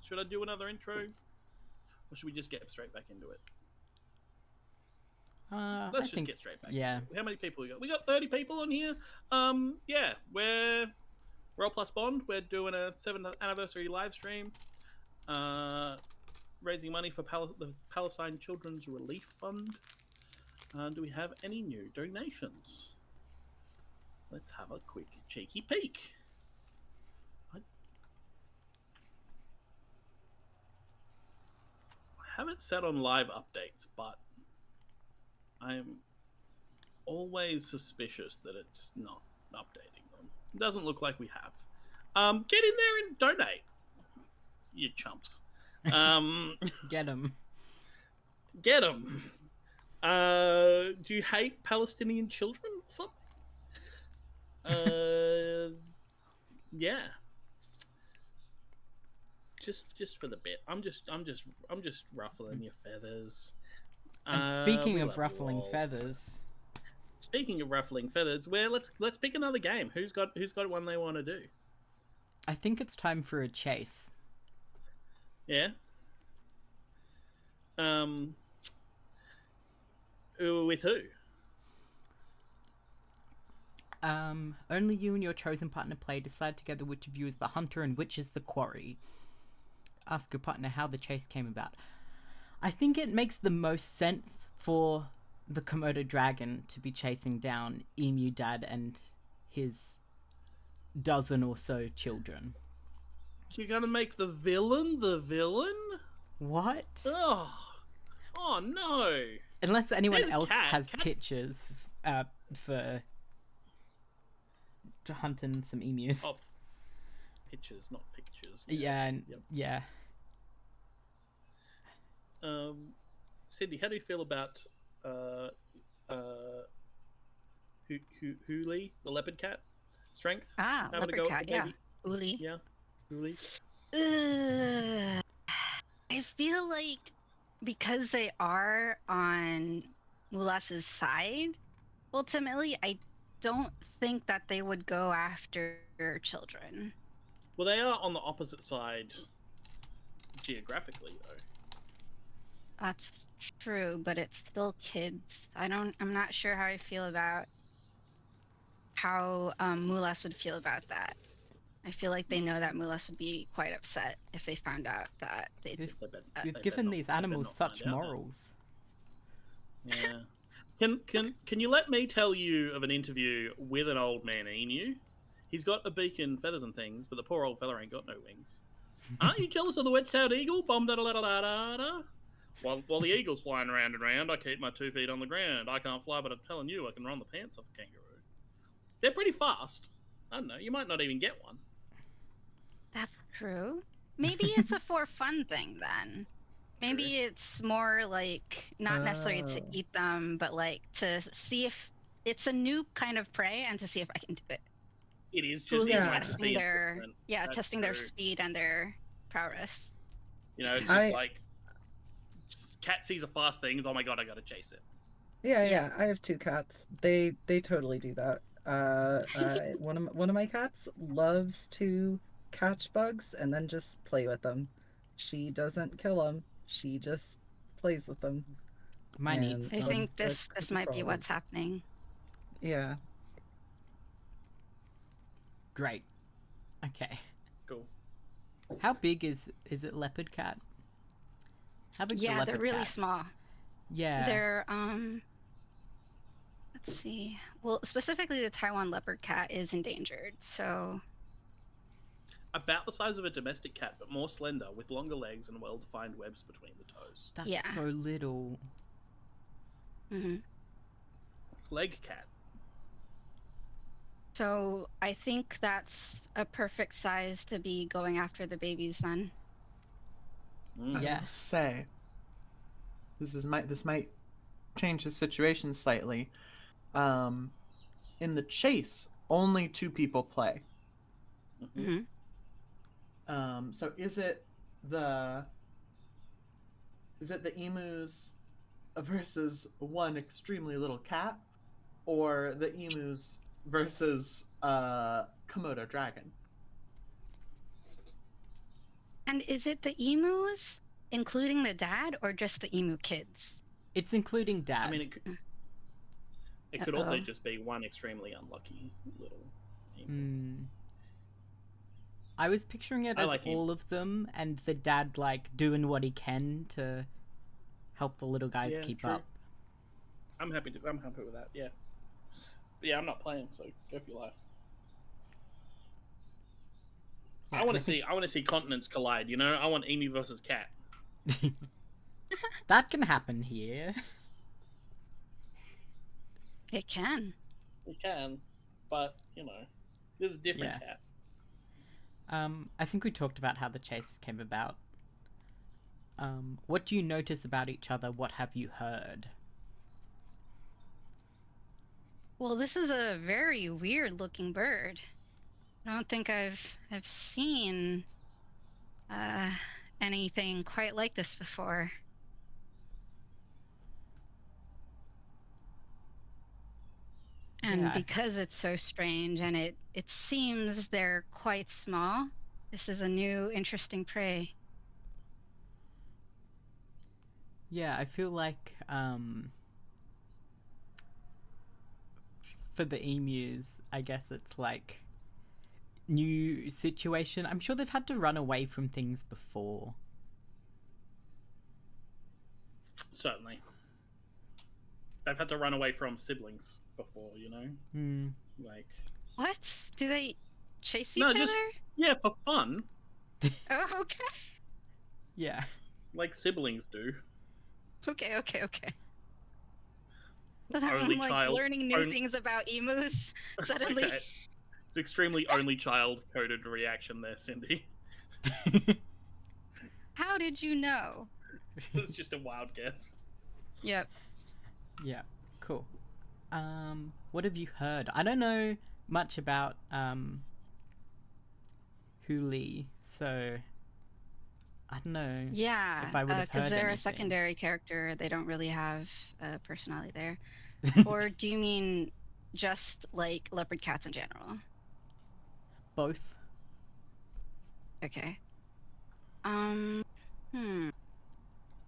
Speaker 2: Should I do another intro? Or should we just get straight back into it? Let's just get straight back.
Speaker 1: Yeah.
Speaker 2: How many people we got? We got 30 people on here. We're Roll Plus Bond. We're doing a 7th anniversary live stream. Raising money for the Palestine Children's Relief Fund. Do we have any new donations? Let's have a quick cheeky peek. I haven't set on live updates, but I'm always suspicious that it's not updating them. It doesn't look like we have. Get in there and donate, you chumps.
Speaker 1: Get them.
Speaker 2: Get them. Do you hate Palestinian children or something? Yeah. Just for the bit. I'm just ruffling your feathers.
Speaker 1: And speaking of ruffling feathers.
Speaker 2: Speaking of ruffling feathers, let's pick another game. Who's got one they want to do?
Speaker 1: I think it's time for a chase.
Speaker 2: Yeah. With who?
Speaker 1: Only you and your chosen partner play. Decide together which of you is the hunter and which is the quarry. Ask your partner how the chase came about. I think it makes the most sense for the Komodo dragon to be chasing down Emu Dad and his dozen or so children.
Speaker 2: You're gonna make the villain the villain?
Speaker 1: What?
Speaker 2: Oh no!
Speaker 1: Unless anyone
Speaker 2: There's a
Speaker 1: else
Speaker 2: cat.
Speaker 1: has
Speaker 2: Cats-
Speaker 1: pictures for to hunting some emus.
Speaker 2: Oh, pictures, not pictures.
Speaker 1: Yeah,
Speaker 2: Yep.
Speaker 1: yeah.
Speaker 2: Cindy, how do you feel about Huli, the leopard cat? Strength? Having a
Speaker 3: Leopard
Speaker 2: go at
Speaker 3: cat,
Speaker 2: the
Speaker 3: yeah.
Speaker 2: baby?
Speaker 3: Uli.
Speaker 2: Yeah, Huli.
Speaker 3: I feel like because they are on Mulas's side, ultimately, I don't think that they would go after children.
Speaker 2: Well, they are on the opposite side geographically, though.
Speaker 3: That's true, but it's still kids. I'm not sure how I feel about how Mulas would feel about that. I feel like they know that Mulas would be quite upset if they found out that they
Speaker 1: We've,
Speaker 2: They bet-
Speaker 1: we've
Speaker 2: they
Speaker 1: given
Speaker 2: better
Speaker 1: these
Speaker 2: not- they better
Speaker 1: animals
Speaker 2: not
Speaker 1: such
Speaker 2: find out now.
Speaker 1: morals.
Speaker 2: Yeah. Can you let me tell you of an interview with an old man emu? He's got a beak and feathers and things, but the poor old fella ain't got no wings. Aren't you jealous of the wedge-tailed eagle? Bomb da da da da da da. While the eagle's flying around and around, I keep my 2 feet on the ground. I can't fly, but I'm telling you, I can run the pants off a kangaroo. They're pretty fast. I don't know. You might not even get one.
Speaker 3: That's true. Maybe it's a for fun thing then. Maybe
Speaker 2: True.
Speaker 3: it's more like not necessarily to
Speaker 5: Oh.
Speaker 3: eat them, but like to see if it's a new kind of prey and to see if I can do it.
Speaker 2: It is just
Speaker 3: Who's
Speaker 5: Yeah.
Speaker 2: like
Speaker 3: testing
Speaker 2: speed
Speaker 3: their
Speaker 2: improvement. That's
Speaker 3: testing their
Speaker 2: true.
Speaker 3: speed and their prowess.
Speaker 2: You know, it's just
Speaker 5: I-
Speaker 2: like cat sees a fast thing. Oh my god, I gotta chase it.
Speaker 5: Yeah, I have 2 cats. They totally do that. One of my cats loves to catch bugs and then just play with them. She doesn't kill them. She just plays with them.
Speaker 1: Mine
Speaker 5: And-
Speaker 1: eats
Speaker 3: I
Speaker 1: them.
Speaker 3: think
Speaker 5: that's
Speaker 3: this
Speaker 5: a
Speaker 3: might be
Speaker 5: problem.
Speaker 3: what's happening.
Speaker 5: Yeah.
Speaker 1: Great. Okay.
Speaker 2: Cool.
Speaker 1: How big is it leopard cat? How big's a
Speaker 3: Yeah,
Speaker 1: leopard
Speaker 3: they're really
Speaker 1: cat?
Speaker 3: small.
Speaker 1: Yeah.
Speaker 3: They're let's see. Well, specifically the Taiwan leopard cat is endangered. So
Speaker 2: About the size of a domestic cat, but more slender, with longer legs and well-defined webs between the toes.
Speaker 1: That's
Speaker 3: yeah.
Speaker 1: so little.
Speaker 3: mhm.
Speaker 2: Leg cat.
Speaker 3: So I think that's a perfect size to be going after the babies then.
Speaker 2: Mm.
Speaker 1: Yeah.
Speaker 4: I will say this might change the situation slightly. In the chase, only 2 people play.
Speaker 2: Mhm.
Speaker 3: hmm
Speaker 4: So is it the emus versus one extremely little cat, or the emus versus Komodo dragon?
Speaker 3: And is it the emus, including the dad, or just the emu kids?
Speaker 1: It's including Dad.
Speaker 2: I mean, it could also
Speaker 3: Uh-oh.
Speaker 2: just be one extremely unlucky little emu.
Speaker 1: I was picturing it
Speaker 2: I
Speaker 1: as
Speaker 2: like him.
Speaker 1: all of them, and the dad like doing what he can to help the little guys
Speaker 2: Yeah,
Speaker 1: keep
Speaker 2: true.
Speaker 1: up.
Speaker 2: I'm happy with that. Yeah. But yeah, I'm not playing, so go for your life.
Speaker 1: Yeah,
Speaker 2: I want to see continents collide. You know, I want emu versus cat.
Speaker 1: That can happen here.
Speaker 3: It can.
Speaker 2: We can, but you know, there's a different
Speaker 1: Yeah.
Speaker 2: cat.
Speaker 1: I think we talked about how the chase came about. What do you notice about each other? What have you heard?
Speaker 3: Well, this is a very weird looking bird. I don't think I've seen anything quite like this before. And
Speaker 1: Yeah.
Speaker 3: because it's so strange and it seems they're quite small, this is a new interesting prey.
Speaker 1: Yeah, I feel like for the emus, I guess it's like new situation. I'm sure they've had to run away from things before.
Speaker 2: Certainly, they've had to run away from siblings before. You know, like
Speaker 3: What? Do they chase each
Speaker 2: no,
Speaker 3: other?
Speaker 2: just yeah, for fun,
Speaker 3: Oh, okay.
Speaker 1: Yeah.
Speaker 2: like siblings do.
Speaker 3: Okay. But
Speaker 2: Only
Speaker 3: I'm like
Speaker 2: child-
Speaker 3: learning new
Speaker 2: only-
Speaker 3: things about emus suddenly.
Speaker 2: Okay. It's extremely only child coded reaction there, Cindy.
Speaker 3: How did you know?
Speaker 2: It's just a wild guess.
Speaker 3: Yep.
Speaker 1: Yeah, cool. What have you heard? I don't know much about Huli, so I don't know.
Speaker 3: Yeah,
Speaker 1: If I would have
Speaker 3: because
Speaker 1: heard
Speaker 3: they're
Speaker 1: anything.
Speaker 3: a secondary character, they don't really have a personality there. Or do you mean just like leopard cats in general?
Speaker 1: Both.
Speaker 3: Okay.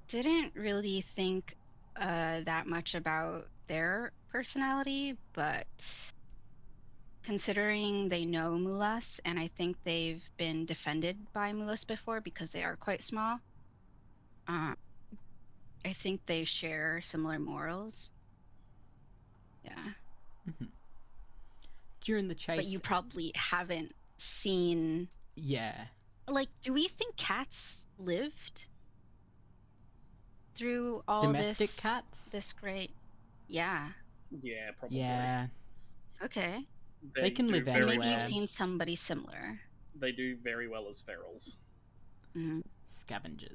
Speaker 3: Didn't really think that much about their personality, but considering they know mulas, and I think they've been defended by mulas before because they are quite small, I think they share similar morals. Yeah.
Speaker 1: During the chase.
Speaker 3: But you probably haven't seen.
Speaker 1: Yeah.
Speaker 3: Like, do we think cats lived through all
Speaker 1: Domestic cats?
Speaker 3: this great? Yeah.
Speaker 2: Yeah, probably.
Speaker 1: Yeah.
Speaker 3: Okay.
Speaker 1: They can
Speaker 2: do
Speaker 1: live
Speaker 2: very
Speaker 3: And maybe
Speaker 1: anywhere.
Speaker 3: you've seen somebody similar.
Speaker 2: They do very well as ferals.
Speaker 3: Mm-hmm.
Speaker 1: Scavengers.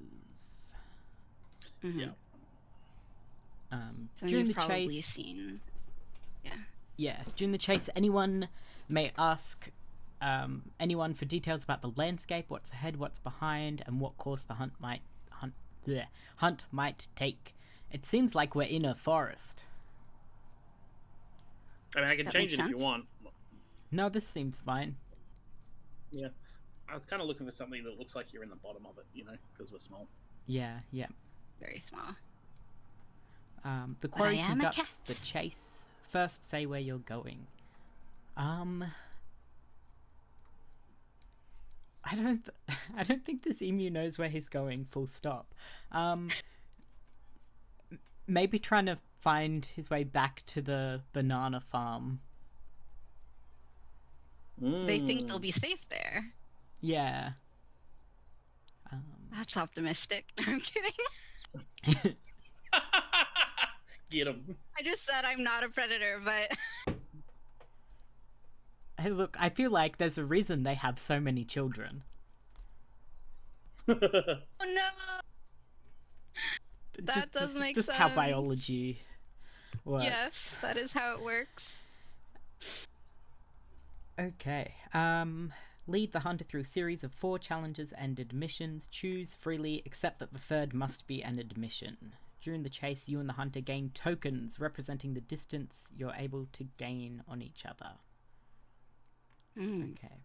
Speaker 3: Mm-hmm.
Speaker 2: Yeah.
Speaker 3: So
Speaker 1: During
Speaker 3: you've
Speaker 1: the
Speaker 3: probably
Speaker 1: chase.
Speaker 3: seen.
Speaker 1: Yeah, during the chase, anyone may ask anyone for details about the landscape, what's ahead, what's behind, and what course the hunt might take. It seems like we're in a forest.
Speaker 2: I mean, I can
Speaker 3: That
Speaker 2: change
Speaker 3: makes
Speaker 2: it if you
Speaker 3: sense.
Speaker 2: want.
Speaker 1: No, this seems fine.
Speaker 2: Yeah. I was kind of looking for something that looks like you're in the bottom of it, you know, because we're small.
Speaker 1: Yeah.
Speaker 3: Very small.
Speaker 1: The
Speaker 3: But I
Speaker 1: quarry
Speaker 3: am a
Speaker 1: conducts the
Speaker 3: cat.
Speaker 1: chase. First, say where you're going. I don't think this emu knows where he's going. Full stop. Maybe trying to find his way back to the banana farm.
Speaker 3: They think they'll be safe there.
Speaker 1: Yeah.
Speaker 3: That's optimistic. I'm kidding.
Speaker 2: Get him.
Speaker 3: I just said I'm not a predator, but
Speaker 1: Hey, look, I feel like there's a reason they have so many children.
Speaker 3: oh no. That does make
Speaker 1: just
Speaker 3: sense.
Speaker 1: how biology works.
Speaker 3: Yes, that is how it works.
Speaker 1: Okay. Lead the hunter through a series of 4 challenges and admissions. Choose freely, except that the third must be an admission. During the chase, you and the hunter gain tokens representing the distance you're able to gain on each other. Okay.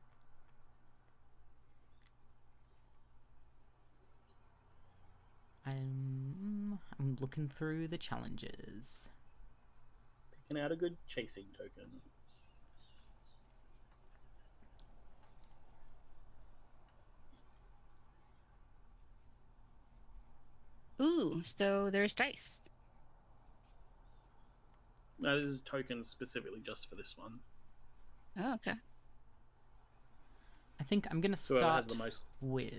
Speaker 1: I'm looking through the challenges.
Speaker 2: Picking out a good chasing token.
Speaker 3: Ooh, so there's dice.
Speaker 2: No, this is tokens specifically just for this one.
Speaker 3: Oh, okay.
Speaker 1: I think I'm gonna
Speaker 2: Whoever has
Speaker 1: start
Speaker 2: the most.
Speaker 1: with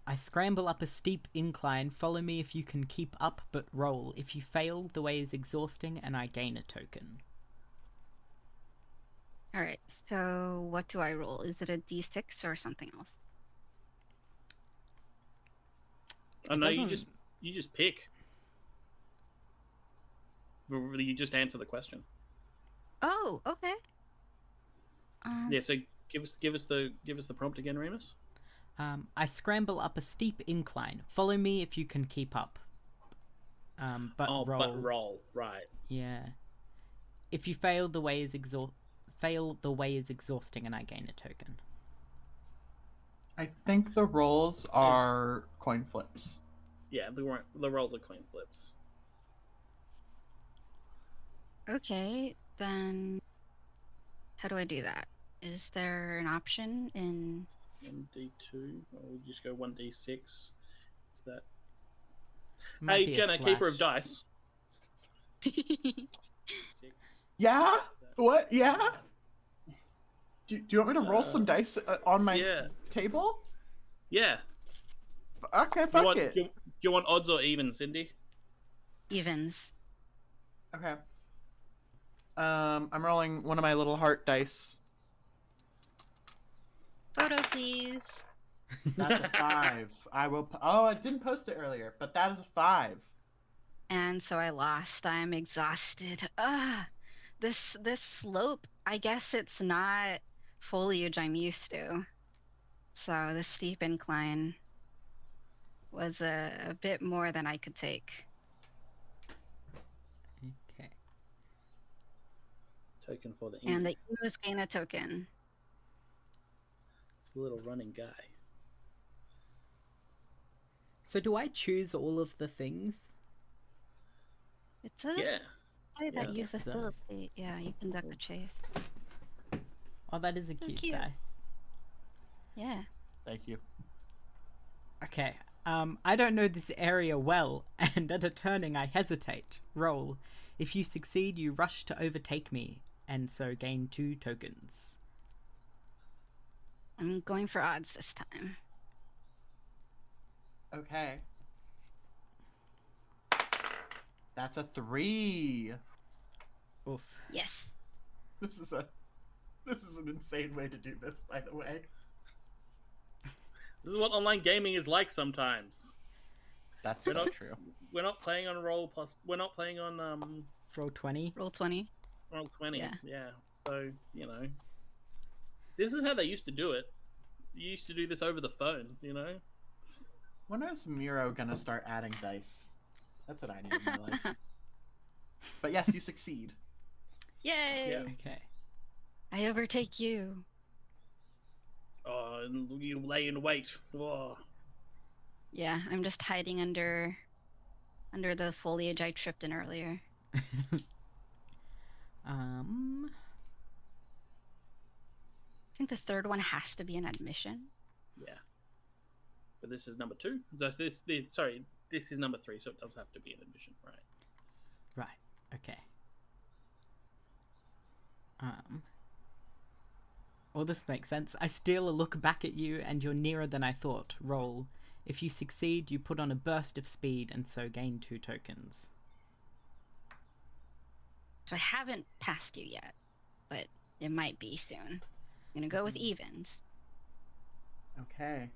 Speaker 1: I scramble up a steep incline. Follow me if you can keep up, but roll. If you fail, the way is exhausting and I gain a token.
Speaker 3: All right. So what do I roll? Is it a d6 or something else?
Speaker 2: Oh no,
Speaker 1: doesn't-
Speaker 2: you just pick. You just answer the question.
Speaker 3: Oh, okay.
Speaker 2: Yeah, so give us the prompt again, Remus.
Speaker 1: I scramble up a steep incline. Follow me if you can keep up. But roll.
Speaker 2: But roll, right.
Speaker 1: Yeah. If you fail, the way is exhausting and I gain a token.
Speaker 4: I think the rolls are coin flips.
Speaker 2: Yeah, the rolls are coin flips.
Speaker 3: Okay, then how do I do that? Is there an option in
Speaker 2: 1d2, or we'll just go 1d6. Is that?
Speaker 1: Might
Speaker 2: Hey,
Speaker 1: be a
Speaker 2: Jenna, keeper of
Speaker 1: slash.
Speaker 2: dice. 6.
Speaker 4: Yeah? What? Yeah? Do you want me to roll some dice on my
Speaker 2: Yeah.
Speaker 4: table?
Speaker 2: Yeah.
Speaker 4: Okay, fuck it.
Speaker 2: Do you want odds or even, Cindy?
Speaker 3: evens?
Speaker 4: Okay. I'm rolling one of my little heart dice.
Speaker 3: Photo, please.
Speaker 4: That's a 5. I will. Oh, I didn't post it earlier, but that is a 5.
Speaker 3: And so I lost. I'm exhausted. This slope, I guess it's not foliage I'm used to. So the steep incline was a bit more than I could take.
Speaker 1: Okay.
Speaker 2: Token for the
Speaker 3: And
Speaker 2: emu.
Speaker 3: the emus gain a token.
Speaker 2: It's a little running guy.
Speaker 1: So do I choose all of the things?
Speaker 3: It says
Speaker 2: Yeah.
Speaker 3: say that
Speaker 1: I
Speaker 3: you
Speaker 1: guess so.
Speaker 3: facilitate. Yeah, you conduct the chase.
Speaker 1: Oh, that is a cute
Speaker 3: cute.
Speaker 1: dice.
Speaker 3: Yeah.
Speaker 4: Thank you.
Speaker 1: Okay. I don't know this area well, and at a turning I hesitate. Roll. If you succeed, you rush to overtake me, and so gain 2 tokens.
Speaker 3: I'm going for odds this time.
Speaker 4: Okay. That's a 3.
Speaker 1: Oof.
Speaker 3: Yes.
Speaker 4: This is an insane way to do this, by the way.
Speaker 2: This is what online gaming is like sometimes.
Speaker 4: That's
Speaker 2: We're
Speaker 4: so
Speaker 2: not-
Speaker 4: true.
Speaker 2: We're not playing on roll plus. We're not playing on
Speaker 1: Roll 20.
Speaker 3: Roll 20.
Speaker 2: roll 20.
Speaker 3: Yeah.
Speaker 2: Yeah. So this is how they used to do it. You used to do this over the phone.
Speaker 4: When is Miro gonna start adding dice? That's what I need in my life. But yes, you succeed.
Speaker 3: Yay!
Speaker 2: Yeah.
Speaker 1: Okay.
Speaker 3: I overtake you.
Speaker 2: Oh, and you lay in wait. Oh.
Speaker 3: Yeah, I'm just hiding under the foliage I tripped in earlier. I think the third one has to be an admission.
Speaker 2: Yeah. But this is number 2. This is number 3, so it does have to be an admission, right?
Speaker 1: Right. Okay. Well, this makes sense. I steal a look back at you, and you're nearer than I thought. Roll. If you succeed, you put on a burst of speed, and so gain 2 tokens.
Speaker 3: So I haven't passed you yet, but it might be soon. I'm gonna go with evens.
Speaker 4: Okay.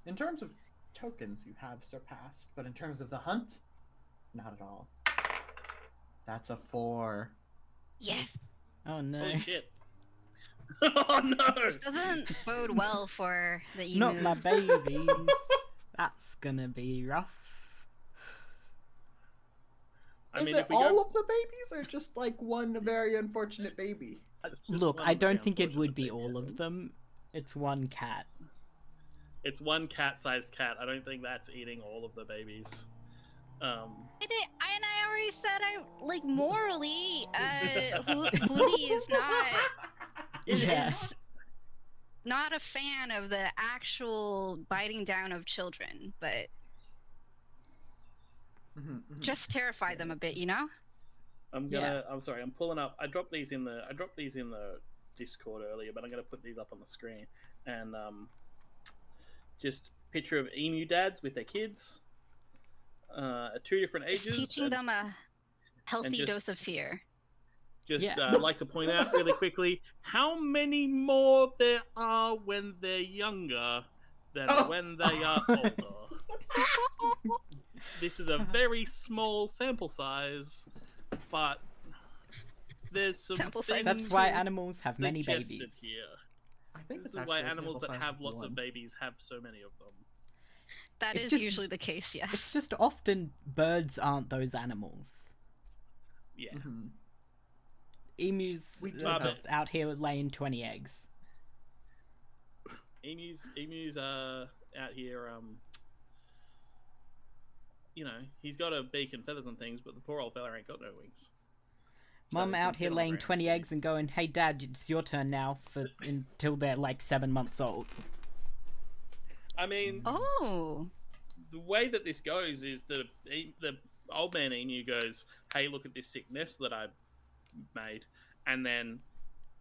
Speaker 4: In terms of tokens, you have surpassed, but in terms of the hunt, not at all. That's a 4.
Speaker 3: Yes.
Speaker 1: Oh no.
Speaker 2: Holy shit. Oh no!
Speaker 3: This doesn't bode well for the emus.
Speaker 1: Not my babies. That's gonna be rough.
Speaker 4: Is it all of the babies, or just like one very unfortunate baby?
Speaker 2: It's just
Speaker 1: Look,
Speaker 2: one
Speaker 1: I
Speaker 2: of the
Speaker 1: don't think it would
Speaker 2: unfortunate
Speaker 1: be
Speaker 2: baby
Speaker 1: all of
Speaker 2: animals.
Speaker 1: them. It's one cat.
Speaker 2: It's one cat-sized cat. I don't think that's eating all of the babies.
Speaker 3: I already said morally, Huli is
Speaker 1: Yeah.
Speaker 3: is not a fan of the actual biting down of children, but just terrify them a bit, you know?
Speaker 2: I'm sorry. I'm pulling up. I dropped these in the Discord earlier, but I'm gonna put these up on the screen. And just picture of emu dads with their kids, at 2 different ages.
Speaker 3: Just teaching them a healthy
Speaker 2: just-
Speaker 3: dose of fear.
Speaker 2: I'd like to point out really quickly how many more there are when they're younger than when they are older. This is a very small sample size, but there's some
Speaker 3: Sample size
Speaker 2: things
Speaker 1: That's why animals have many
Speaker 2: suggested
Speaker 1: babies.
Speaker 2: here.
Speaker 4: I think
Speaker 2: This
Speaker 4: it's
Speaker 2: is why
Speaker 4: actually a
Speaker 2: animals that
Speaker 4: sample size
Speaker 2: have
Speaker 4: of
Speaker 2: lots
Speaker 4: one.
Speaker 2: of babies have so many of them.
Speaker 3: That
Speaker 1: It's
Speaker 3: is
Speaker 1: just-
Speaker 3: usually the case, yes.
Speaker 1: It's just often birds aren't those animals.
Speaker 2: Yeah.
Speaker 4: Mhm.
Speaker 1: Emus
Speaker 4: We do
Speaker 1: are
Speaker 2: have-
Speaker 1: just out here laying 20 eggs.
Speaker 2: Emus are out here. He's got a beak and feathers and things, but the poor old fella ain't got no wings. So
Speaker 1: Mum
Speaker 2: he
Speaker 1: out
Speaker 2: can
Speaker 1: here
Speaker 2: sit on the
Speaker 1: laying
Speaker 2: ground
Speaker 1: 20
Speaker 2: and
Speaker 1: eggs and going, "Hey Dad, it's your turn now," until they're like 7 months old.
Speaker 2: I mean,
Speaker 3: Oh.
Speaker 2: the way that this goes is the old man emu goes, "Hey, look at this sick nest that I made," and then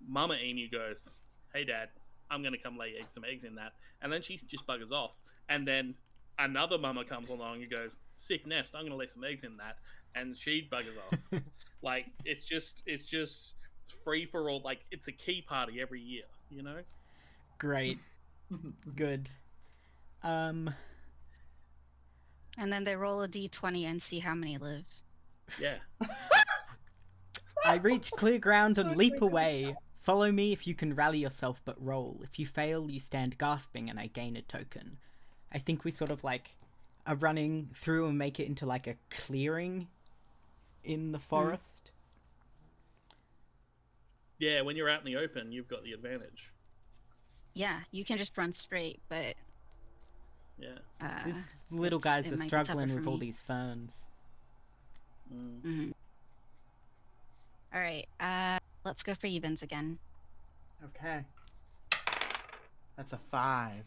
Speaker 2: Mama emu goes, "Hey, Dad, I'm gonna come lay some eggs in that," and then she just buggers off, and then another mama comes along and goes, "Sick nest, I'm gonna lay some eggs in that," and she buggers off. Like it's just free for all. Like it's a key party every year, you know.
Speaker 1: Great. Good.
Speaker 3: And then they roll a d20 and see how many live.
Speaker 2: Yeah.
Speaker 1: I reach clear ground and
Speaker 4: So
Speaker 1: leap
Speaker 4: quick as a
Speaker 1: away. Follow me if you can rally yourself, but roll. If you fail, you stand gasping and I gain a token. I think we sort of like are running through and make it into like a clearing in the forest.
Speaker 2: Yeah, when you're out in the open, you've got the advantage.
Speaker 3: Yeah, you can just run straight, but
Speaker 2: Yeah.
Speaker 1: These little
Speaker 3: it
Speaker 1: guys are
Speaker 3: might be tougher
Speaker 1: struggling
Speaker 3: for
Speaker 1: with all
Speaker 3: me.
Speaker 1: these ferns.
Speaker 3: All right, let's go for evens again.
Speaker 4: Okay. That's a 5.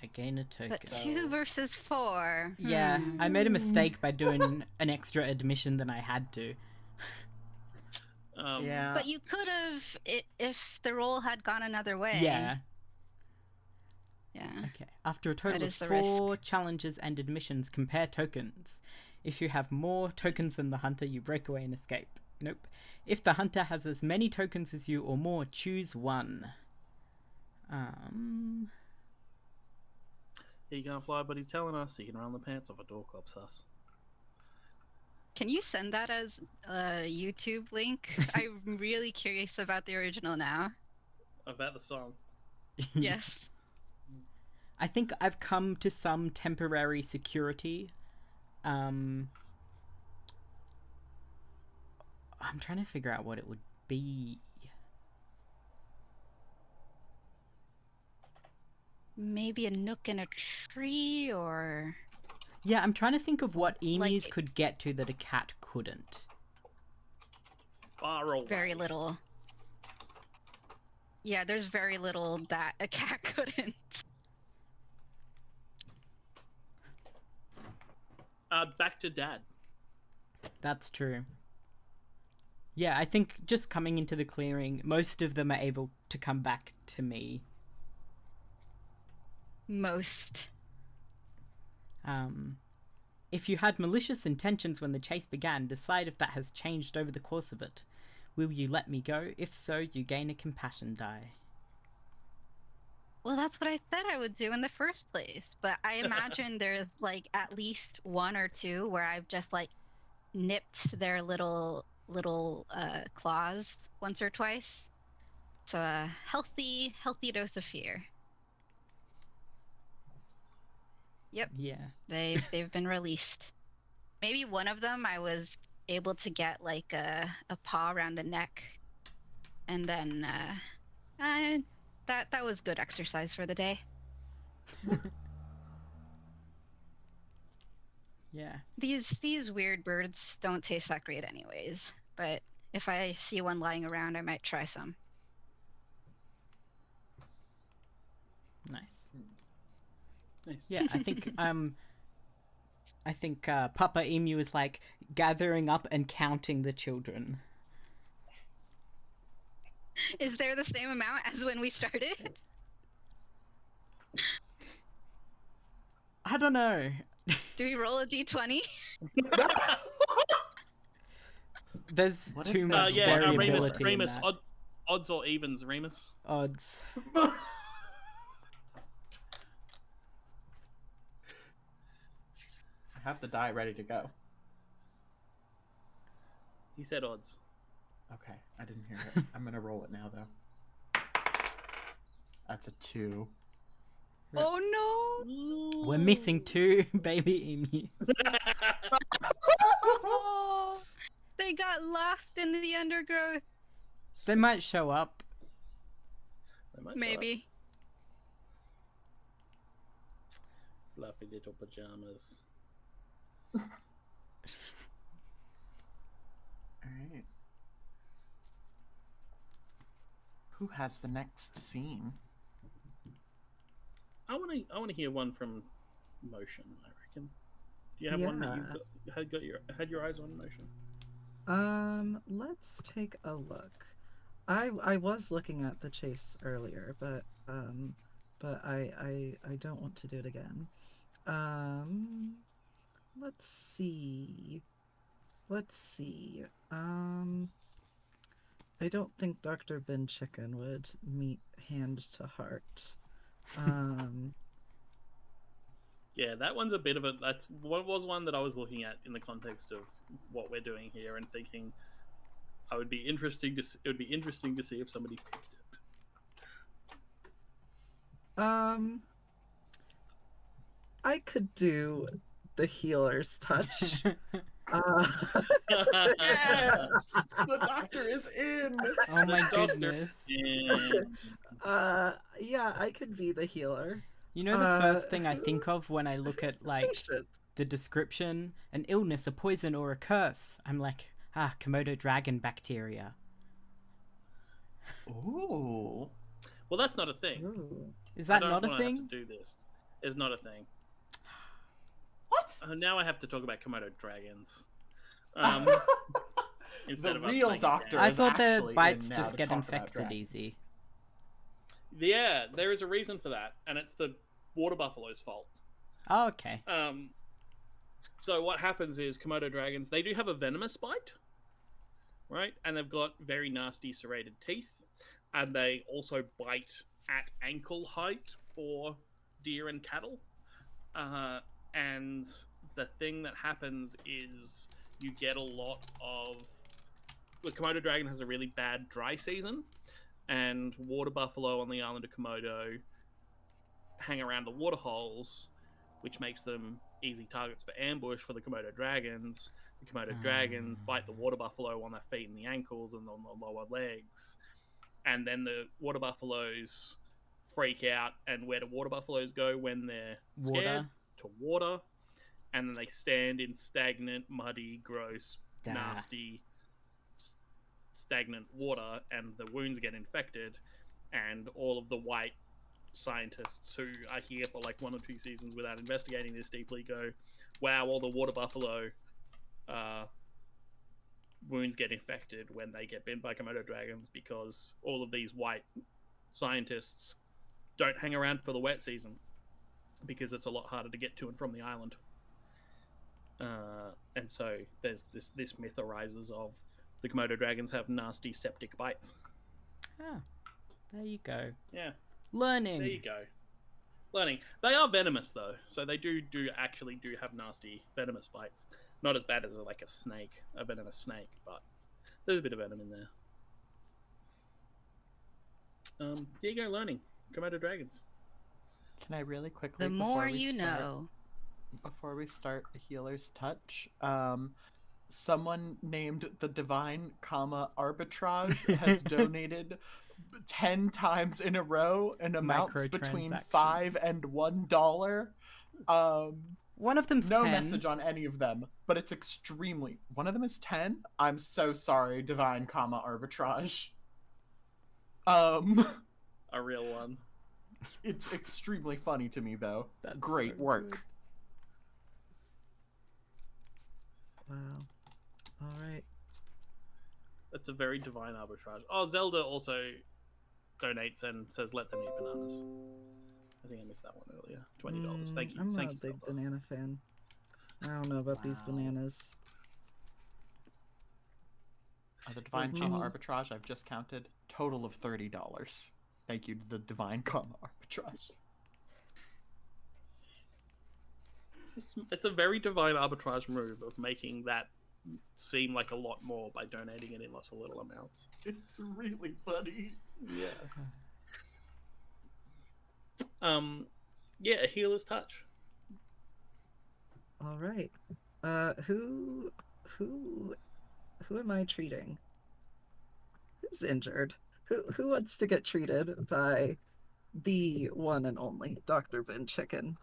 Speaker 1: I gain a token.
Speaker 3: But 2 versus 4.
Speaker 1: Yeah, I made a mistake by doing an extra admission than I had to.
Speaker 4: Yeah.
Speaker 3: But you could have if the roll had gone another way.
Speaker 1: Yeah.
Speaker 3: Yeah.
Speaker 1: Okay. After a total of
Speaker 3: is the
Speaker 1: 4 challenges and admissions, compare tokens. If you have more tokens than the hunter, you break away and escape. Nope. If the hunter has as many tokens as you or more, choose one.
Speaker 2: He can't fly, but he's telling us he can run the pants off a Dorcop sus.
Speaker 3: Can you send that as a YouTube link? I'm really curious about the original now.
Speaker 2: About the song.
Speaker 3: Yes.
Speaker 1: I think I've come to some temporary security. I'm trying to figure out what it would be.
Speaker 3: Maybe a nook in a tree, or
Speaker 1: Yeah, I'm trying to think of what emus
Speaker 3: Like-
Speaker 1: could get to that a cat couldn't.
Speaker 2: Far away.
Speaker 3: very little. Yeah, there's very little that a cat couldn't.
Speaker 2: Back to Dad.
Speaker 1: That's true. Yeah, I think just coming into the clearing, most of them are able to come back to me.
Speaker 3: Most.
Speaker 1: If you had malicious intentions when the chase began, decide if that has changed over the course of it. Will you let me go? If so, you gain a compassion die.
Speaker 3: Well, that's what I said I would do in the first place. But I imagine there's like at least 1 or 2 where I've just like nipped their little claws once or twice. So a healthy dose of fear. Yep,
Speaker 1: Yeah.
Speaker 3: they've been released. Maybe one of them I was able to get like a paw around the neck, and then that was good exercise for the day.
Speaker 1: Yeah.
Speaker 3: These weird birds don't taste that great anyways, but if I see one lying around, I might try some.
Speaker 1: Nice.
Speaker 2: Nice.
Speaker 1: Yeah, I think Papa Emu is like gathering up and counting the children.
Speaker 3: Is there the same amount as when we started?
Speaker 1: I don't know.
Speaker 3: Do we roll a d20?
Speaker 1: There's
Speaker 4: What if
Speaker 1: too
Speaker 4: there's
Speaker 1: much
Speaker 2: Yeah,
Speaker 1: variability in
Speaker 2: Remus,
Speaker 1: that.
Speaker 2: odds or evens, Remus?
Speaker 1: Odds.
Speaker 4: I have the die ready to go.
Speaker 2: He said odds.
Speaker 4: Okay, I didn't hear it. I'm gonna roll it now, though. That's a 2.
Speaker 3: Oh no!
Speaker 1: We're missing 2 baby emus.
Speaker 3: Oh, they got lost in the undergrowth.
Speaker 1: They might show up.
Speaker 2: They might show up.
Speaker 3: Maybe.
Speaker 2: Fluffy little pajamas.
Speaker 4: Alright. Who has the next scene?
Speaker 2: I want to hear one from Motion. I reckon. Do you have one that you had your eyes on, Motion?
Speaker 5: Let's take a look. I was looking at the chase earlier, but I don't want to do it again. Let's see. I don't think Dr. Ben Chicken would meet hand to heart.
Speaker 2: Yeah, that one's a bit of a. That's what was one that I was looking at in the context of what we're doing here and thinking. It would be interesting to see if somebody picked it.
Speaker 5: I could do the healer's touch.
Speaker 4: Yeah! The doctor is in!
Speaker 1: Oh my goodness.
Speaker 5: Yeah, I could be the healer.
Speaker 1: You know the first thing I think of when I look at like
Speaker 5: Patient.
Speaker 1: the description? An illness, a poison, or a curse. I'm like, Komodo dragon bacteria.
Speaker 4: Ooh.
Speaker 2: Well, that's not a thing.
Speaker 5: Ooh.
Speaker 1: Is that
Speaker 2: I
Speaker 1: not
Speaker 2: don't
Speaker 1: a
Speaker 2: wanna
Speaker 1: thing?
Speaker 2: Have to do this. It's not a thing.
Speaker 4: What?
Speaker 2: Now I have to talk about Komodo dragons. Instead
Speaker 4: The
Speaker 2: of us
Speaker 4: real
Speaker 2: playing a
Speaker 4: doctor
Speaker 2: game.
Speaker 1: I
Speaker 4: is
Speaker 1: thought the
Speaker 4: actually
Speaker 1: bites
Speaker 4: in now
Speaker 1: just
Speaker 4: to
Speaker 1: get
Speaker 4: talk about
Speaker 1: infected
Speaker 4: dragons.
Speaker 1: easy.
Speaker 2: Yeah, there is a reason for that, and it's the water buffalo's fault.
Speaker 1: Oh, okay.
Speaker 2: So what happens is Komodo dragons, they do have a venomous bite, right? And they've got very nasty serrated teeth, and they also bite at ankle height for deer and cattle. And the thing that happens is you get a lot of... The Komodo dragon has a really bad dry season, and water buffalo on the island of Komodo hang around the water holes, which makes them easy targets for ambush for the Komodo dragons. The Komodo dragons bite the water buffalo on their feet and the ankles and on the lower legs. And then the water buffaloes freak out, and where do water buffaloes go when they're scared? To water. And then they stand in stagnant, muddy, gross, nasty, stagnant water, and the wounds get infected, and all of the white scientists who are here for like 1 or 2 seasons without investigating this deeply go, wow, all the water buffalo wounds get infected when they get bitten by Komodo dragons because all of these white scientists don't hang around for the wet season because it's a lot harder to get to and from the island. And so there's this myth arises of the Komodo dragons have nasty septic bites.
Speaker 1: There you go.
Speaker 2: Yeah.
Speaker 1: Learning.
Speaker 2: There you go. Learning. They are venomous though, so they do actually have nasty venomous bites. Not as bad as like a venomous snake, but there's a bit of venom in there. There you go, learning. Komodo dragons.
Speaker 4: Can I really quickly?
Speaker 3: The more you know.
Speaker 4: Before we start the healer's touch, someone named the Divine Arbitrage has donated 10 times in a row in amounts between $5 and $1.
Speaker 1: One of them's
Speaker 4: no
Speaker 1: 10.
Speaker 4: message on any of them, but it's extremely. One of them is 10. I'm so sorry, Divine Arbitrage.
Speaker 2: A real one.
Speaker 4: It's extremely funny to me, though.
Speaker 1: That's
Speaker 4: great
Speaker 1: so
Speaker 4: work.
Speaker 1: good.
Speaker 5: Wow. All right.
Speaker 2: That's a very divine arbitrage. Oh, Zelda also donates and says, "Let them eat bananas." I think I missed that one earlier. $20. Thank you.
Speaker 5: I'm
Speaker 2: Thank
Speaker 5: not
Speaker 2: you,
Speaker 5: a big
Speaker 2: Zelda.
Speaker 5: banana fan. I don't know about these bananas.
Speaker 4: The Divine
Speaker 2: Well,
Speaker 4: Arbitrage, I've just counted. Total of $30. Thank you to the Divine Arbitrage.
Speaker 2: It's a very divine arbitrage move of making that seem like a lot more by donating it in lots of little amounts.
Speaker 4: It's really funny.
Speaker 2: Yeah. Yeah, a healer's touch.
Speaker 5: All right. Who am I treating? Who's injured? Who wants to get treated by the one and only Dr. Ben Chicken?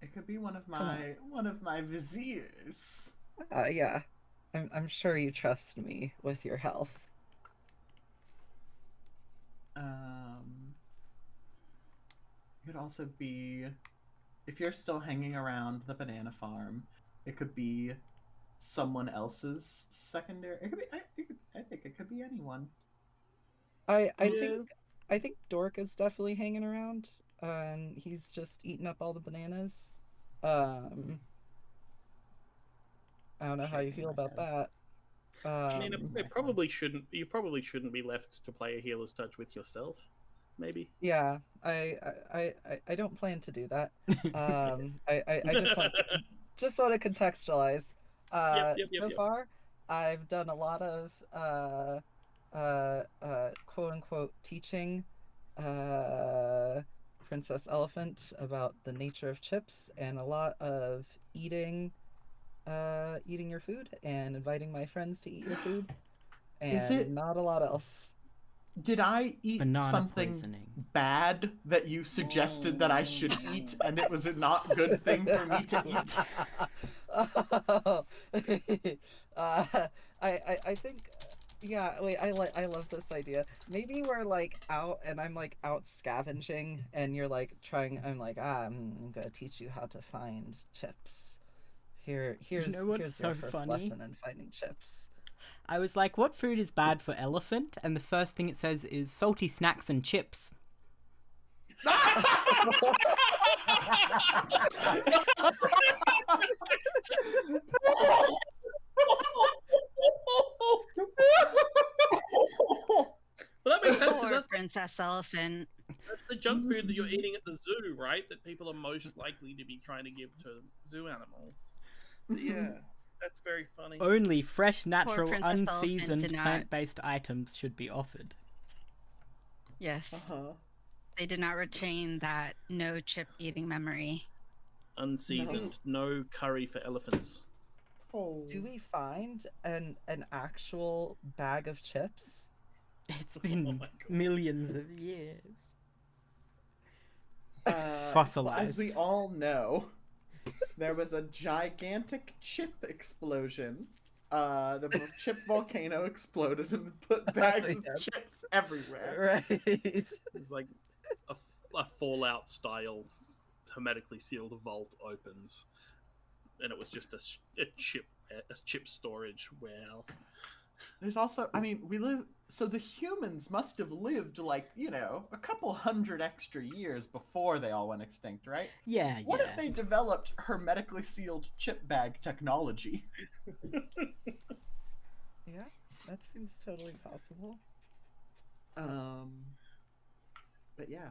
Speaker 4: It could be one of my viziers.
Speaker 5: Yeah. I'm sure you trust me with your health.
Speaker 4: It could also be, if you're still hanging around the banana farm, it could be someone else's secondary. It could be. I think it could be anyone.
Speaker 5: I think Dork is definitely hanging around, and he's just eating up all the bananas. I don't know how you feel about that.
Speaker 2: I mean, it probably shouldn't. You probably shouldn't be left to play a healer's touch with yourself. Maybe.
Speaker 5: Yeah, I don't plan to do that. I just want to contextualize. So far, I've done a lot of quote unquote teaching Princess Elephant about the nature of chips, and a lot of eating your food and inviting my friends to eat your food, and not a lot else.
Speaker 4: Did I eat
Speaker 1: Banana
Speaker 4: something
Speaker 1: poisoning.
Speaker 4: bad that you suggested that I should eat, and it was a not good thing for me to eat?
Speaker 5: I think, yeah. Wait, I love this idea. Maybe we're like out, and I'm like out scavenging, and you're like trying. I'm like, I'm gonna teach you how to find chips. Here's
Speaker 1: what's
Speaker 5: your
Speaker 1: so
Speaker 5: first
Speaker 1: funny?
Speaker 5: lesson in finding chips.
Speaker 1: I was like, what food is bad for elephant? And the first thing it says is salty snacks and chips.
Speaker 2: Well, that makes sense.
Speaker 3: Poor
Speaker 2: That's
Speaker 3: Princess Elephant.
Speaker 2: the junk food that you're eating at the zoo, right? That people are most likely to be trying to give to zoo animals. Yeah, that's very funny.
Speaker 1: Only fresh, natural,
Speaker 3: Princess Elephant
Speaker 1: unseasoned,
Speaker 3: did not-
Speaker 1: plant-based items should be offered.
Speaker 3: Yes. They did not retain that no chip eating memory.
Speaker 2: Unseasoned, no curry for elephants.
Speaker 5: Do we find an actual bag of chips?
Speaker 1: It's been
Speaker 2: my God.
Speaker 1: millions of years. It's fossilized.
Speaker 4: As we all know, there was a gigantic chip explosion. The chip volcano exploded and put bags of chips everywhere.
Speaker 5: Right.
Speaker 2: It was like a Fallout style hermetically sealed vault opens, and it was just a chip storage warehouse.
Speaker 4: There's also, I mean, so the humans must have lived like, a couple hundred extra years before they all went extinct, right?
Speaker 1: Yeah,
Speaker 4: What if they developed hermetically sealed chip bag technology?
Speaker 5: Yeah, that seems totally possible.
Speaker 4: But yeah,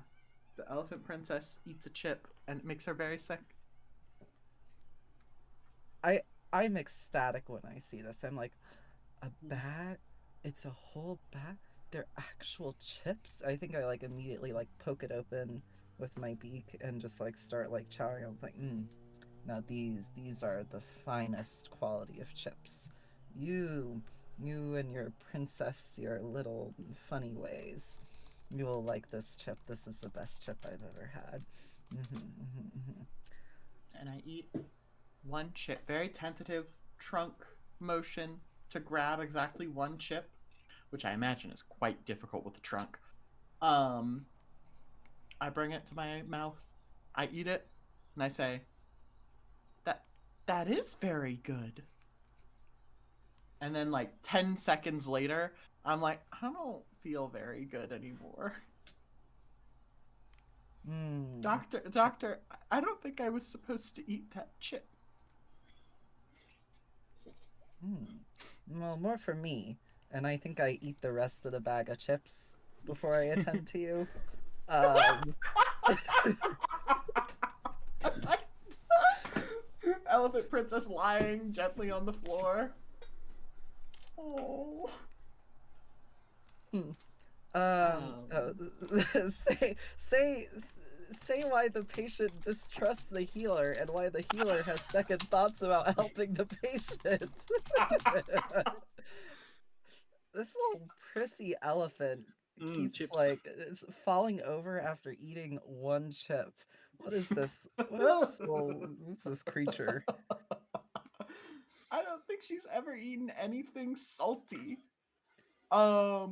Speaker 4: the elephant princess eats a chip and it makes her very sick.
Speaker 5: I'm ecstatic when I see this. I'm like, a bag? It's a whole bag? They're actual chips? I think I like immediately like poke it open with my beak and just like start like chowing. I was like, Now these are the finest quality of chips. You and your princess, your little funny ways. You will like this chip. This is the best chip I've ever had.
Speaker 4: And I eat one chip. Very tentative trunk motion to grab exactly one chip, which I imagine is quite difficult with the trunk. I bring it to my mouth. I eat it, and I say, that is very good. And then like 10 seconds later, I'm like, I don't feel very good anymore. Doctor, I don't think I was supposed to eat that chip.
Speaker 5: Well, more for me. And I think I eat the rest of the bag of chips before I attend to you.
Speaker 4: Elephant Princess lying gently on the floor. Oh.
Speaker 5: Say why the patient distrusts the healer and why the healer has second thoughts about helping the patient. This little prissy elephant keeps
Speaker 2: chips.
Speaker 5: like falling over after eating one chip. What is this? What's this creature?
Speaker 4: I don't think she's ever eaten anything salty. Like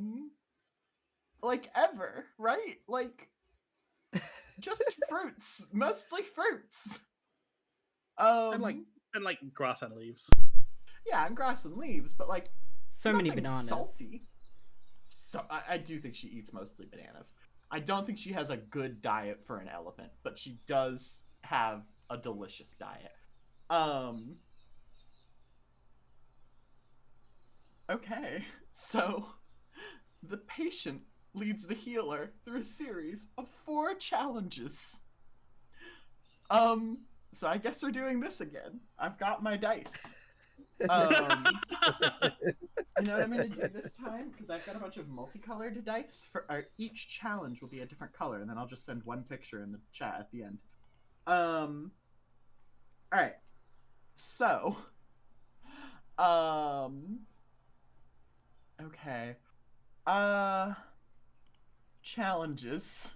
Speaker 4: ever, right? Like just fruits, mostly fruits.
Speaker 2: And like grass and leaves.
Speaker 4: Yeah, and grass and leaves, but like
Speaker 1: so many bananas.
Speaker 4: Salty. So I do think she eats mostly bananas. I don't think she has a good diet for an elephant, but she does have a delicious diet. Okay, so the patient leads the healer through a series of 4 challenges. So I guess we're doing this again. I've got my dice. You know what I'm going to do this time? Because I've got a bunch of multicolored dice. Each challenge will be a different color, and then I'll just send one picture in the chat at the end. All right. So, okay. Challenges.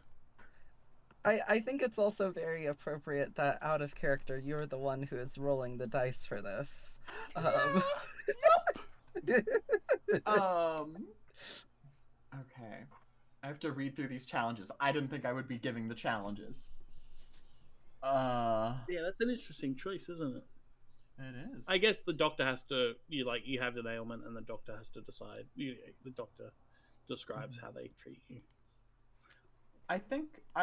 Speaker 5: I think it's also very appropriate that out of character, you're the one who is rolling the dice for this.
Speaker 4: Yep. Okay. I have to read through these challenges. I didn't think I would be giving the challenges.
Speaker 2: Yeah, that's an interesting choice, isn't it?
Speaker 4: It is.
Speaker 2: I guess the doctor has to you have an ailment, and the doctor has to decide. The doctor describes how they treat you.
Speaker 4: I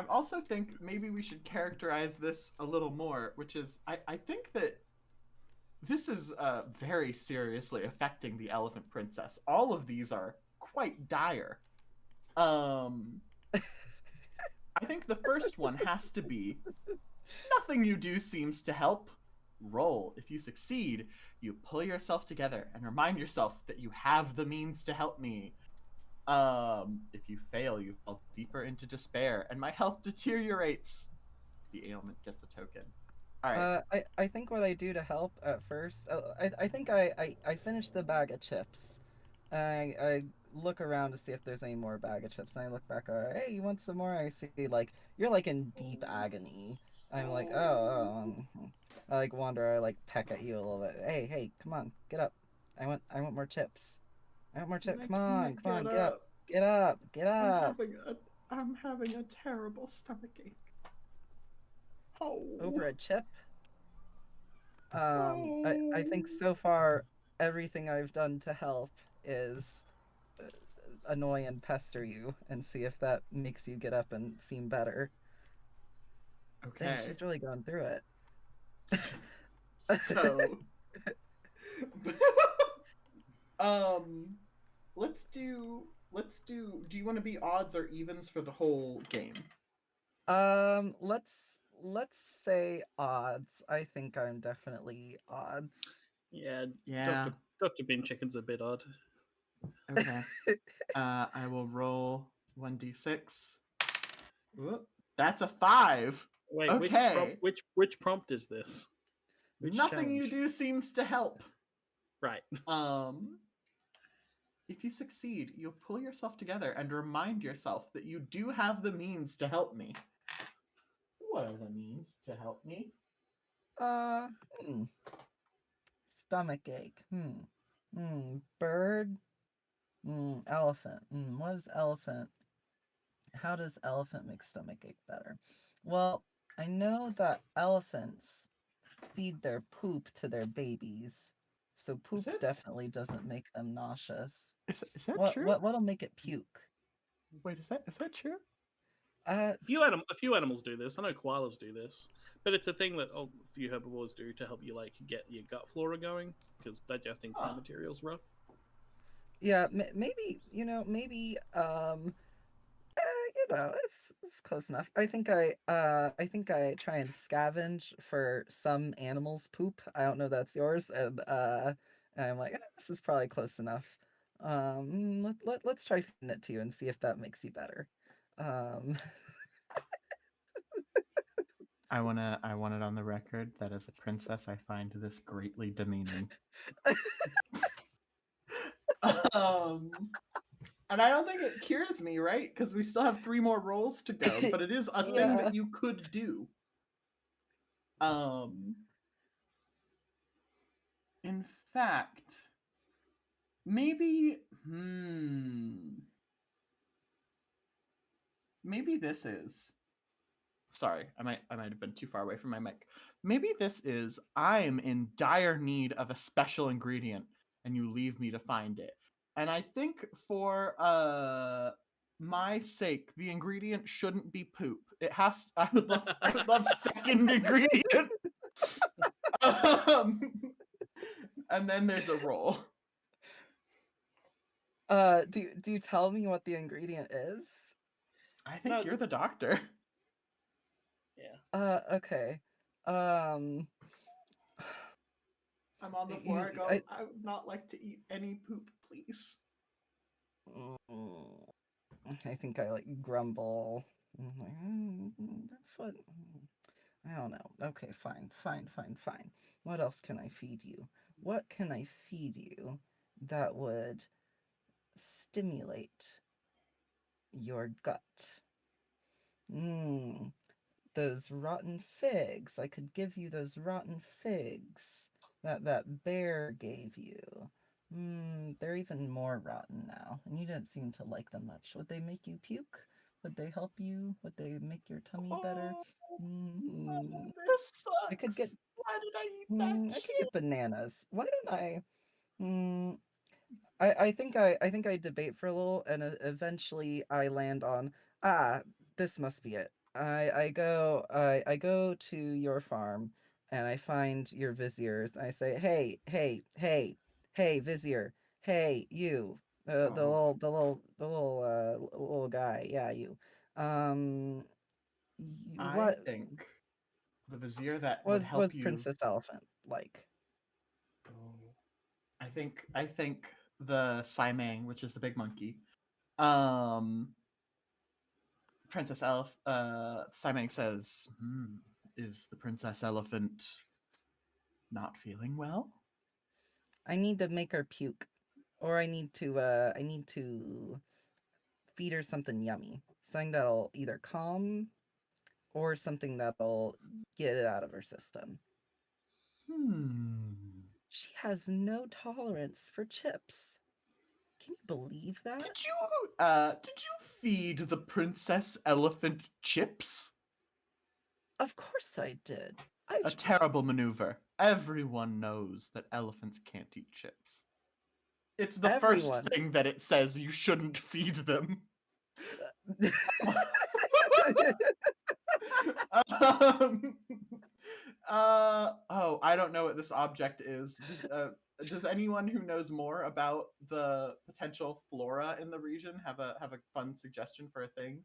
Speaker 4: also think maybe we should characterize this a little more, which is I think that this is very seriously affecting the Elephant Princess. All of these are quite dire. I think the first one has to be nothing you do seems to help. Roll. If you succeed, you pull yourself together and remind yourself that you have the means to help me. If you fail, you fall deeper into despair, and my health deteriorates. The ailment gets a token. All right.
Speaker 5: I think what I do to help at first, I think I finish the bag of chips. I look around to see if there's any more bag of chips, and I look back. Hey, you want some more? I see like you're like in deep agony. I'm like, I like wander. I like peck at you a little bit. Hey, come on, get up. I want more chips. I want more chips. Come on, get up.
Speaker 4: I'm having a terrible stomachache. Oh.
Speaker 5: Over a chip? I think so far everything I've done to help is annoy and pester you and see if that makes you get up and seem better.
Speaker 4: Okay.
Speaker 5: Dang, she's really going through it.
Speaker 4: So let's do do you want to be odds or evens for the whole game?
Speaker 5: Let's say odds. I think I'm definitely odds.
Speaker 2: Yeah. Dr. Bin Chicken's a bit odd.
Speaker 4: Okay. I will roll 1d6. Whoop. That's a 5.
Speaker 2: Wait,
Speaker 4: okay.
Speaker 2: which prompt is this? Which
Speaker 4: Nothing you
Speaker 2: challenge?
Speaker 4: do seems to help.
Speaker 2: Right.
Speaker 4: If you succeed, you'll pull yourself together and remind yourself that you do have the means to help me. What are the means to help me?
Speaker 5: Stomach ache. Bird. Elephant. What is elephant? How does elephant make stomach ache better? Well, I know that elephants feed their poop to their babies, so poop definitely doesn't make them nauseous.
Speaker 4: Is that true?
Speaker 5: What'll make it puke?
Speaker 4: Wait, is that true?
Speaker 2: A few animals do this. I know koalas do this, but it's a thing that a few herbivores do to help you like get your gut flora going because digesting plant material is rough.
Speaker 5: Yeah, maybe it's close enough. I think I try and scavenge for some animal's poop. I don't know that's yours, and I'm like, this is probably close enough. Let's try feeding it to you and see if that makes you better.
Speaker 4: I want it on the record that as a princess, I find this greatly demeaning. And I don't think it cures me, right? Because we still have 3 more rolls to go, but it is a thing that you could do. In fact, maybe this is. Sorry, I might have been too far away from my mic. Maybe this is I'm in dire need of a special ingredient, and you leave me to find it. And I think for my sake, the ingredient shouldn't be poop. It has. I would love second ingredient. And then there's a roll.
Speaker 5: Do you tell me what the ingredient is?
Speaker 4: I think you're the doctor.
Speaker 2: Yeah.
Speaker 5: Okay.
Speaker 4: I'm on the floor. I would not like to eat any poop, please.
Speaker 5: I think I like grumble. I'm like, that's what. I don't know. Okay, fine. What else can I feed you? What can I feed you that would stimulate your gut? Those rotten figs. I could give you those rotten figs that bear gave you. They're even more rotten now, and you didn't seem to like them much. Would they make you puke? Would they help you? Would they make your tummy better?
Speaker 4: This sucks.
Speaker 5: I could get.
Speaker 4: Why did I eat that?
Speaker 5: I could get bananas. Why don't I? I think I debate for a little, and eventually I land on this must be it. I go to your farm, and I find your viziers. And I say, hey, vizier, hey, you, the little guy, yeah, you.
Speaker 4: I think the vizier that would help
Speaker 5: was
Speaker 4: you.
Speaker 5: Princess Elephant like?
Speaker 4: Oh. I think the Saimang, which is the big monkey. Princess Saimang says, is the Princess Elephant not feeling well?
Speaker 5: I need to make her puke, or I need to feed her something yummy, something that'll either calm or something that'll get it out of her system. She has no tolerance for chips. Can you believe that?
Speaker 4: Did you feed the Princess Elephant chips?
Speaker 5: Of course I did.
Speaker 4: A terrible maneuver. Everyone knows that elephants can't eat chips. It's the first thing that it says you shouldn't feed them. I don't know what this object is. Does anyone who knows more about the potential flora in the region have a fun suggestion for a thing?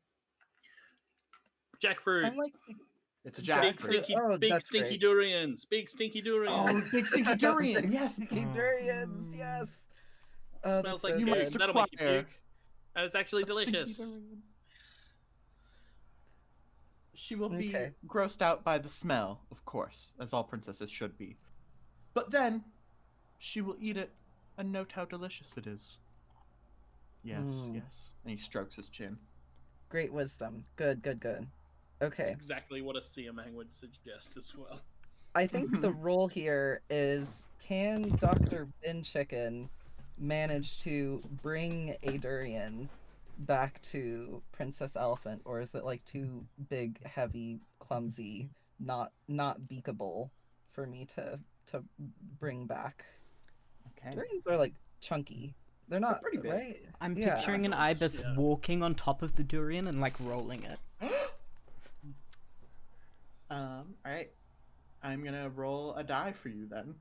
Speaker 2: Jackfruit.
Speaker 4: It's a jackfruit.
Speaker 2: Big stinky durians. Big stinky durians.
Speaker 4: Oh, big stinky durian. Yes.
Speaker 5: Stinky durians. Yes.
Speaker 2: Smells like puke. That'll make you puke. And it's actually delicious.
Speaker 4: She will be grossed out by the smell, of course, as all princesses should be. But then she will eat it and note how delicious it is. Yes, yes. And he strokes his chin.
Speaker 5: Great wisdom. Good.
Speaker 2: That's
Speaker 5: Okay.
Speaker 2: exactly what a Siamang would suggest as well.
Speaker 5: I think the role here is, can Dr. Bin Chicken manage to bring a durian back to Princess Elephant, or is it like too big, heavy, clumsy, not beakable for me to bring back?
Speaker 4: Okay.
Speaker 5: Durians are like chunky. They're not
Speaker 4: pretty big.
Speaker 5: right.
Speaker 1: I'm
Speaker 5: Yeah.
Speaker 1: picturing an ibis
Speaker 2: Yeah.
Speaker 1: walking on top of the durian and like rolling it.
Speaker 4: All right. I'm gonna roll a die for you then.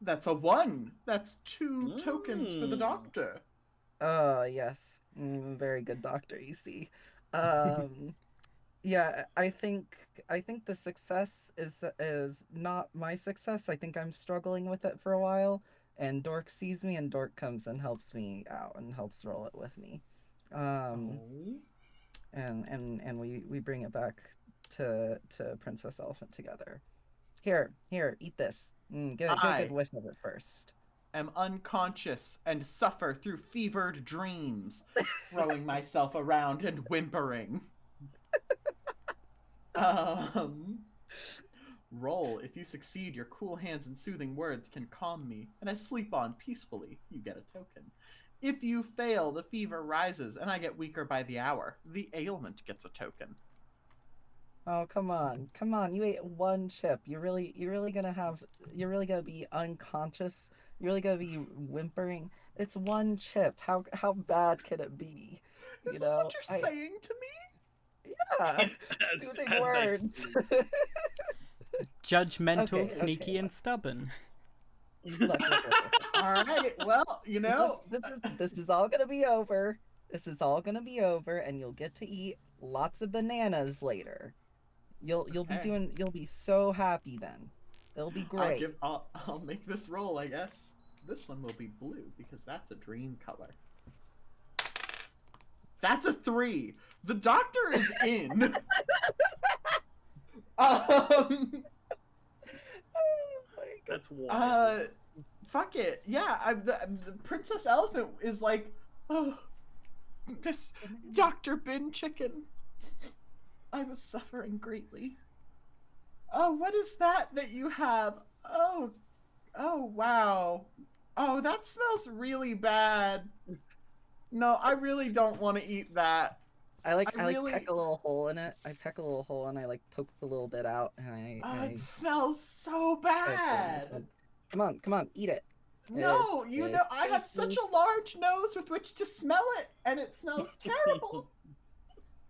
Speaker 4: That's a 1. That's 2 tokens for the doctor.
Speaker 5: Yes. Very good doctor, you see. Yeah, I think the success is not my success. I think I'm struggling with it for a while, and Dork sees me, and Dork comes and helps me out and helps roll it with me. And we bring it back to Princess Elephant together. Here, eat this. Get a good whiff of it first.
Speaker 4: Am unconscious and suffer through fevered dreams, throwing myself around and whimpering. Roll. If you succeed, your cool hands and soothing words can calm me, and I sleep on peacefully. You get a token. If you fail, the fever rises, and I get weaker by the hour. The ailment gets a token.
Speaker 5: Oh, come on. You ate 1 chip. You're really gonna be unconscious. You're really gonna be whimpering. It's 1 chip. How bad can it be?
Speaker 4: Is this what you're saying to me?
Speaker 5: Yeah. Soothing words.
Speaker 1: Judgmental, sneaky, and stubborn.
Speaker 5: Look.
Speaker 4: All right. Well,
Speaker 5: this is all gonna be over. This is all gonna be over, and you'll get to eat lots of bananas later. You'll be so happy then. It'll be great.
Speaker 4: I'll make this roll, I guess. This one will be blue because that's a dream color. That's a 3. The doctor is in.
Speaker 2: That's wild.
Speaker 4: Fuck it. Yeah, the Princess Elephant is like, oh, Miss Dr. Bin Chicken. I was suffering greatly. Oh, what is that you have? Oh, wow. Oh, that smells really bad. No, I really don't want to eat that.
Speaker 5: I peck a little hole in it. I peck a little hole and I like poke a little bit out, and
Speaker 4: it smells so bad.
Speaker 5: Come on, eat it.
Speaker 4: No, I have such a large nose with which to smell it, and it smells terrible.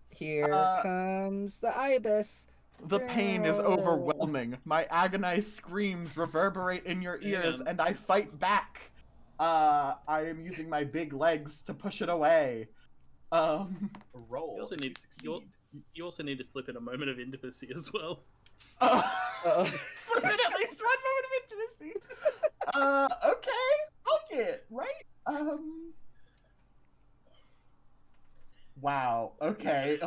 Speaker 5: Here comes the ibis.
Speaker 4: The pain is overwhelming. My agonized screams reverberate in your ears, and I fight back. I am using my big legs to push it away. Roll.
Speaker 2: You also need to slip in a moment of intimacy as well.
Speaker 4: Slip in at least 1 moment of intimacy. Okay, fuck it, right? Wow. Okay.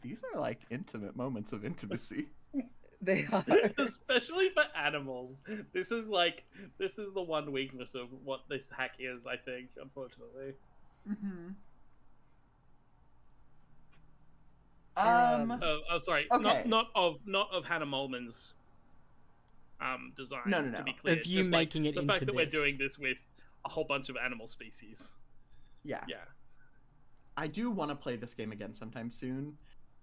Speaker 4: These are like intimate moments of intimacy.
Speaker 5: They are.
Speaker 2: Especially for animals. This is the one weakness of what this hack is, I think, unfortunately.
Speaker 4: Mm-hmm.
Speaker 2: Sorry.
Speaker 4: Okay.
Speaker 2: Not of Hannah Molman's design.
Speaker 4: No.
Speaker 2: To be clear,
Speaker 1: Of you
Speaker 2: just
Speaker 1: making it
Speaker 2: the
Speaker 1: into
Speaker 2: fact that we're
Speaker 1: this.
Speaker 2: doing this with a whole bunch of animal species.
Speaker 4: Yeah.
Speaker 2: Yeah.
Speaker 4: I do want to play this game again sometime soon,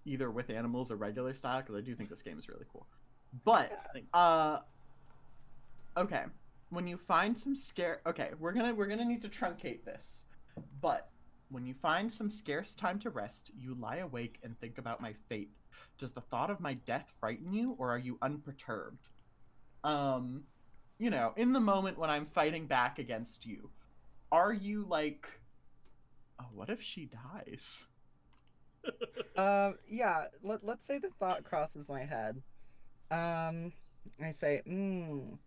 Speaker 4: either with animals or regular style, because I do think this game is really cool. But okay, when you find some we're gonna need to truncate this. But when you find some scarce time to rest, you lie awake and think about my fate. Does the thought of my death frighten you, or are you unperturbed? In the moment when I'm fighting back against you, are you like, oh, what if she dies?
Speaker 5: Yeah, let's say the thought crosses my head. I say, I've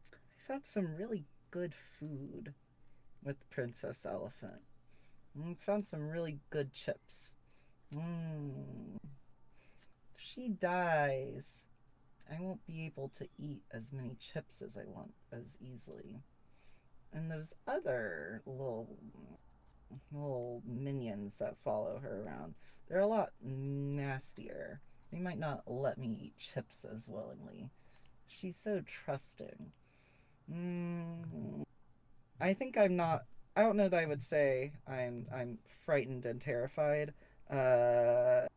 Speaker 5: had some really good food with Princess Elephant. Found some really good chips. If she dies, I won't be able to eat as many chips as I want as easily. And those other little minions that follow her around, they're a lot nastier. They might not let me eat chips as willingly. She's so trusting. I think I'm not. I don't know that I would say I'm frightened and terrified. I'm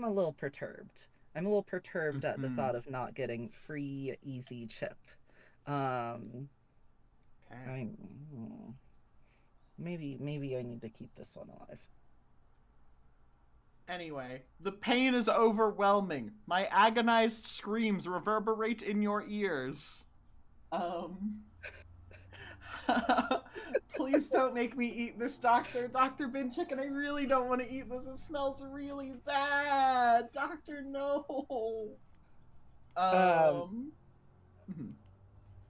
Speaker 5: a little perturbed. I'm a little perturbed at the thought of not getting free, easy chip.
Speaker 4: Okay.
Speaker 5: Maybe I need to keep this one alive.
Speaker 4: Anyway, the pain is overwhelming. My agonized screams reverberate in your ears. Please don't make me eat this, Dr. Bin Chicken. I really don't want to eat this. It smells really bad. Doctor, no.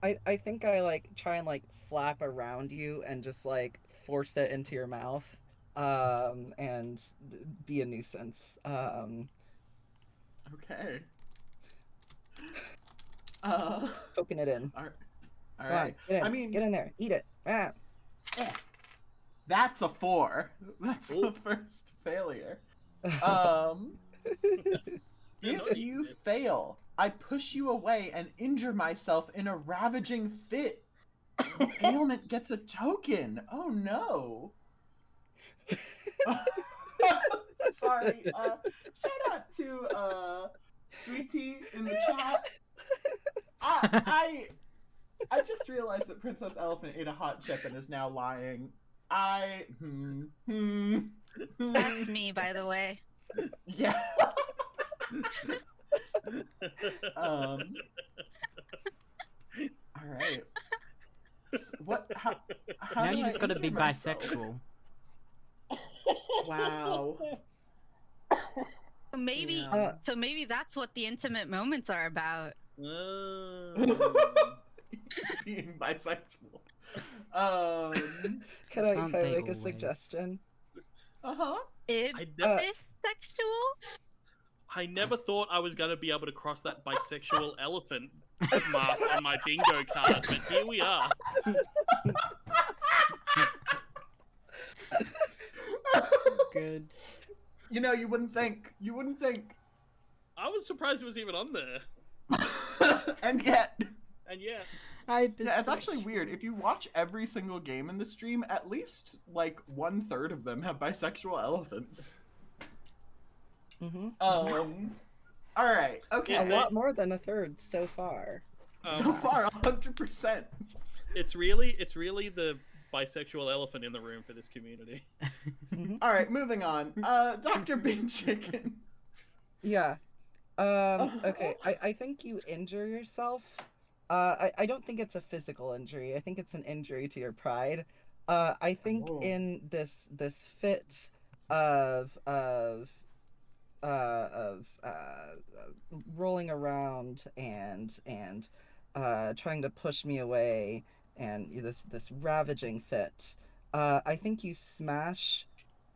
Speaker 5: I think I like try and like flap around you and just like force it into your mouth, and be a nuisance.
Speaker 4: Okay.
Speaker 5: Poking it in.
Speaker 4: All
Speaker 5: Come
Speaker 4: right.
Speaker 5: on, get in.
Speaker 4: I mean,
Speaker 5: get in there. Eat it. Ah.
Speaker 4: That's a 4. That's the first failure. If you fail, I push you away and injure myself in a ravaging fit. The ailment gets a token. Oh no. Sorry. Shout out to Sweetie in the chat. I just realized that Princess Elephant ate a hot chip and is now lying.
Speaker 3: That's me, by the way.
Speaker 4: Yeah. All right. What? How
Speaker 1: Now
Speaker 4: do
Speaker 1: you
Speaker 4: I
Speaker 1: just got to
Speaker 4: injure
Speaker 1: be
Speaker 4: myself?
Speaker 1: bisexual.
Speaker 4: Wow.
Speaker 3: Maybe
Speaker 4: Damn.
Speaker 3: so maybe that's what the intimate moments are about.
Speaker 4: Being bisexual.
Speaker 5: Can I
Speaker 1: Aren't they
Speaker 5: make a
Speaker 1: always?
Speaker 5: suggestion?
Speaker 3: Bisexual?
Speaker 2: I never thought I was going to be able to cross that bisexual elephant mark on my bingo card, but here we are.
Speaker 1: Good.
Speaker 4: You know, you wouldn't think.
Speaker 2: I was surprised it was even on there.
Speaker 4: And yet.
Speaker 2: Yeah,
Speaker 4: it's actually weird. If you watch every single game in the stream, at least like 1/3 of them have bisexual elephants. All right. Okay.
Speaker 5: A lot more than 1/3 so far.
Speaker 4: So far, 100%.
Speaker 2: It's really the bisexual elephant in the room for this community.
Speaker 4: All right, moving on. Dr. Bin Chicken.
Speaker 5: Yeah. Okay. I think you injure yourself. I don't think it's a physical injury. I think it's an injury to your pride. I think in this fit of rolling around and trying to push me away, and this ravaging fit, I think you smash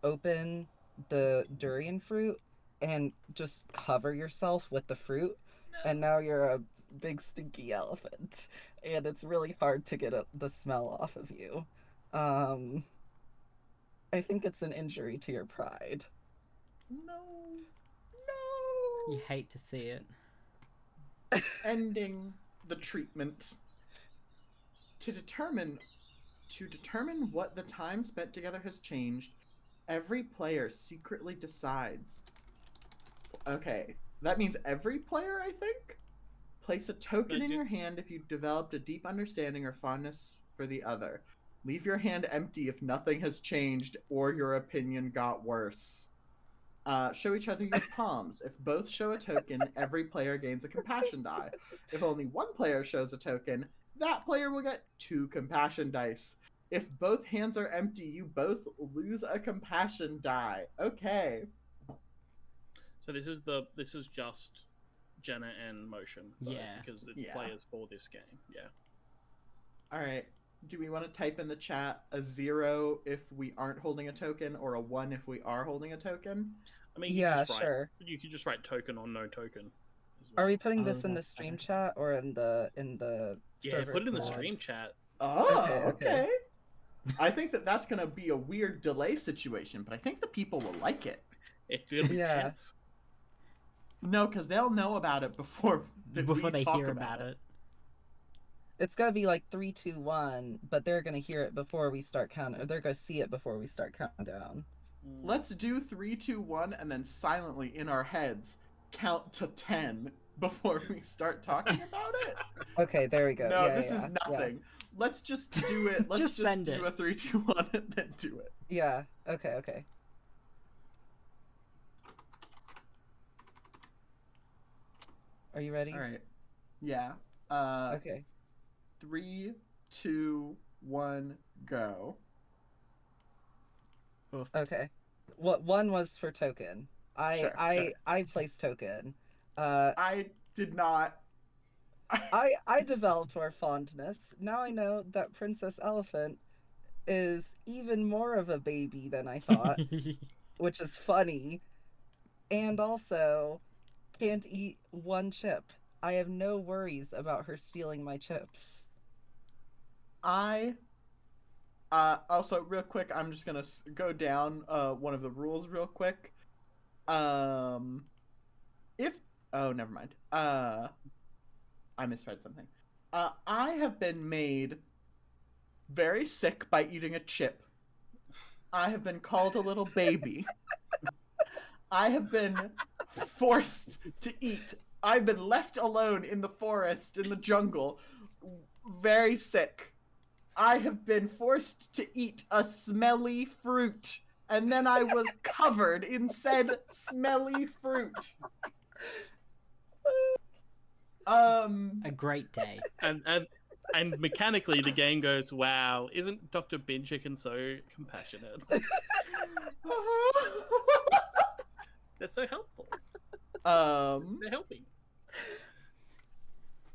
Speaker 5: open the durian fruit and just cover yourself with the fruit, and now you're a big stinky elephant, and it's really hard to get the smell off of you. I think it's an injury to your pride.
Speaker 4: No.
Speaker 1: You hate to see it.
Speaker 4: Ending the treatment. To determine what the time spent together has changed, every player secretly decides. Okay, that means every player, I think? Place a token in your hand if you've developed a deep understanding or fondness for the other. Leave your hand empty if nothing has changed or your opinion got worse. Show each other your palms. If both show a token, every player gains a compassion die. If only one player shows a token, that player will get 2 compassion dice. If both hands are empty, you both lose a compassion die. Okay.
Speaker 2: So this is just Jenna and Motion, though,
Speaker 1: Yeah.
Speaker 2: because it's players for this game. Yeah.
Speaker 4: All right. do we want to type in the chat a 0 if we aren't holding a token, or a 1 if we are holding a token?
Speaker 2: I mean,
Speaker 5: Yeah, sure.
Speaker 2: You could just write token or no token.
Speaker 5: Are we putting this
Speaker 1: Oh,
Speaker 5: in the
Speaker 1: that's
Speaker 5: stream
Speaker 1: better.
Speaker 5: chat or in the
Speaker 2: Yeah,
Speaker 5: server
Speaker 2: put it in the
Speaker 5: pod?
Speaker 2: stream chat.
Speaker 4: Oh,
Speaker 5: Okay.
Speaker 4: okay. I think that's going to be a weird delay situation, but I think the people will like it.
Speaker 2: It'll be
Speaker 5: Yeah.
Speaker 2: tense.
Speaker 4: No, because they'll know about it before
Speaker 1: Before they
Speaker 4: talk
Speaker 1: hear about it.
Speaker 5: It's gonna be like 3, 2, 1, but they're gonna hear it before we start counting. Or they're gonna see it before we start counting down.
Speaker 4: Let's do 3, 2, 1, and then silently in our heads count to 10 before we start talking about it.
Speaker 5: Okay, there we go.
Speaker 4: No,
Speaker 5: yeah,
Speaker 4: this
Speaker 5: yeah,
Speaker 4: is nothing.
Speaker 5: Yeah.
Speaker 4: Let's just do it. Let's
Speaker 1: Just
Speaker 4: just
Speaker 1: send
Speaker 4: do
Speaker 1: it.
Speaker 4: a 3, 2, 1, and then do it.
Speaker 5: Yeah. Okay. Are you ready?
Speaker 4: All right. Yeah.
Speaker 5: Okay.
Speaker 4: 3, 2, 1, go.
Speaker 5: Okay. What one was for token?
Speaker 4: Sure.
Speaker 5: I placed token.
Speaker 4: I did not.
Speaker 5: I developed more fondness. Now I know that Princess Elephant is even more of a baby than I thought, which is funny. And also can't eat one chip. I have no worries about her stealing my chips.
Speaker 4: Also real quick, I'm just gonna go down one of the rules real quick. Oh, never mind. I misread something. I have been made very sick by eating a chip. I have been called a little baby. I have been forced to eat. I've been left alone in the forest, in the jungle, very sick. I have been forced to eat a smelly fruit, and then I was covered in said smelly fruit.
Speaker 1: A great day.
Speaker 2: And mechanically, the game goes, "Wow, isn't Dr. Bin Chicken so compassionate? They're so helpful. They're helping."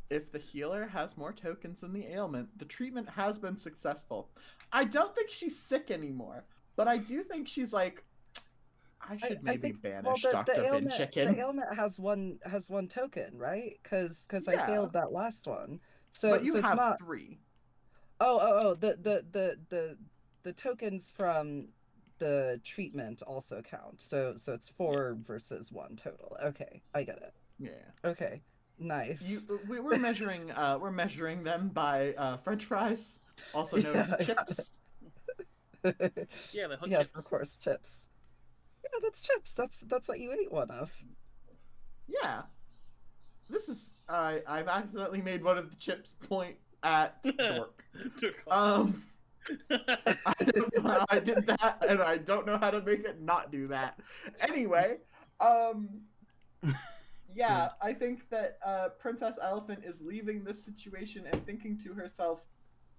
Speaker 4: If the healer has more tokens than the ailment, the treatment has been successful. I don't think she's sick anymore, but I do think she's like, I should maybe banish Dr. Bin Chicken.
Speaker 5: The ailment has one token, right? Because I
Speaker 4: Yeah.
Speaker 5: failed that last one. So
Speaker 4: But you
Speaker 5: so
Speaker 4: have
Speaker 5: it's not
Speaker 4: 3.
Speaker 5: The tokens from the treatment also count. So it's 4 versus 1 total. Okay, I get it.
Speaker 4: Yeah.
Speaker 5: Okay, nice.
Speaker 4: We're measuring them by French fries, also known as chips.
Speaker 2: Yeah, they're hot
Speaker 5: yes,
Speaker 2: chips.
Speaker 5: of course, chips. Yeah, that's chips. That's what you ate one of.
Speaker 4: Yeah. This is I've accidentally made one of the chips point at Dork. I don't know how I did that, and I don't know how to make it not do that. Anyway, yeah, I think that Princess Elephant is leaving this situation and thinking to herself,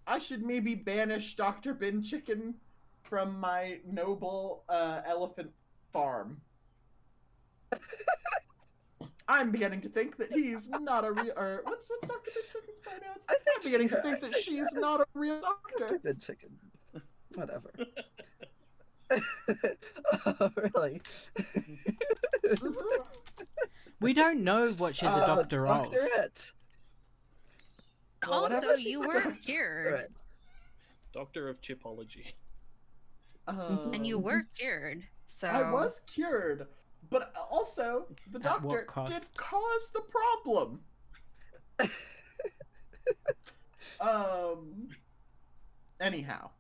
Speaker 4: I should maybe banish Dr. Bin Chicken from my noble elephant farm. I'm beginning to think that he's not a real. Or what's Dr. Bin Chicken's pronouns? I'm beginning to think that she's not a real doctor.
Speaker 5: Dr. Bin Chicken. Whatever. Oh, really?
Speaker 1: We don't know what she's a doctor of.
Speaker 5: Doctorate.
Speaker 4: Well, whatever
Speaker 3: Also,
Speaker 4: she's
Speaker 3: you
Speaker 4: a
Speaker 3: were
Speaker 4: doctor.
Speaker 3: cured.
Speaker 2: Doctor of Chipology.
Speaker 3: And you were cured, so...
Speaker 4: I was cured, but also the
Speaker 1: At what
Speaker 4: doctor
Speaker 1: cost?
Speaker 4: did cause the problem. Anyhow.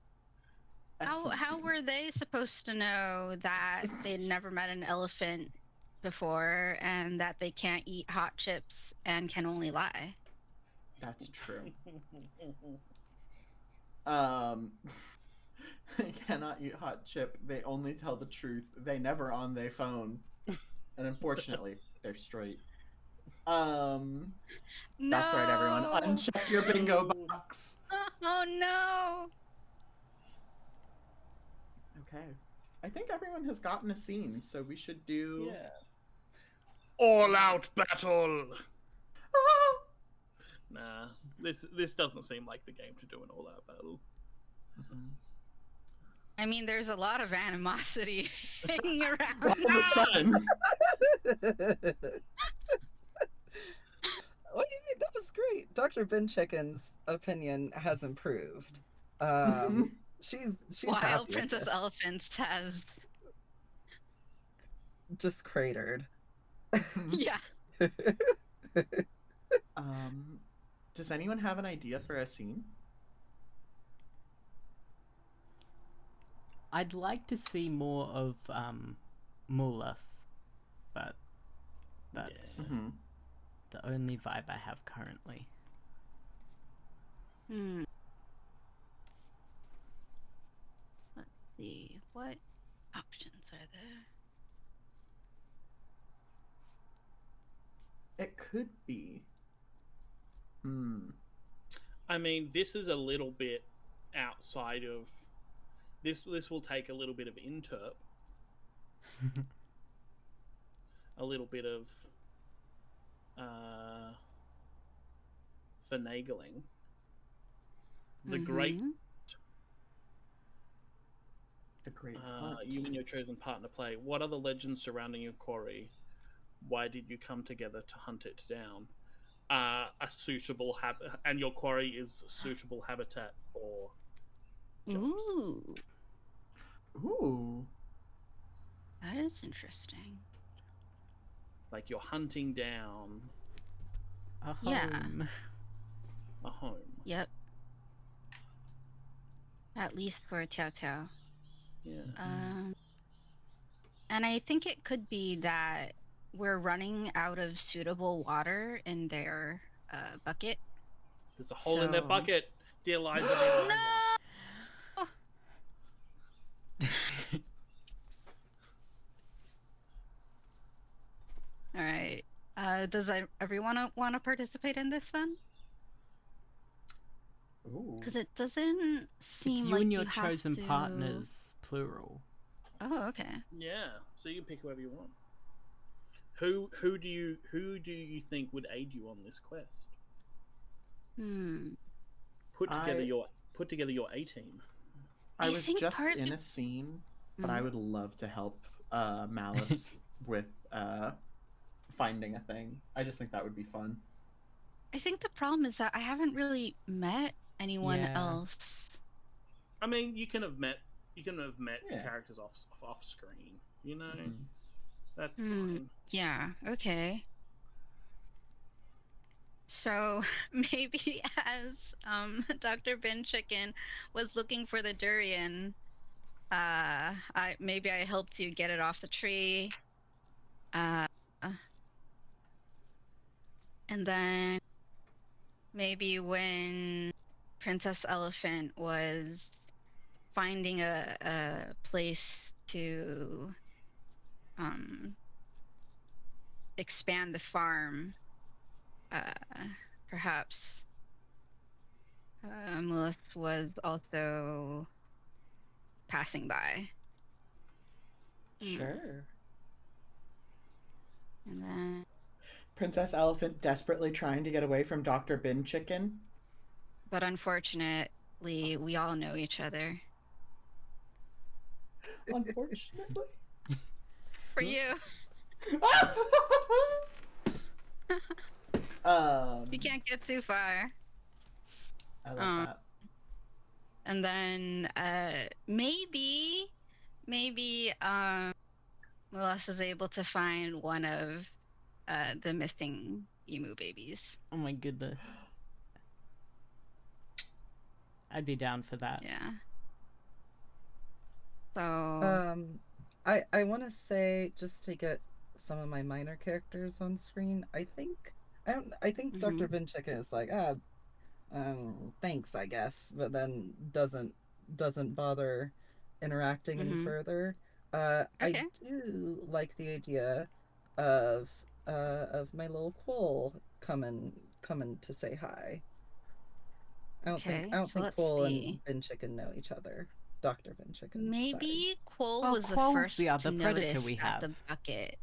Speaker 3: How
Speaker 4: Excellency.
Speaker 3: were they supposed to know that they'd never met an elephant before and that they can't eat hot chips and can only lie?
Speaker 4: That's true. They cannot eat hot chip. They only tell the truth. They never on their phone. And unfortunately, they're straight.
Speaker 3: No!
Speaker 4: That's right, everyone. Uncheck your bingo box.
Speaker 3: Oh no!
Speaker 4: Okay. I think everyone has gotten a scene, so we should do...
Speaker 2: Yeah. All out battle! Nah, this doesn't seem like the game to do an all-out battle.
Speaker 4: Mhm.
Speaker 3: I mean, there's a lot of animosity hanging around.
Speaker 4: All of a sudden.
Speaker 5: What do you mean? That was great. Dr. Ben Chicken's opinion has improved. She's
Speaker 3: While
Speaker 5: happy with
Speaker 3: Princess
Speaker 5: this.
Speaker 3: Elephant has,
Speaker 5: Just cratered.
Speaker 3: yeah.
Speaker 4: Does anyone have an idea for a scene?
Speaker 1: I'd like to see more of Mulus, but that's
Speaker 4: Mhm.
Speaker 1: the only vibe I have currently.
Speaker 3: Let's see, what options are there?
Speaker 4: It could be.
Speaker 2: I mean, this is a little bit outside of this. This will take a little bit of interp, a little bit of finagling. The great you and your chosen partner play. What are the legends surrounding your quarry? Why did you come together to hunt it down? A suitable and your quarry is a suitable habitat for jumps.
Speaker 4: Ooh.
Speaker 3: That is interesting.
Speaker 2: Like you're hunting down
Speaker 1: a home.
Speaker 3: Yeah.
Speaker 2: A home.
Speaker 3: Yep. At least for a Tiao Tiao.
Speaker 2: Yeah.
Speaker 3: And I think it could be that we're running out of suitable water in their bucket.
Speaker 2: There's a hole in their bucket, dear Liza. Dear Liza.
Speaker 3: No! All right. Does everyone want to participate in this then? Because it doesn't seem
Speaker 1: it's you
Speaker 3: like
Speaker 1: and your
Speaker 3: you have
Speaker 1: chosen
Speaker 3: to...
Speaker 1: partners, plural.
Speaker 3: Oh, okay.
Speaker 2: Yeah, so you can pick whoever you want. Who do you think would aid you on this quest? Put together your A team.
Speaker 4: I was just in a scene, but I would love to help Malice with finding a thing. I just think that would be fun.
Speaker 3: I think the problem is that I haven't really met anyone else.
Speaker 2: I mean, you can have met characters off screen. You know, that's fine.
Speaker 3: Yeah. Okay. So maybe as Dr. Ben Chicken was looking for the durian, maybe I helped you get it off the tree. And then maybe when Princess Elephant was finding a place to expand the farm, perhaps Mulith was also passing by.
Speaker 4: Sure.
Speaker 3: And then
Speaker 4: Princess Elephant desperately trying to get away from Dr. Bin Chicken.
Speaker 3: But unfortunately, we all know each other.
Speaker 4: Unfortunately?
Speaker 3: For you. You can't get too far.
Speaker 4: I love that.
Speaker 3: And then maybe Melissa is able to find one of the missing emu babies.
Speaker 1: Oh my goodness. I'd be down for that.
Speaker 3: Yeah. So
Speaker 5: I want to say, just to get some of my minor characters on screen, I think Dr. Ben Chicken is like, thanks, I guess, but then doesn't bother interacting any further.
Speaker 3: Okay.
Speaker 5: I do like the idea of my little Quoll coming to say hi. I don't think Quoll and Ben Chicken know each other. Dr. Ben Chicken.
Speaker 3: Maybe Quoll was the
Speaker 1: Quoll's
Speaker 3: first
Speaker 1: the other
Speaker 3: to
Speaker 1: predator
Speaker 3: notice
Speaker 1: we have.
Speaker 3: the bucket.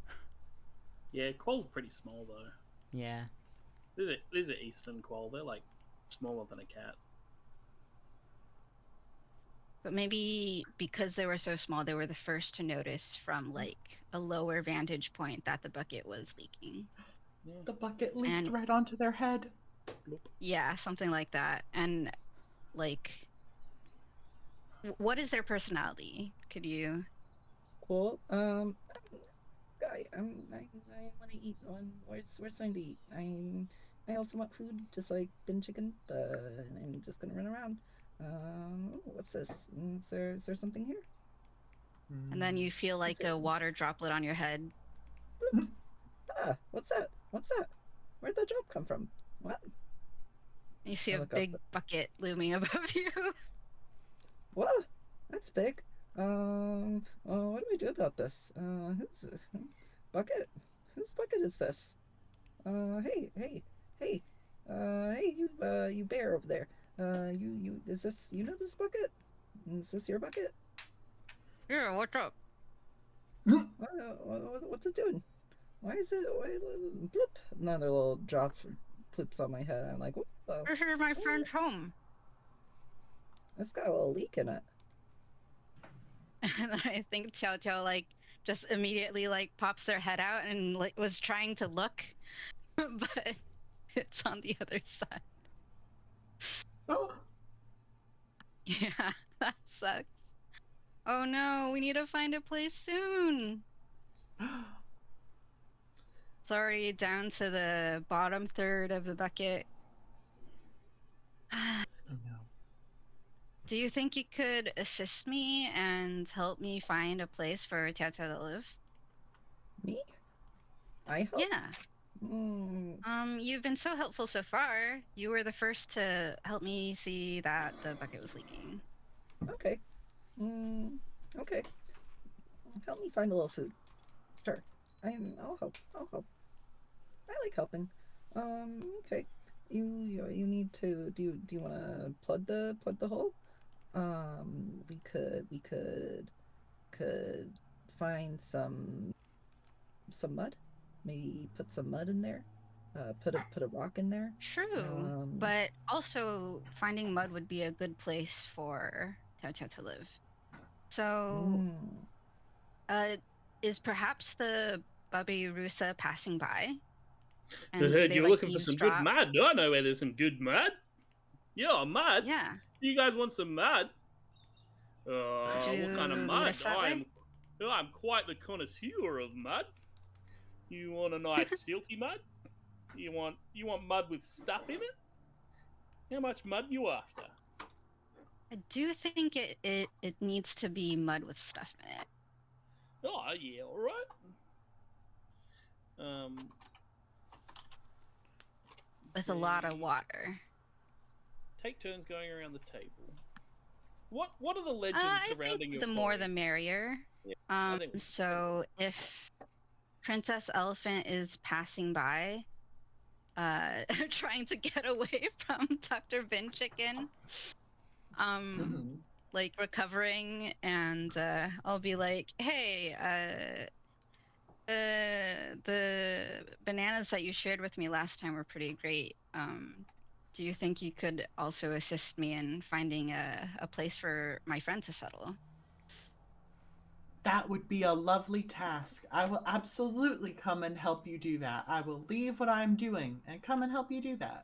Speaker 2: Yeah, Quoll's pretty small though.
Speaker 1: Yeah.
Speaker 2: These are eastern quoll. They're like smaller than a cat.
Speaker 3: But maybe because they were so small, they were the first to notice from like a lower vantage point that the bucket was leaking.
Speaker 2: Yeah.
Speaker 4: The bucket leaked
Speaker 3: And-
Speaker 4: right onto their head.
Speaker 3: Yeah, something like that. And like, what is their personality? Could you?
Speaker 5: Cool. I want to eat. Where's something to eat? I also want food, just like bin chicken, but I'm just gonna run around. What's this? Is there something here?
Speaker 3: And then you feel like
Speaker 5: Is it-
Speaker 3: a water droplet on your head.
Speaker 5: Ah, what's that? What's that? Where'd that drop come from? What?
Speaker 3: You see
Speaker 5: I
Speaker 3: a
Speaker 5: look up.
Speaker 3: big bucket looming above you.
Speaker 5: What? That's big. What do we do about this? Whose bucket? Whose bucket is this? Hey, you bear over there. Is this, you know this bucket? Is this your bucket?
Speaker 3: Yeah, what's up?
Speaker 5: What's it doing? Why, bloop, another little drop clips on my head. I'm like, what?
Speaker 3: This is my friend's home.
Speaker 5: It's got a little leak in it.
Speaker 3: And I think Chow Chow like just immediately like pops their head out and like was trying to look, but it's on the other side.
Speaker 4: Oh,
Speaker 3: Yeah, that sucks. Oh no, we need to find a place soon. It's already down to the bottom third of the bucket.
Speaker 4: oh no.
Speaker 3: Do you think you could assist me and help me find a place for Tia Tia to live?
Speaker 5: Me? I help?
Speaker 3: Yeah. You've been so helpful so far. You were the first to help me see that the bucket was leaking.
Speaker 5: Okay. Okay. Help me find a little food. Sure. I'll help. I like helping. Okay. You need to, do you want to plug the hole? We could find some mud. Maybe put some mud in there. Put a rock in there.
Speaker 3: True, but also finding mud would be a good place for Tia Tia to live. So, is perhaps the Babi Rusa passing by?
Speaker 2: I heard
Speaker 3: do they,
Speaker 2: you were
Speaker 3: like,
Speaker 2: looking for some good
Speaker 3: eavesdrop?
Speaker 2: mud. I know where there's some good mud. Yeah, mud.
Speaker 3: Yeah.
Speaker 2: You guys want some mud?
Speaker 3: Would
Speaker 2: What kind of
Speaker 3: you lead
Speaker 2: mud?
Speaker 3: us that way?
Speaker 2: I'm quite the connoisseur of mud. You want a nice silty mud? You want mud with stuff in it? How much mud you after?
Speaker 3: I do think it needs to be mud with stuff in it.
Speaker 2: Oh yeah, all right.
Speaker 3: With a lot of water.
Speaker 2: Take turns going around the table. What are the legends
Speaker 3: I
Speaker 2: surrounding
Speaker 3: think
Speaker 2: your
Speaker 3: the more
Speaker 2: quarry?
Speaker 3: the merrier.
Speaker 2: Yeah, I think we-
Speaker 3: So if Princess Elephant is passing by, trying to get away from Dr. Bin Chicken, like recovering, and I'll be like, hey, the bananas that you shared with me last time were pretty great. Do you think you could also assist me in finding a place for my friend to settle?
Speaker 4: That would be a lovely task. I will absolutely come and help you do that. I will leave what I'm doing and come and help you do that.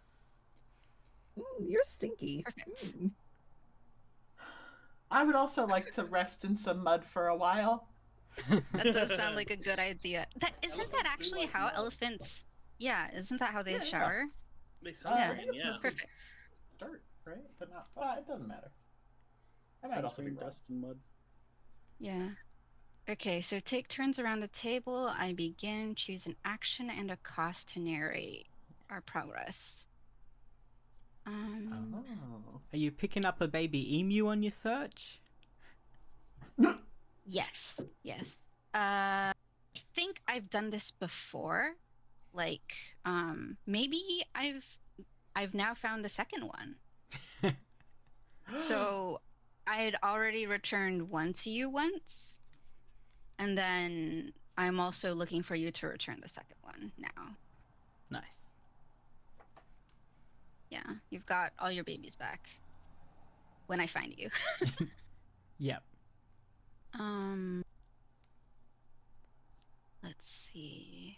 Speaker 5: You're stinky.
Speaker 3: Perfect.
Speaker 4: I would also like to rest in some mud for a while.
Speaker 3: That does sound like a good idea. Isn't
Speaker 2: Elephants
Speaker 3: that
Speaker 2: do
Speaker 3: actually
Speaker 2: like
Speaker 3: how
Speaker 2: mud.
Speaker 3: elephants? Yeah, isn't that how they
Speaker 4: Yeah, yeah.
Speaker 3: shower?
Speaker 2: They
Speaker 3: Yeah.
Speaker 2: sunscreen, yeah.
Speaker 3: Perfect.
Speaker 4: Dirt, right? But not. Well, it doesn't matter. I might also be
Speaker 2: Sunscreen,
Speaker 4: wrong.
Speaker 2: dust, and mud.
Speaker 3: Yeah. Okay, so take turns around the table. I begin. Choose an action and a cost to narrate our progress.
Speaker 4: Oh.
Speaker 1: Are you picking up a baby emu on your search?
Speaker 3: Yes. I think I've done this before. Like, maybe I've now found the second one. So I had already returned one to you once, and then I'm also looking for you to return the second one now.
Speaker 1: Nice.
Speaker 3: Yeah, you've got all your babies back when I find you.
Speaker 1: Yep.
Speaker 3: Let's see.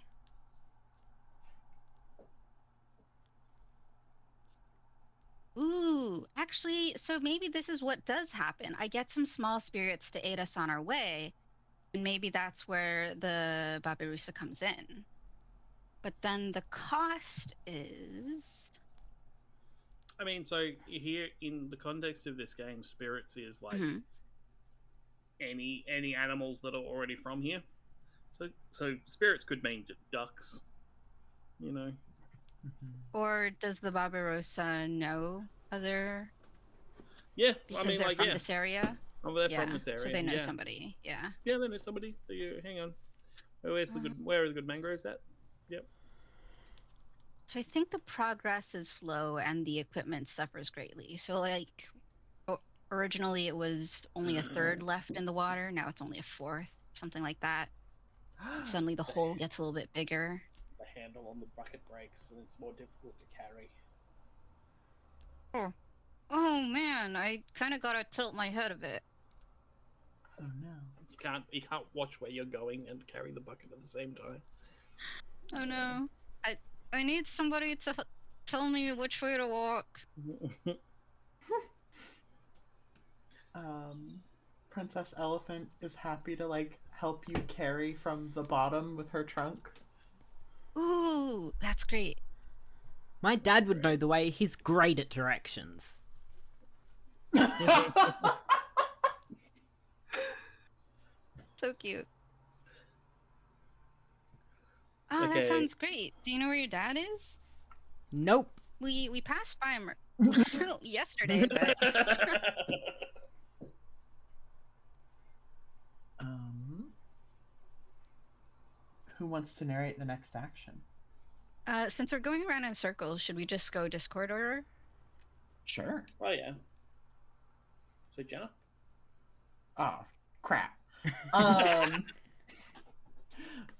Speaker 3: Ooh, actually, so maybe this is what does happen. I get some small spirits to aid us on our way, and maybe that's where the Babirusa comes in. But then the cost is...
Speaker 2: I mean, so here in the context of this game, spirits is like any animals that are already from here. So spirits could mean ducks, you know.
Speaker 3: Or does the Babirusa know other...
Speaker 2: Yeah,
Speaker 3: Because
Speaker 2: I mean,
Speaker 3: they're
Speaker 2: like,
Speaker 3: from
Speaker 2: yeah.
Speaker 3: this area?
Speaker 2: Oh, they're
Speaker 3: Yeah,
Speaker 2: from this area.
Speaker 3: so they know
Speaker 2: yeah.
Speaker 3: somebody. Yeah.
Speaker 2: Yeah, they know somebody. So hang on. Where's the good? Where are the good mangroves at? Yep.
Speaker 3: So I think the progress is slow and the equipment suffers greatly. So like originally it was only a third left in the water. Now it's only a fourth, something like that. And suddenly the hole gets a little bit bigger.
Speaker 2: The handle on the bucket breaks, and it's more difficult to carry.
Speaker 3: Oh man, I kind of gotta tilt my head a bit.
Speaker 4: Oh no.
Speaker 2: You can't watch where you're going and carry the bucket at the same time.
Speaker 3: Oh no. I need somebody to tell me which way to walk.
Speaker 4: Princess Elephant is happy to like help you carry from the bottom with her trunk.
Speaker 3: Ooh, that's great.
Speaker 1: My dad would know the way. He's great at directions.
Speaker 3: So cute. Oh,
Speaker 2: Okay.
Speaker 3: that sounds great. Do you know where your dad is?
Speaker 1: Nope.
Speaker 3: We passed by him yesterday, but
Speaker 4: Who wants to narrate the next action?
Speaker 3: since we're going around in circles, should we just go Discord order?
Speaker 4: Sure.
Speaker 2: Oh yeah. So Jenna.
Speaker 4: Oh crap.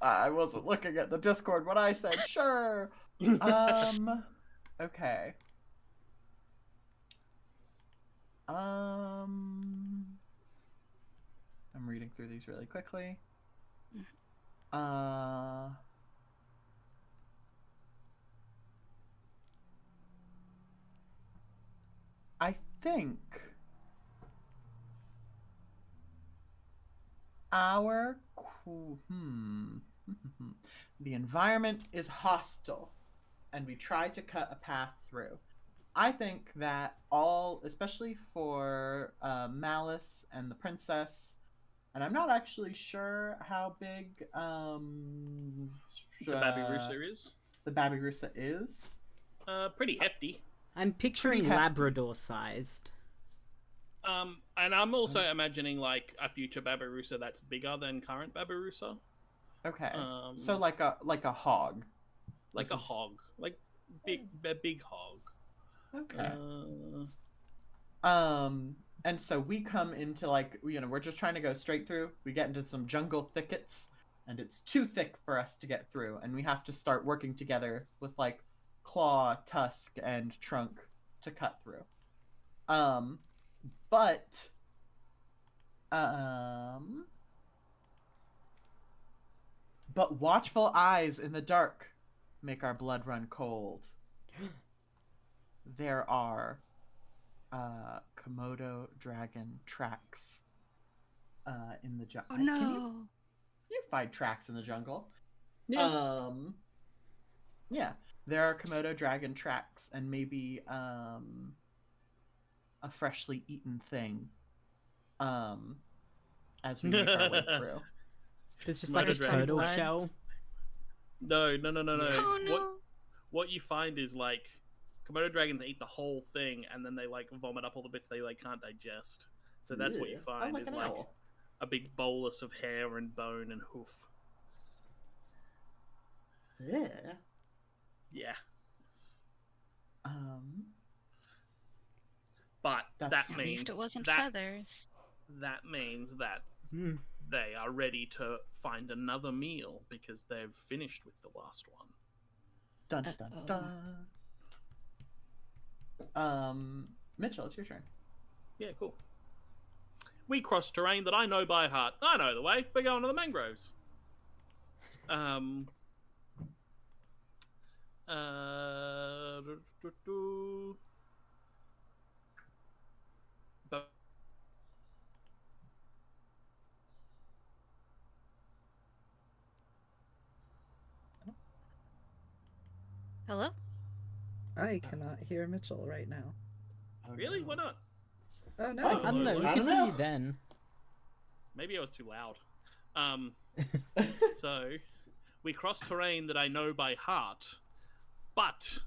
Speaker 4: I wasn't looking at the Discord when I said sure. Okay. I'm reading through these really quickly. I think the environment is hostile, and we try to cut a path through. I think that especially for Malice and the princess, and I'm not actually sure how big
Speaker 2: The Babirusa is.
Speaker 4: The Babirusa is.
Speaker 2: Pretty hefty.
Speaker 1: I'm picturing
Speaker 4: Pretty hefty.
Speaker 1: Labrador-sized.
Speaker 2: And I'm also imagining like a future Babirusa that's bigger than current Babirusa.
Speaker 4: Okay. So like a hog.
Speaker 2: Like a hog. Like a big hog.
Speaker 4: Okay. And so we come into like, we're just trying to go straight through. We get into some jungle thickets, and it's too thick for us to get through, and we have to start working together with like claw, tusk, and trunk to cut through. But watchful eyes in the dark make our blood run cold. There are Komodo dragon tracks in the jungle.
Speaker 3: Oh no!
Speaker 4: You find tracks in the jungle.
Speaker 2: Yeah.
Speaker 4: Yeah. There are Komodo dragon tracks and maybe a freshly eaten thing. As we make our way through.
Speaker 1: There's just like a turtle
Speaker 3: blood.
Speaker 1: shell.
Speaker 2: No.
Speaker 3: Oh no!
Speaker 2: What you find is like Komodo dragons eat the whole thing, and then they like vomit up all the bits they like can't digest. So that's what you find is like a big bolus of hair and bone and hoof.
Speaker 4: Yeah.
Speaker 2: Yeah. But that
Speaker 3: At
Speaker 2: means
Speaker 3: least it wasn't
Speaker 2: that
Speaker 3: feathers.
Speaker 2: that means that they are ready to find another meal because they've finished with the last one.
Speaker 4: Dun dun dun. Mitchell, it's your turn.
Speaker 2: Yeah, cool. We cross terrain that I know by heart. I know the way. We're going to the mangroves. But
Speaker 3: Hello?
Speaker 5: I cannot hear Mitchell right now.
Speaker 4: Oh,
Speaker 2: really,
Speaker 4: no.
Speaker 2: why not?
Speaker 5: Oh no,
Speaker 4: Oh,
Speaker 5: I
Speaker 1: I
Speaker 5: can
Speaker 1: don't
Speaker 5: hear
Speaker 1: know.
Speaker 5: you.
Speaker 1: We
Speaker 4: I
Speaker 1: could
Speaker 4: don't
Speaker 1: hear
Speaker 4: know.
Speaker 1: you then.
Speaker 2: Maybe I was too loud. So we cross terrain that I know by heart, but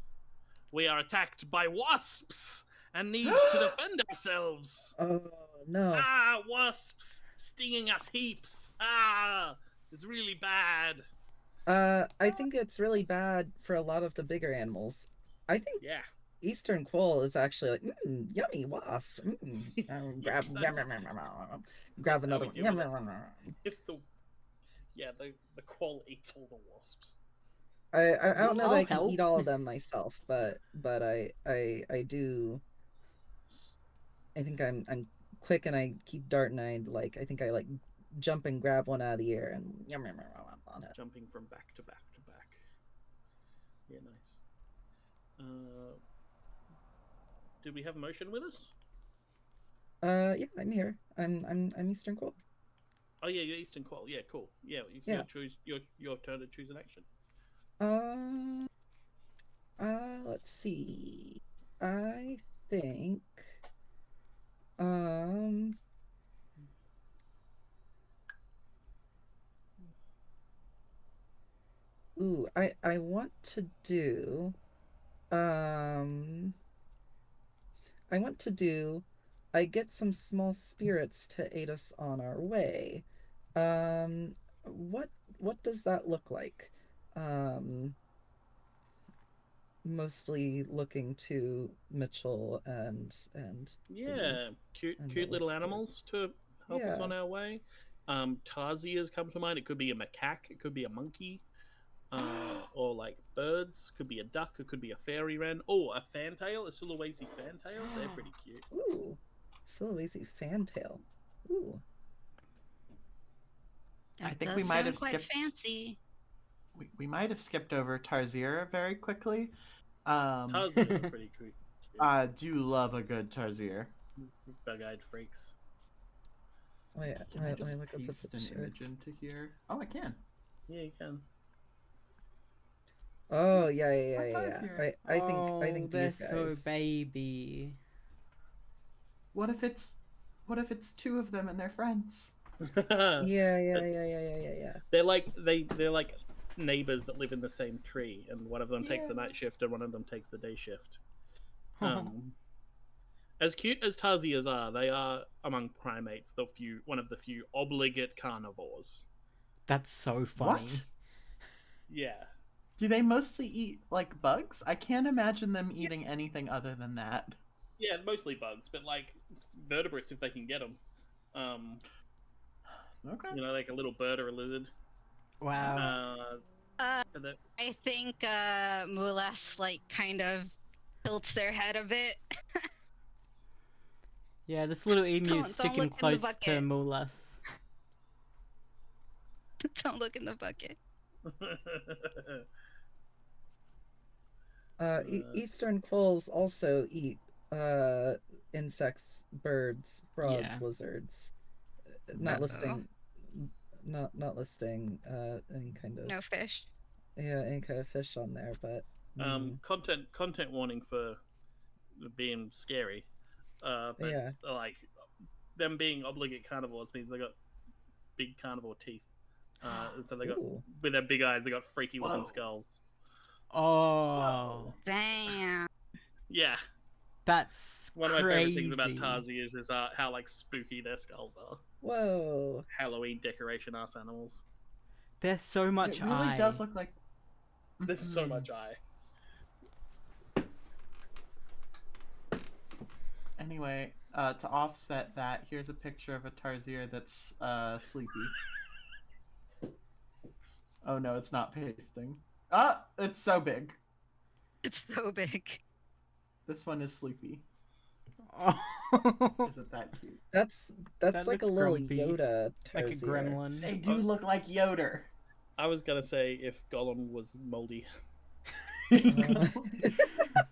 Speaker 2: we are attacked by wasps and need to defend ourselves.
Speaker 5: Oh no.
Speaker 2: Ah, wasps stinging us heaps. Ah, it's really bad.
Speaker 5: I think it's really bad for a lot of the bigger animals. I think
Speaker 2: Yeah.
Speaker 5: Eastern quoll is actually like, yummy wasp. Grab,
Speaker 2: That's
Speaker 5: grab
Speaker 2: how
Speaker 5: another
Speaker 2: we deal with it. It's the quoll eats all the wasps.
Speaker 5: I don't know that
Speaker 1: I'll
Speaker 5: I can eat
Speaker 1: help.
Speaker 5: all of them myself, but I do. I think I'm quick and I keep darting. I think I like jump and grab one out of the air and yum on it.
Speaker 2: Jumping from back to back to back. Yeah, nice. Do we have motion with us?
Speaker 5: Yeah, I'm here. I'm Eastern quoll.
Speaker 2: Oh yeah, you're Eastern Quoll. Yeah, cool. Yeah, you
Speaker 5: Yeah.
Speaker 2: choose your turn to choose an action.
Speaker 5: Let's see. I think ooh, I want to do I want to do I get some small spirits to aid us on our way. Um what does that look like? Um Mostly looking to Mitchell and
Speaker 2: Yeah, cute
Speaker 5: the
Speaker 2: cute little
Speaker 5: little spirit.
Speaker 2: animals to help us
Speaker 5: Yeah.
Speaker 2: on our way. Tarsiers come to mind. It could be a macaque. It could be a monkey. Or like birds. Could be a duck. It could be a fairy wren. Oh, a fantail, a Sulawesi fantail. They're pretty cute.
Speaker 5: Ooh. Sulawesi fantail. Ooh.
Speaker 3: That
Speaker 4: I think
Speaker 3: does
Speaker 4: we might
Speaker 3: sound
Speaker 4: have
Speaker 3: quite
Speaker 4: skipped.
Speaker 3: fancy.
Speaker 4: We might have skipped over Tarsier very quickly.
Speaker 2: Tarsiers are pretty cute.
Speaker 4: I do love a good Tarsier.
Speaker 2: Bug-eyed freaks.
Speaker 5: Wait,
Speaker 4: Can I
Speaker 5: let
Speaker 4: just
Speaker 5: me look up the
Speaker 4: paste an
Speaker 5: picture.
Speaker 4: image into here? Oh, I can.
Speaker 2: Yeah, you can.
Speaker 5: Oh yeah.
Speaker 4: Tarsier.
Speaker 5: I think
Speaker 1: they're
Speaker 5: these guys.
Speaker 1: so baby.
Speaker 4: What if it's two of them and they're friends?
Speaker 5: Yeah.
Speaker 2: They're like they're like neighbors that live in the same tree, and one of them takes the
Speaker 4: Yeah.
Speaker 2: night shift and one of them takes the day shift. As cute as Tarsiers are, they are among primates one of the few obligate carnivores.
Speaker 1: That's so funny.
Speaker 4: What?
Speaker 2: Yeah.
Speaker 4: Do they mostly eat like bugs? I can't imagine them eating anything other than that.
Speaker 2: Yeah, mostly bugs, but like vertebrates if they can get them.
Speaker 4: Okay.
Speaker 2: You know, like a little bird or a lizard.
Speaker 1: Wow.
Speaker 3: I think Mulas like kind of tilts their head a bit.
Speaker 1: Yeah, this little emu's
Speaker 3: Don't
Speaker 1: sticking
Speaker 3: look in the
Speaker 1: close to
Speaker 3: bucket.
Speaker 1: Mulas.
Speaker 3: Don't look in the bucket.
Speaker 5: Eastern quolls also eat insects, birds, frogs,
Speaker 1: Yeah.
Speaker 5: lizards. Not listing any kind of
Speaker 3: No fish.
Speaker 5: any kind of fish on there, but
Speaker 2: content warning for being scary. But
Speaker 5: yeah.
Speaker 2: like them being obligate carnivores means they got big carnivore teeth. So they got with their big eyes, they got freaky looking skulls.
Speaker 1: Oh.
Speaker 3: Damn.
Speaker 2: Yeah.
Speaker 1: That's
Speaker 2: one of my
Speaker 1: crazy.
Speaker 2: favorite things about Tarsiers is how like spooky their skulls are.
Speaker 5: Whoa.
Speaker 2: Halloween decoration ass animals.
Speaker 1: There's so much
Speaker 4: eye. It really
Speaker 1: eye.
Speaker 4: does look like.
Speaker 2: There's so much eye.
Speaker 4: Anyway, to offset that, here's a picture of a Tarsier that's sleepy. Oh no, it's not pasting. Ah, it's so big.
Speaker 3: It's so big.
Speaker 4: This one is sleepy.
Speaker 1: Oh.
Speaker 4: Isn't that cute?
Speaker 5: That's
Speaker 1: That
Speaker 5: like a
Speaker 1: looks
Speaker 5: little
Speaker 1: grumpy,
Speaker 5: Yoda
Speaker 1: like a
Speaker 5: Tarsier.
Speaker 1: gremlin.
Speaker 4: They do look like Yoder.
Speaker 2: I was gonna say if Gollum was moldy.
Speaker 5: Uh,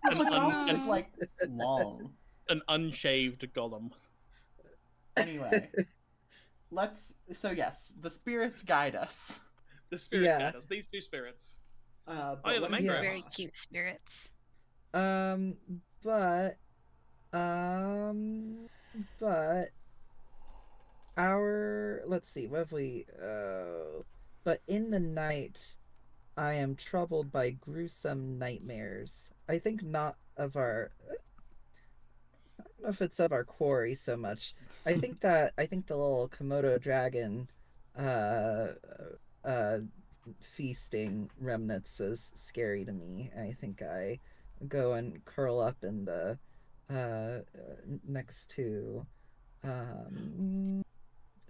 Speaker 4: But
Speaker 2: An
Speaker 4: Gollum is
Speaker 3: no.
Speaker 4: like long.
Speaker 2: An unshaved Gollum.
Speaker 4: Anyway, so yes, the spirits guide us.
Speaker 2: The spirits
Speaker 5: Yeah.
Speaker 2: guide us. These two spirits.
Speaker 4: But
Speaker 2: yeah, the
Speaker 4: what
Speaker 2: main
Speaker 4: is
Speaker 3: These
Speaker 4: the
Speaker 2: character.
Speaker 3: very
Speaker 4: law?
Speaker 3: cute spirits.
Speaker 5: But let's see, what have we but in the night I am troubled by gruesome nightmares. I think not of our I don't know if it's of our quarry so much. I think the little Komodo dragon uh uh feasting remnants is scary to me. I think I go and curl up in the next to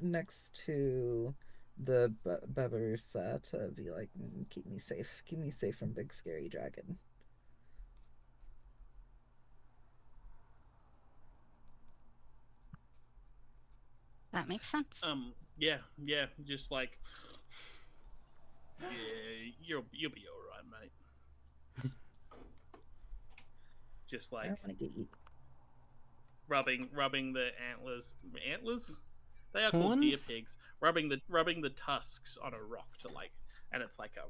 Speaker 5: next to the Babarusa to be like, keep me safe from big scary dragon.
Speaker 3: That makes sense.
Speaker 2: Yeah, just like, yeah, you'll be all right, mate. Just
Speaker 5: I
Speaker 2: like
Speaker 5: don't want to get eaten.
Speaker 2: rubbing the antlers. Antlers? They are called deer
Speaker 1: Horns?
Speaker 2: pigs. Rubbing the tusks on a rock to like, and it's like a,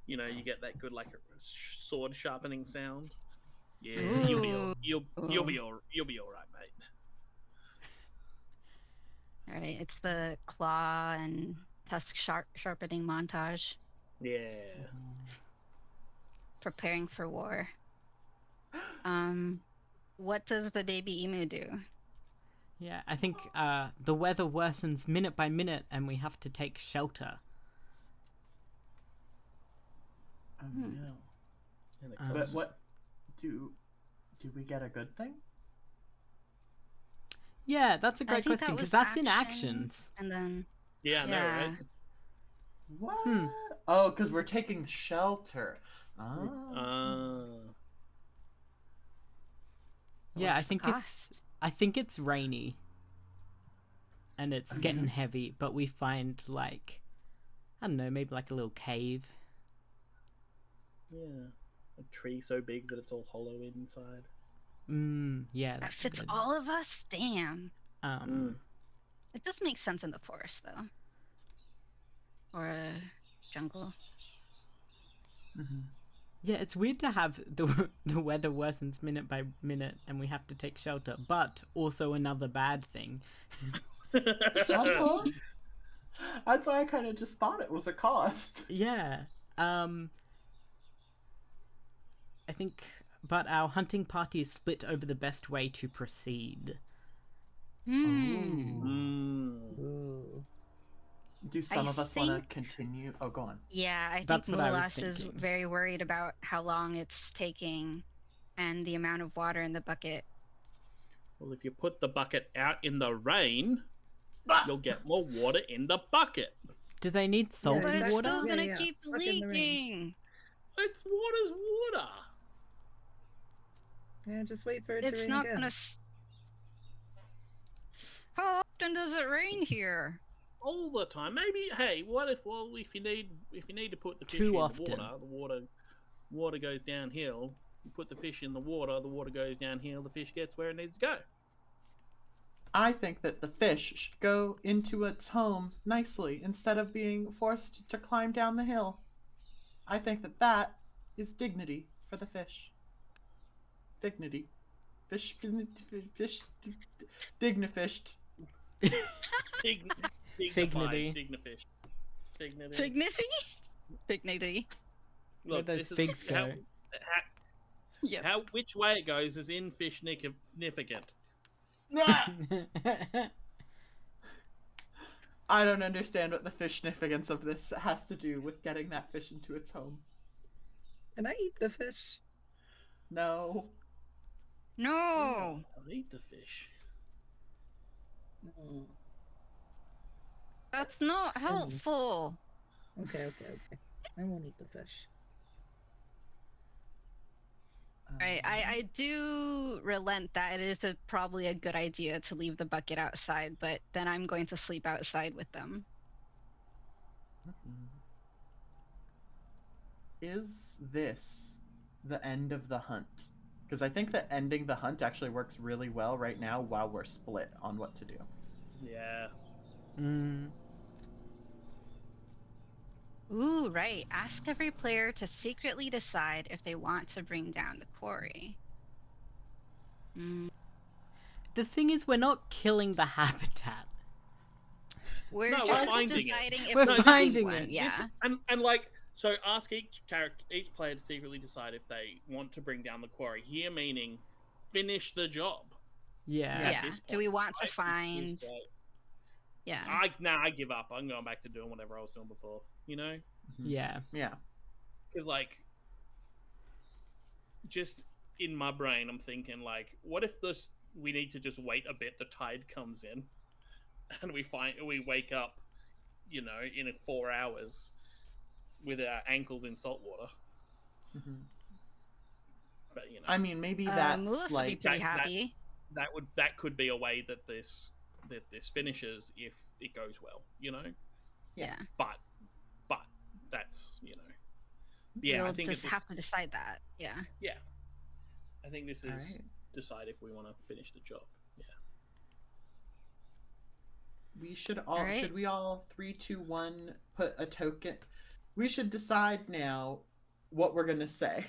Speaker 2: you get that good like sword sharpening sound. Yeah, you'll be all right, mate.
Speaker 3: All right, it's the claw and tusk sharpening montage.
Speaker 2: Yeah.
Speaker 3: Preparing for war. What does the baby emu do?
Speaker 1: Yeah, I think the weather worsens minute by minute, and we have to take shelter.
Speaker 2: Yeah. And it
Speaker 1: But
Speaker 2: costs-
Speaker 4: But what do we get a good thing?
Speaker 1: Yeah, that's a
Speaker 3: I
Speaker 1: great
Speaker 3: think that
Speaker 1: question,
Speaker 3: was
Speaker 1: because that's in
Speaker 3: action.
Speaker 1: actions.
Speaker 3: And then
Speaker 2: Yeah, I know,
Speaker 3: yeah.
Speaker 2: right?
Speaker 4: What? Oh, because we're taking shelter.
Speaker 1: Yeah,
Speaker 3: What's the cost?
Speaker 1: I think it's rainy. And it's getting heavy, but we find like, I don't know, maybe like a little cave.
Speaker 2: Yeah. A tree so big that it's all hollow inside.
Speaker 1: Yeah,
Speaker 3: That
Speaker 1: that's
Speaker 3: fits
Speaker 1: good.
Speaker 3: all of us? Damn. It does make sense in the forest though. Or a jungle.
Speaker 1: Yeah, it's weird to have the weather worsens minute by minute and we have to take shelter, but also another bad thing.
Speaker 4: That's why I kind of just thought it was a cost.
Speaker 1: Yeah. I think, but our hunting party is split over the best way to proceed.
Speaker 5: Ooh.
Speaker 4: Do some
Speaker 3: I
Speaker 4: of us want
Speaker 3: think-
Speaker 4: to continue? Oh, go on.
Speaker 3: Yeah, I think
Speaker 1: That's what I was
Speaker 3: Mulas is
Speaker 1: thinking.
Speaker 3: very worried about how long it's taking and the amount of water in the bucket.
Speaker 2: Well, if you put the bucket out in the rain, you'll get more water in the bucket.
Speaker 1: Do they need salty
Speaker 3: But it's
Speaker 1: water?
Speaker 3: still gonna
Speaker 5: Yeah.
Speaker 3: keep
Speaker 5: Fuck in the rain.
Speaker 3: leaking.
Speaker 2: It's water's water.
Speaker 5: Yeah, just wait for it
Speaker 3: It's
Speaker 5: to rain
Speaker 3: not
Speaker 5: again.
Speaker 3: gonna. How often does it rain here?
Speaker 2: All the time. Maybe. Hey, what if? Well, if you need to put the fish
Speaker 1: Too
Speaker 2: in
Speaker 1: often.
Speaker 2: the water goes downhill. You put the fish in the water goes downhill. The fish gets where it needs to go.
Speaker 4: I think that the fish should go into its home nicely instead of being forced to climb down the hill. I think that is dignity for the fish. Dignity. Fish. Dignifished.
Speaker 2: Dignified.
Speaker 1: Fignity.
Speaker 2: Dignity.
Speaker 3: Dignity?
Speaker 1: Where'd those figs go?
Speaker 3: Yep.
Speaker 2: Which way it goes is in fish significant.
Speaker 4: I don't understand what the fish significance of this has to do with getting that fish into its home.
Speaker 5: Can I eat the fish?
Speaker 4: No.
Speaker 3: No.
Speaker 2: I'll eat the fish.
Speaker 3: That's not
Speaker 5: Sorry.
Speaker 3: helpful.
Speaker 5: Okay. I won't eat the fish.
Speaker 3: Right. I do relent that it is probably a good idea to leave the bucket outside, but then I'm going to sleep outside with them.
Speaker 4: Is this the end of the hunt? Because I think that ending the hunt actually works really well right now while we're split on what to do.
Speaker 2: Yeah.
Speaker 3: Ooh, right. Ask every player to secretly decide if they want to bring down the quarry.
Speaker 1: The thing is, we're not killing the habitat.
Speaker 3: We're
Speaker 2: No, we're
Speaker 3: just
Speaker 2: finding
Speaker 3: deciding
Speaker 2: it.
Speaker 3: if
Speaker 1: We're
Speaker 3: we
Speaker 1: finding
Speaker 3: want one.
Speaker 1: it.
Speaker 3: Yeah.
Speaker 2: And like, so ask each player to secretly decide if they want to bring down the quarry. Here meaning, finish the job.
Speaker 1: Yeah.
Speaker 2: At
Speaker 3: Yeah.
Speaker 2: this
Speaker 3: Do we
Speaker 2: point,
Speaker 3: want to
Speaker 2: right?
Speaker 3: find?
Speaker 2: It's like,
Speaker 3: Yeah.
Speaker 2: I give up. I'm going back to doing whatever I was doing before. You know?
Speaker 1: Yeah.
Speaker 4: Yeah.
Speaker 2: Because like, just in my brain, I'm thinking like, what if we need to just wait a bit? The tide comes in, and we wake up, you know, in 4 hours with our ankles in salt water. But you know,
Speaker 4: I mean, maybe that's
Speaker 3: Mulas would be
Speaker 4: like
Speaker 3: pretty happy.
Speaker 2: that could be a way that this finishes if it goes well, you know.
Speaker 3: Yeah.
Speaker 2: But that's, you know, yeah.
Speaker 3: We'll
Speaker 2: I think
Speaker 3: just have to decide that. Yeah.
Speaker 2: Yeah, I think this is
Speaker 4: Alright.
Speaker 2: decide if we want to finish the job. Yeah.
Speaker 4: We should all
Speaker 3: Alright.
Speaker 4: should we all 3, 2, 1 put a token? We should decide now what we're gonna say.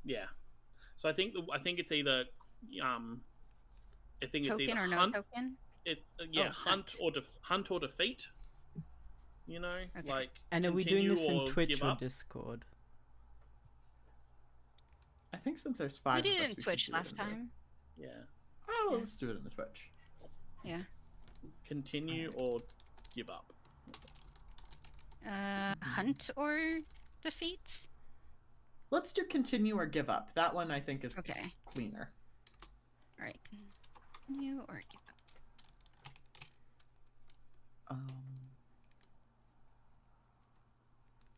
Speaker 2: Yeah. So I think it's either I think it's
Speaker 3: Token
Speaker 2: either
Speaker 3: or no
Speaker 2: hunt.
Speaker 3: token?
Speaker 2: Hunt or defeat. You know,
Speaker 3: Okay.
Speaker 2: like.
Speaker 1: And are we doing
Speaker 2: continue
Speaker 1: this in
Speaker 2: or
Speaker 1: Twitch
Speaker 2: give
Speaker 1: or
Speaker 2: up.
Speaker 1: Discord?
Speaker 4: I think since there's 5
Speaker 3: We
Speaker 4: of
Speaker 3: did
Speaker 4: us,
Speaker 3: it in
Speaker 4: should
Speaker 3: Twitch
Speaker 4: do it
Speaker 3: last
Speaker 4: in the-
Speaker 3: time.
Speaker 2: Yeah.
Speaker 4: Oh,
Speaker 3: Yeah.
Speaker 4: let's do it in the Twitch.
Speaker 3: Yeah.
Speaker 2: Continue or give up.
Speaker 3: Hunt or defeat?
Speaker 4: Let's do continue or give up. That one I think is
Speaker 3: Okay.
Speaker 4: cleaner.
Speaker 3: All right. Continue or give up.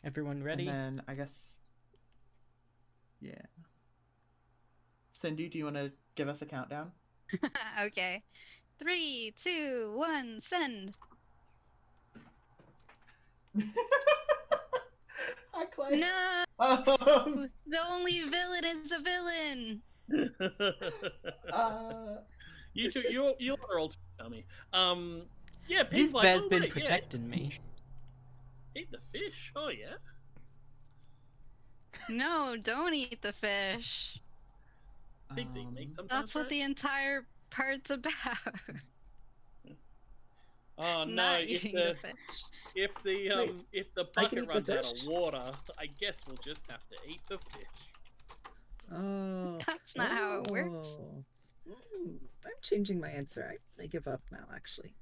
Speaker 1: Everyone ready?
Speaker 4: And then I guess, yeah. Cindy, do you want to give us a countdown?
Speaker 3: Okay. 3, 2, 1, send.
Speaker 4: Hi, Clay.
Speaker 3: No,
Speaker 4: Um,
Speaker 3: the only villain is a villain.
Speaker 2: You are all tell me. Yeah,
Speaker 1: This
Speaker 2: Pig's like,
Speaker 1: bear's
Speaker 2: oh,
Speaker 1: been
Speaker 2: right, yeah,
Speaker 1: protecting me.
Speaker 2: eat the fish. Oh yeah.
Speaker 3: No, don't eat the fish.
Speaker 2: Pigs eat meat sometimes.
Speaker 3: That's what
Speaker 2: right?
Speaker 3: the entire part's about.
Speaker 2: Oh no!
Speaker 3: Not eating the fish.
Speaker 2: If the
Speaker 5: I can
Speaker 2: bucket
Speaker 5: eat the
Speaker 2: runs out of
Speaker 5: fish?
Speaker 2: water, I guess we'll just have to eat the fish.
Speaker 5: Oh.
Speaker 3: That's not how it works.
Speaker 5: I'm changing my answer. I give up now, actually.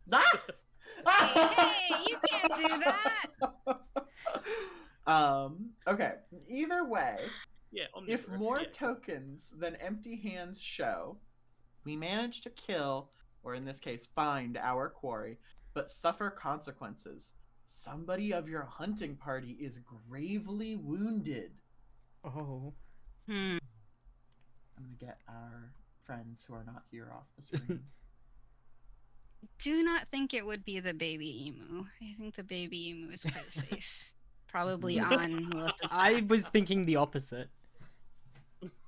Speaker 3: Hey, you can't do that.
Speaker 4: Okay. Either way,
Speaker 2: Yeah.
Speaker 4: if
Speaker 2: omnivorous,
Speaker 4: more
Speaker 2: yeah.
Speaker 4: tokens than empty hands show, we manage to kill, or in this case, find our quarry, but suffer consequences. Somebody of your hunting party is gravely wounded.
Speaker 1: Oh.
Speaker 3: Hmm.
Speaker 4: I'm gonna get our friends who are not here off the screen.
Speaker 3: Do not think it would be the baby emu. I think the baby emu is quite safe. Probably on Melissa's back.
Speaker 1: I was thinking the opposite.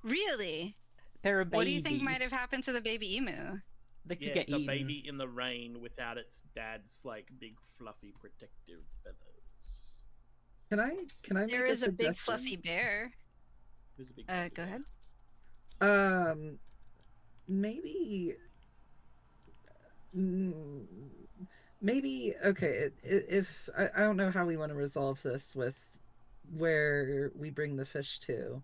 Speaker 3: Really?
Speaker 1: They're a baby.
Speaker 3: What do you think might have happened to the baby emu?
Speaker 1: They could
Speaker 2: Yeah,
Speaker 1: get
Speaker 2: it's a
Speaker 1: eaten.
Speaker 2: baby in the rain without its dad's like big fluffy protective feathers.
Speaker 5: Can I
Speaker 3: There
Speaker 5: make
Speaker 3: is
Speaker 5: a
Speaker 3: a big
Speaker 5: suggestion?
Speaker 3: fluffy bear.
Speaker 2: Who's a big fluffy
Speaker 3: Go
Speaker 2: bear?
Speaker 3: ahead.
Speaker 5: Maybe maybe okay, if I don't know how we want to resolve this with where we bring the fish to.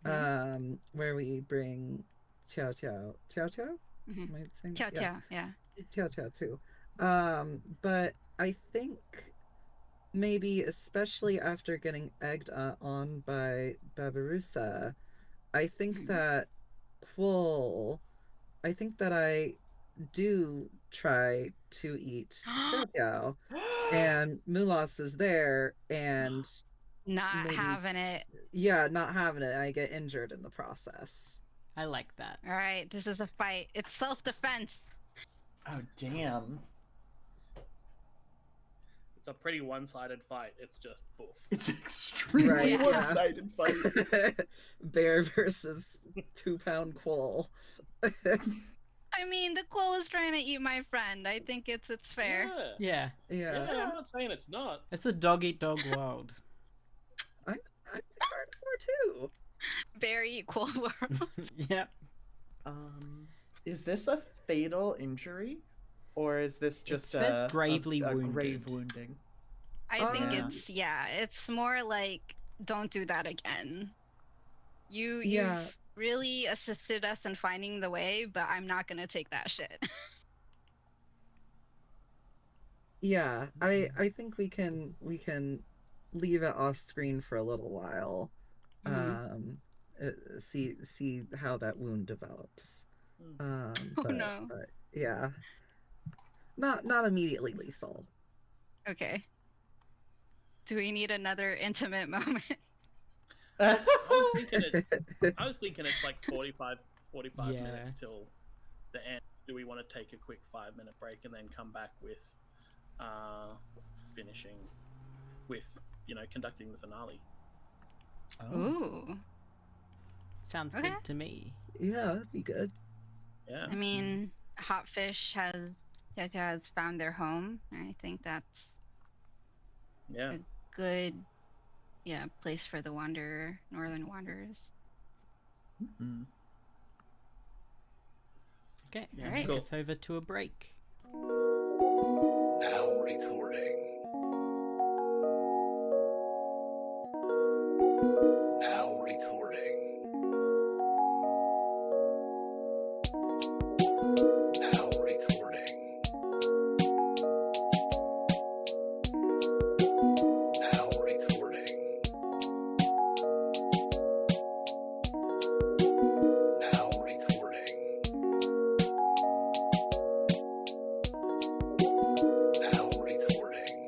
Speaker 5: Where we bring Tiao Tiao.
Speaker 3: Mhm.
Speaker 5: Am I saying
Speaker 3: Tiao
Speaker 5: yeah.
Speaker 3: Tiao, yeah.
Speaker 5: Tiao too. But I think maybe, especially after getting egged on by Babarusa, I think that I think that I do try to eat Tiao Tiao, and Mulas is there, and
Speaker 3: Not
Speaker 5: maybe
Speaker 3: having it.
Speaker 5: not having it. I get injured in the process.
Speaker 1: I like that.
Speaker 3: All right, this is a fight. It's self-defense.
Speaker 4: Oh, damn.
Speaker 2: It's a pretty one-sided fight. It's just boof.
Speaker 4: It's an extremely
Speaker 5: Right, yeah.
Speaker 4: one-sided fight.
Speaker 5: Bear versus 2-pound quoll.
Speaker 3: I mean, the quoll is trying to eat my friend. I think it's fair.
Speaker 1: Yeah.
Speaker 2: Yeah, I'm not saying it's not.
Speaker 1: It's a dog-eat-dog world.
Speaker 5: I'm carnivore too.
Speaker 3: Very equal world.
Speaker 1: Yep.
Speaker 4: Is this a fatal injury? Or is this just
Speaker 1: says gravely
Speaker 4: a
Speaker 1: wounded.
Speaker 4: grave wounding?
Speaker 3: I think
Speaker 4: Yeah.
Speaker 3: it's more like, don't do that again. You've really assisted us in finding the way, but I'm not gonna take that shit.
Speaker 5: Yeah, I think we can leave it off screen for a little while. See how that wound develops.
Speaker 3: Oh no.
Speaker 5: But yeah. Not immediately lethal.
Speaker 3: Okay. Do we need another intimate moment?
Speaker 2: I was thinking it's like 45 minutes till the end. Do we want to take a quick 5-minute break and then come back with finishing with, conducting the finale?
Speaker 3: Ooh.
Speaker 1: Sounds
Speaker 3: Okay.
Speaker 1: good to me.
Speaker 5: Yeah, that'd be good.
Speaker 2: Yeah.
Speaker 3: I mean, Hotfish has found their home. I think that's
Speaker 2: Yeah.
Speaker 3: a good place for the northern wanderers.
Speaker 4: Mm-hmm.
Speaker 1: Okay,
Speaker 2: Yeah,
Speaker 1: take
Speaker 2: cool.
Speaker 1: us over to a break.
Speaker 6: Now recording. Now recording. Now recording. Now recording. Now recording. Now recording.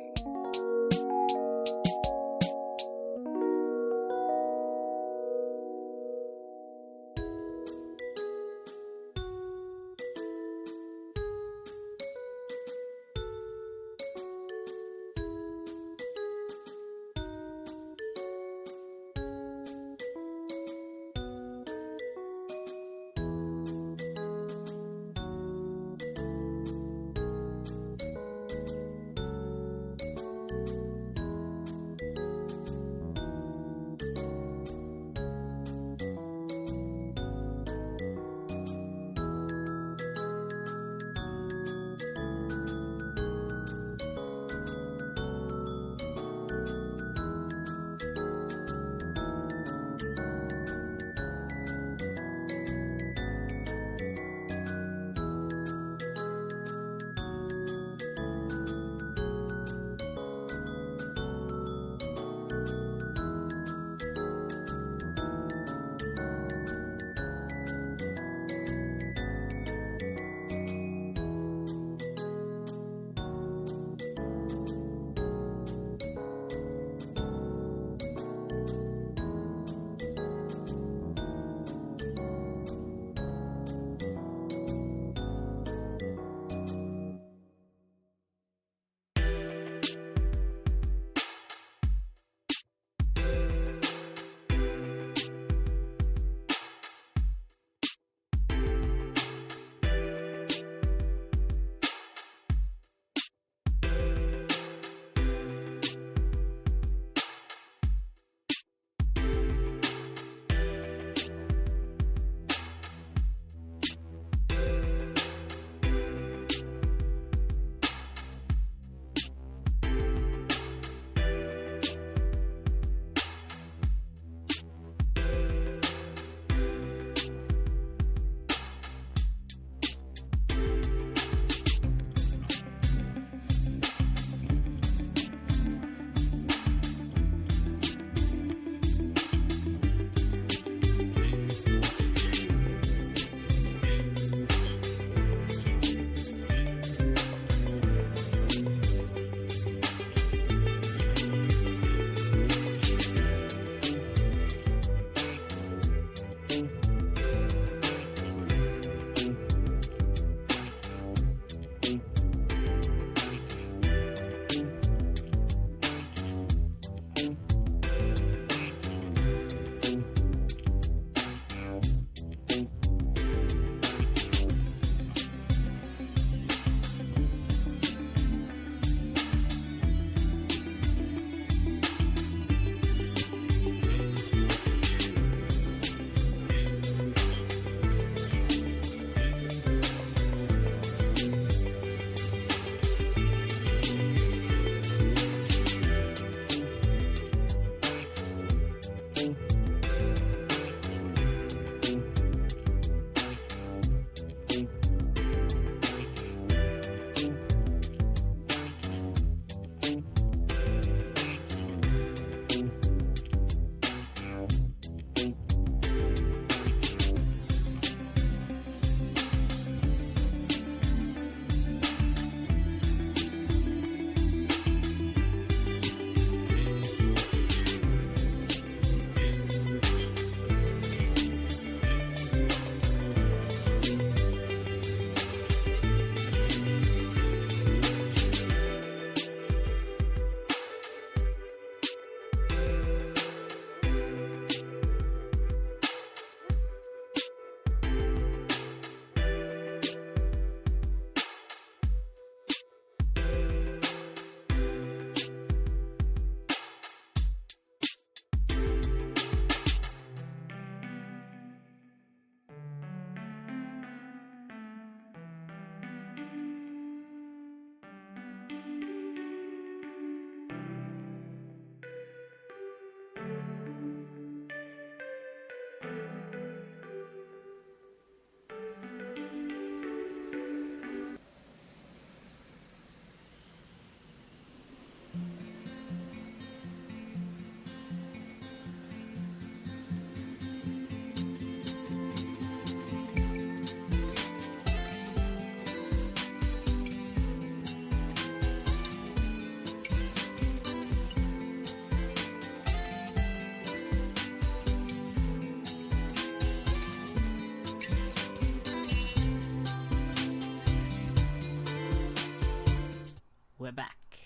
Speaker 1: we're back.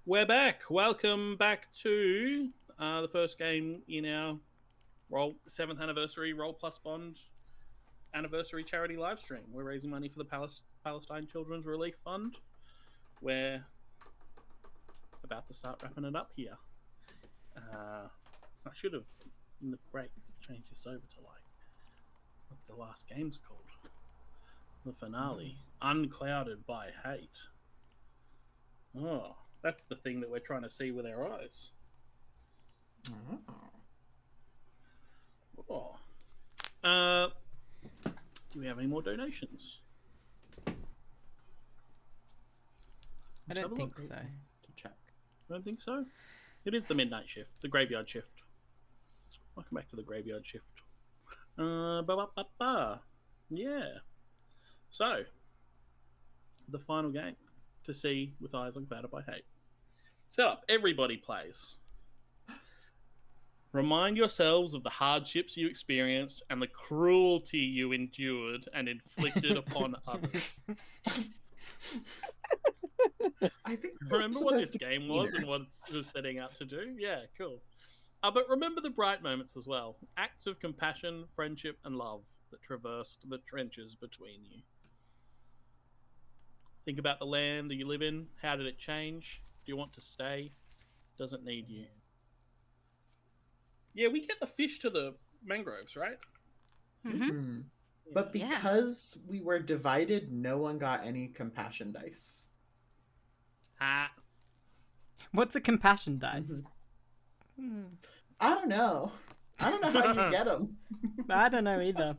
Speaker 2: We're back. Welcome back to the first game in our 7th anniversary Roll Plus Bond anniversary charity live stream. We're raising money for the Palestine Children's Relief Fund. We're about to start wrapping it up here. I should have, in the break, changed this over to like what the last game's called. The finale. Unclouded by Hate. Oh, that's the thing that we're trying to see with our eyes. Oh. Do we have any more donations?
Speaker 1: I don't think so.
Speaker 4: To check.
Speaker 2: I don't think so. It is the midnight shift, the graveyard shift. Welcome back to the graveyard shift. Yeah. So, the final game to see with Eyes Unclouded by Hate. Set up. Everybody plays. Remind yourselves of the hardships you experienced and the cruelty you endured and inflicted upon others.
Speaker 4: I think.
Speaker 2: Remember what this game was and what it was setting out to do? Yeah, cool. But remember the bright moments as well. Acts of compassion, friendship, and love that traversed the trenches between you. Think about the land that you live in. How did it change? Do you want to stay? Does it need you? Yeah, we get the fish to the mangroves, right?
Speaker 3: Mm-hmm.
Speaker 4: But because we were divided, no one got any compassion dice.
Speaker 2: Ha.
Speaker 1: What's a compassion dice?
Speaker 4: I don't know. I don't know how you get them.
Speaker 1: I don't know either.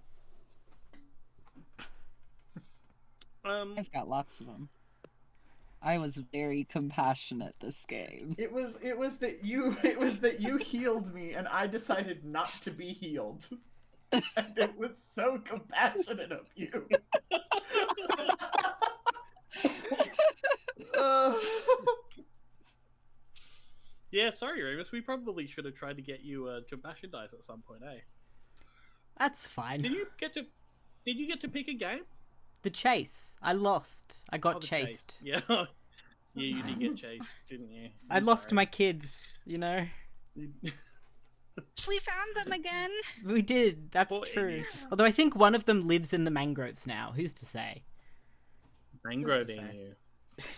Speaker 5: I've got lots of them. I was very compassionate this game.
Speaker 4: It was that you healed me and I decided not to be healed. And it was so compassionate of you.
Speaker 2: Yeah, sorry, Remus. We probably should have tried to get you a compassion dice at some point, eh?
Speaker 1: That's fine.
Speaker 2: Did you get to pick a game?
Speaker 1: The chase. I lost. I got
Speaker 2: The
Speaker 1: chased.
Speaker 2: chase. Yeah. Yeah, you did get chased, didn't you?
Speaker 1: I lost my kids, you know?
Speaker 3: We found them again.
Speaker 1: We did. That's
Speaker 2: Poor
Speaker 1: true.
Speaker 2: Iggy.
Speaker 1: Although I think one of them lives in the mangroves now. Who's to say?
Speaker 2: Mangrove in you.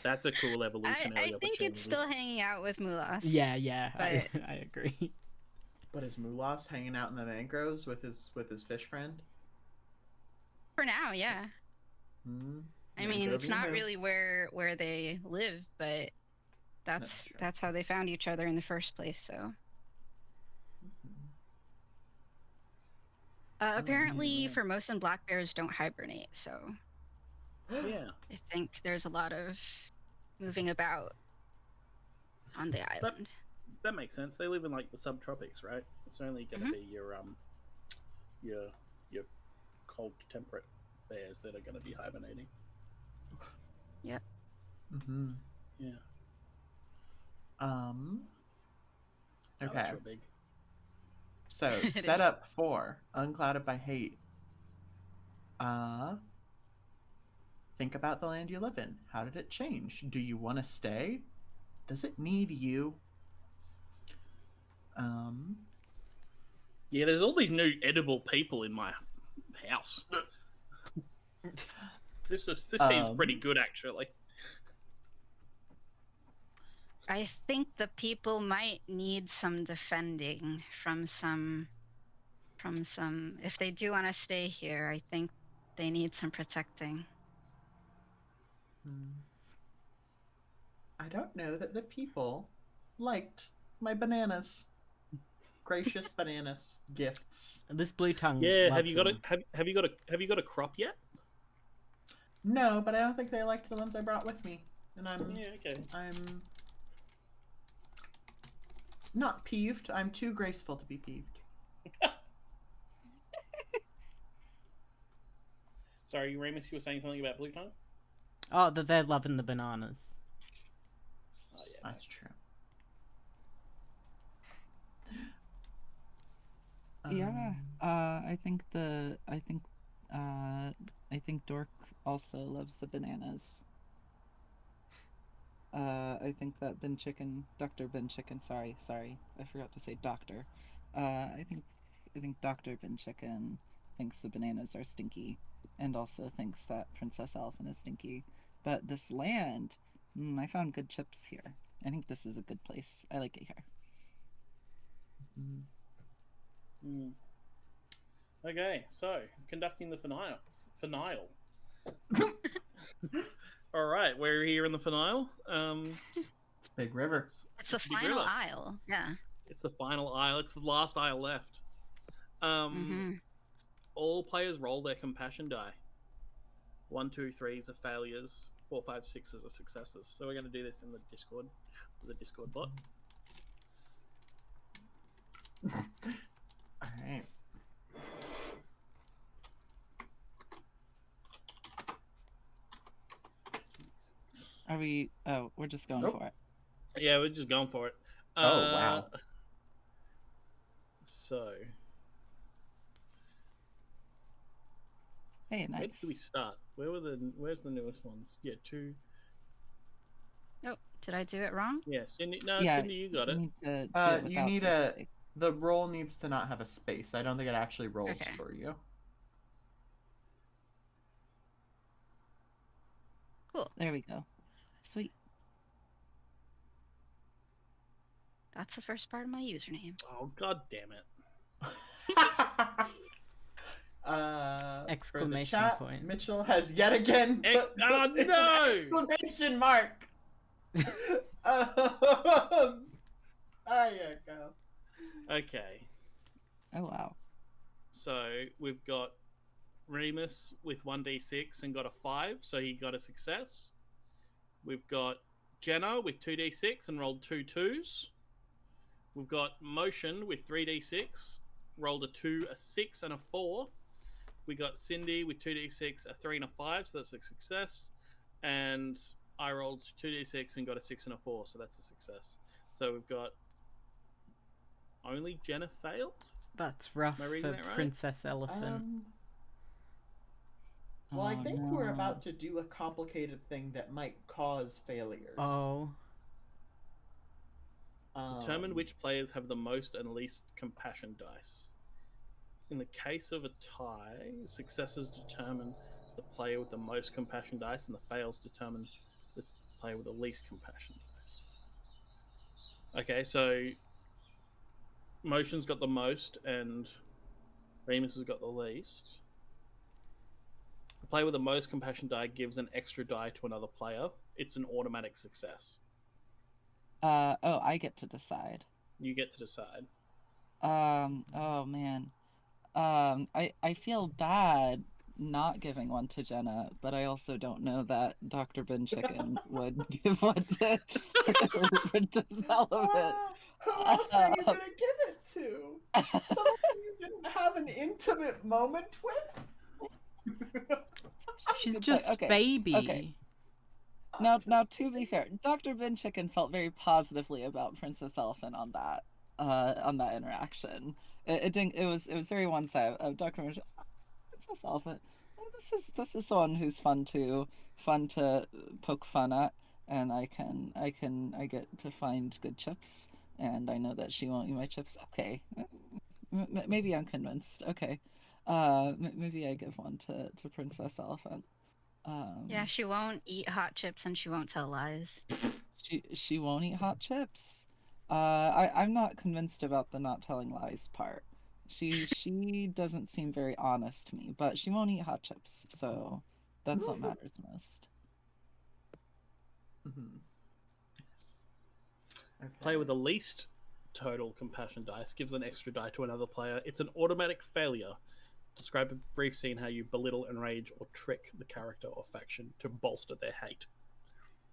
Speaker 2: That's a cool evolutionary
Speaker 3: I think it's still hanging out with Mulas.
Speaker 1: Yeah.
Speaker 3: But-
Speaker 1: I agree.
Speaker 4: But is Mulas hanging out in the mangroves with his fish friend?
Speaker 3: For now, yeah. I mean, it's not really where they live, but
Speaker 4: That's true.
Speaker 3: that's how they found each other in the first place. So apparently, Formosan black bears don't hibernate. So
Speaker 2: Yeah.
Speaker 3: I think there's a lot of moving about on the island.
Speaker 2: That makes sense. They live in like the subtropics, right? It's only going to be your cold temperate bears that are going to be hibernating.
Speaker 3: Yep.
Speaker 2: Yeah.
Speaker 4: Okay.
Speaker 2: That's real big.
Speaker 4: So setup 4, Unclouded by Hate. Think about the land you live in. How did it change? Do you want to stay? Does it need you?
Speaker 2: Yeah, there's all these new edible people in my house. This seems pretty good, actually.
Speaker 3: I think the people might need some defending from some. If they do want to stay here, I think they need some protecting.
Speaker 4: I don't know that the people liked my bananas. Gracious bananas gifts.
Speaker 1: This blue tongue.
Speaker 2: Yeah, have
Speaker 1: loves
Speaker 2: you got
Speaker 1: them.
Speaker 2: have you got a crop yet?
Speaker 4: No, but I don't think they liked the ones I brought with me. And I'm
Speaker 2: okay.
Speaker 4: I'm not peeved. I'm too graceful to be peeved.
Speaker 2: Sorry, Remus, you were saying something about blue tongue?
Speaker 1: Oh, that they're loving the bananas.
Speaker 2: Oh yeah,
Speaker 4: That's true.
Speaker 5: Yeah, I think Dork also loves the bananas. I think that Dr. Ben Chicken, sorry, I forgot to say doctor. I think Dr. Ben Chicken thinks the bananas are stinky, and also thinks that Princess Elephant is stinky. But this land, I found good chips here. I think this is a good place. I like it here.
Speaker 2: Mm. Okay, so conducting the finale. All right, we're here in the finale.
Speaker 4: It's Big River.
Speaker 3: It's the
Speaker 2: Big
Speaker 3: final
Speaker 2: River.
Speaker 3: aisle. Yeah.
Speaker 2: It's the final aisle. It's the last aisle left.
Speaker 3: Mm-hmm.
Speaker 2: All players roll their compassion die. 1, 2, 3s are failures. 4, 5, 6s are successes. So we're going to do this in the Discord, with the Discord bot.
Speaker 4: All right.
Speaker 5: Are we? Oh, we're just going
Speaker 4: Nope.
Speaker 5: for it.
Speaker 2: Yeah, we're just going for it.
Speaker 4: Oh, wow.
Speaker 2: So,
Speaker 5: Hey, nice.
Speaker 2: where did we start? Where's the newest ones? Yeah, 2.
Speaker 3: Oh, did I do it wrong?
Speaker 2: Yeah, Cindy. No,
Speaker 5: Yeah,
Speaker 2: Cindy, you got it.
Speaker 5: You need to do it
Speaker 4: You
Speaker 5: without
Speaker 4: need
Speaker 5: the space.
Speaker 4: the roll needs to not have a space. I don't think it actually rolls
Speaker 3: Okay.
Speaker 4: for you.
Speaker 3: Cool.
Speaker 5: There we go. Sweet.
Speaker 3: That's the first part of my username.
Speaker 2: Oh, god damn it.
Speaker 4: For the
Speaker 1: Exclamation
Speaker 4: chat,
Speaker 1: point.
Speaker 4: Mitchell has yet again put
Speaker 2: Oh,
Speaker 4: it's
Speaker 2: no!
Speaker 4: an exclamation mark. There you go.
Speaker 2: Okay,
Speaker 5: Oh wow.
Speaker 2: so we've got Remus with 1d6 and got a 5, so he got a success. We've got Jenna with 2d6 and rolled 2 2s. We've got Motion with 3d6, rolled a 2, a 6, and a 4. We got Cindy with 2d6, a 3, and a 5, so that's a success. And I rolled 2d6 and got a 6 and a 4, so that's a success. So we've got only Jenna failed.
Speaker 1: That's rough
Speaker 2: Am I
Speaker 1: for
Speaker 2: reading that right?
Speaker 1: Princess Elephant.
Speaker 4: Well, I
Speaker 5: Oh,
Speaker 4: think we're
Speaker 5: no.
Speaker 4: about to do a complicated thing that might cause failures.
Speaker 1: Oh.
Speaker 2: Determine which players have the most and least compassion dice. In the case of a tie, successes determine the player with the most compassion dice, and the fails determine the player with the least compassion dice. Okay, so Motion's got the most, and Remus has got the least. The player with the most compassion die gives an extra die to another player. It's an automatic success.
Speaker 5: Oh, I get to decide.
Speaker 2: You get to decide.
Speaker 5: Oh man. I feel bad not giving one to Jenna, but I also don't know that Dr. Ben Chicken would give one to Princess Elephant.
Speaker 4: Who else are you gonna give it to? Someone you didn't have an intimate moment with?
Speaker 1: She's
Speaker 5: Good point.
Speaker 1: just
Speaker 5: Okay,
Speaker 1: baby.
Speaker 5: okay. Now, to be fair, Dr. Ben Chicken felt very positively about Princess Elephant on that interaction. It didn't. It was very one sided. Dr. Ben Chicken, Princess Elephant. This is someone who's fun to poke fun at, and I get to find good chips, and I know that she won't eat my chips. Okay, maybe I'm convinced. Okay, maybe I give one to Princess Elephant.
Speaker 3: Yeah, she won't eat hot chips and she won't tell lies.
Speaker 5: She won't eat hot chips. I'm not convinced about the not telling lies part. She doesn't seem very honest to me, but she won't eat hot chips, so that's what matters most.
Speaker 2: Yes. Okay. Player with the least total compassion dice gives an extra die to another player. It's an automatic failure. Describe a brief scene how you belittle, enrage, or trick the character or faction to bolster their hate.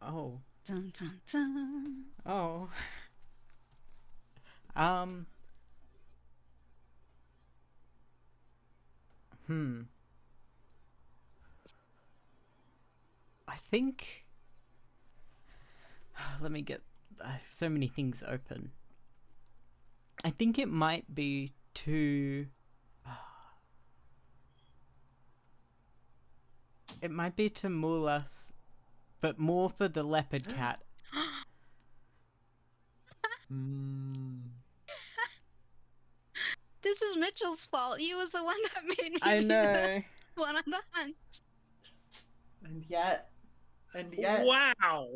Speaker 1: Oh.
Speaker 3: Dun, dun, dun.
Speaker 1: Oh. I think. Let me get. I have so many things open. I think it might be to. It might be to Mulas, but more for the leopard cat
Speaker 3: This is Mitchell's fault. He was the one that made me
Speaker 1: I
Speaker 3: be
Speaker 1: know.
Speaker 3: the one on the hunt.
Speaker 4: And yet,
Speaker 2: Wow.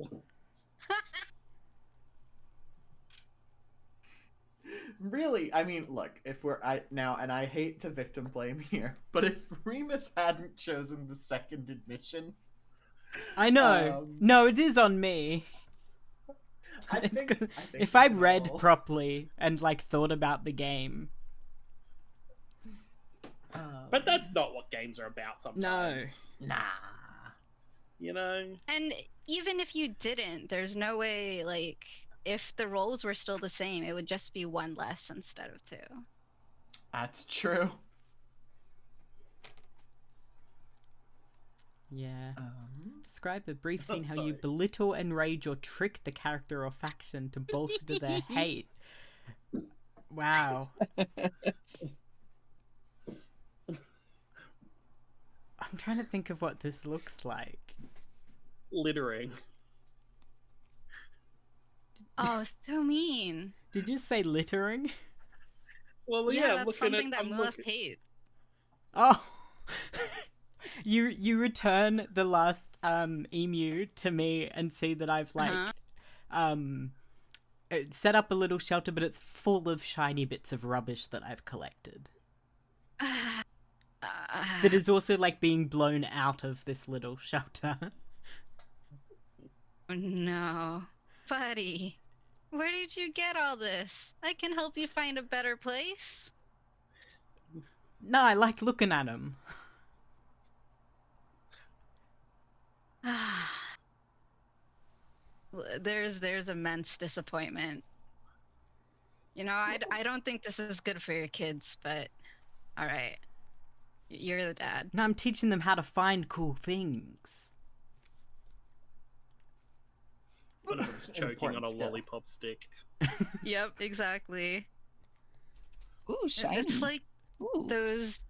Speaker 4: really, I mean, look, if now, and I hate to victim blame here, but if Remus hadn't chosen the second admission,
Speaker 1: I know. No, it is on me.
Speaker 4: I
Speaker 1: It's
Speaker 4: think,
Speaker 1: good.
Speaker 4: I think
Speaker 1: If
Speaker 4: we
Speaker 1: I
Speaker 4: can
Speaker 1: read
Speaker 4: all-
Speaker 1: properly and like thought about the game.
Speaker 2: But that's not what games are about sometimes.
Speaker 4: Nah.
Speaker 2: You know?
Speaker 3: And even if you didn't, there's no way, like, if the roles were still the same, it would just be one less instead of two.
Speaker 4: That's true.
Speaker 1: Yeah. Describe a brief scene how you
Speaker 2: Sorry.
Speaker 1: belittle, enrage, or trick the character or faction to bolster their hate. Wow. I'm trying to think of what this looks like.
Speaker 2: Littering.
Speaker 3: Oh, so mean.
Speaker 1: Did you say littering?
Speaker 2: Well,
Speaker 3: Yeah,
Speaker 2: yeah, I'm
Speaker 3: that's
Speaker 2: looking
Speaker 3: something
Speaker 2: at.
Speaker 3: that
Speaker 2: I'm
Speaker 3: Mulas
Speaker 2: looking-
Speaker 3: hates.
Speaker 1: Oh. You return the last emu to me and see that I've like set up a little shelter, but it's full of shiny bits of rubbish that I've collected. That is also like being blown out of this little shelter.
Speaker 3: Oh, no. Buddy, where did you get all this? I can help you find a better place.
Speaker 1: No, I like looking at them.
Speaker 3: There's immense disappointment. You know, I don't think this is good for your kids, but all right. You're the dad.
Speaker 1: No, I'm teaching them how to find cool things.
Speaker 2: One of them's choking on
Speaker 4: Important
Speaker 2: a
Speaker 4: step.
Speaker 2: lollipop stick.
Speaker 3: Yep, exactly.
Speaker 5: Ooh, shiny.
Speaker 3: It's like
Speaker 5: Ooh.
Speaker 3: those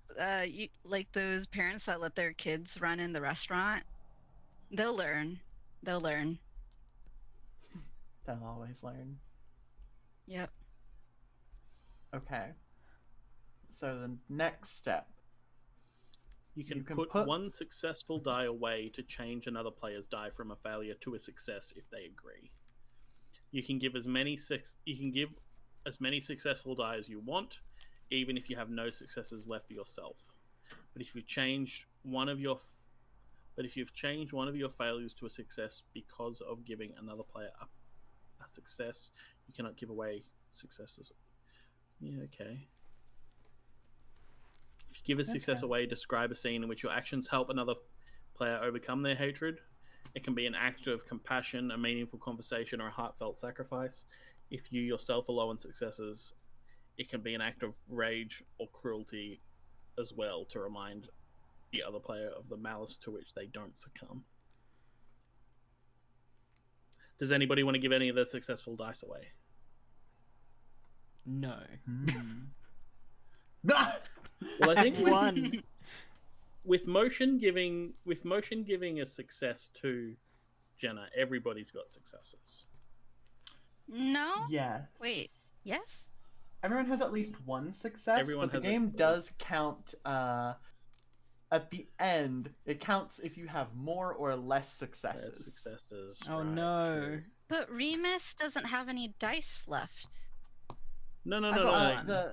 Speaker 3: those parents that let their kids run in the restaurant. They'll learn. They'll learn.
Speaker 4: They'll always learn.
Speaker 3: Yep.
Speaker 4: Okay. So the next step.
Speaker 2: You can,
Speaker 4: You can
Speaker 2: put
Speaker 4: put-
Speaker 2: one successful die away to change another player's die from a failure to a success if they agree. You can give as many successful die as you want, even if you have no successes left for yourself. But if you've changed one of your failures to a success because of giving another player a success, you cannot give away successes. Yeah, okay. If you give a success
Speaker 4: Okay.
Speaker 2: away, describe a scene in which your actions help another player overcome their hatred. It can be an act of compassion, a meaningful conversation, or a heartfelt sacrifice. If you yourself are low on successes, it can be an act of rage or cruelty as well to remind the other player of the malice to which they don't succumb. Does anybody want to give any of their successful dice away?
Speaker 1: No.
Speaker 4: Nah!
Speaker 2: Well, I think
Speaker 1: One.
Speaker 2: with motion giving a success to Jenna, everybody's got successes.
Speaker 3: No?
Speaker 4: Yes.
Speaker 3: Wait. Yes?
Speaker 4: Everyone has at least one success,
Speaker 2: Everyone
Speaker 4: but the
Speaker 2: has
Speaker 4: game
Speaker 2: at
Speaker 4: does count at the end. It counts if you have more or less successes.
Speaker 2: Successes.
Speaker 1: Oh
Speaker 2: right,
Speaker 1: no.
Speaker 2: true.
Speaker 3: But Remus doesn't have any dice left.
Speaker 2: No.
Speaker 1: I got
Speaker 2: No.
Speaker 1: one.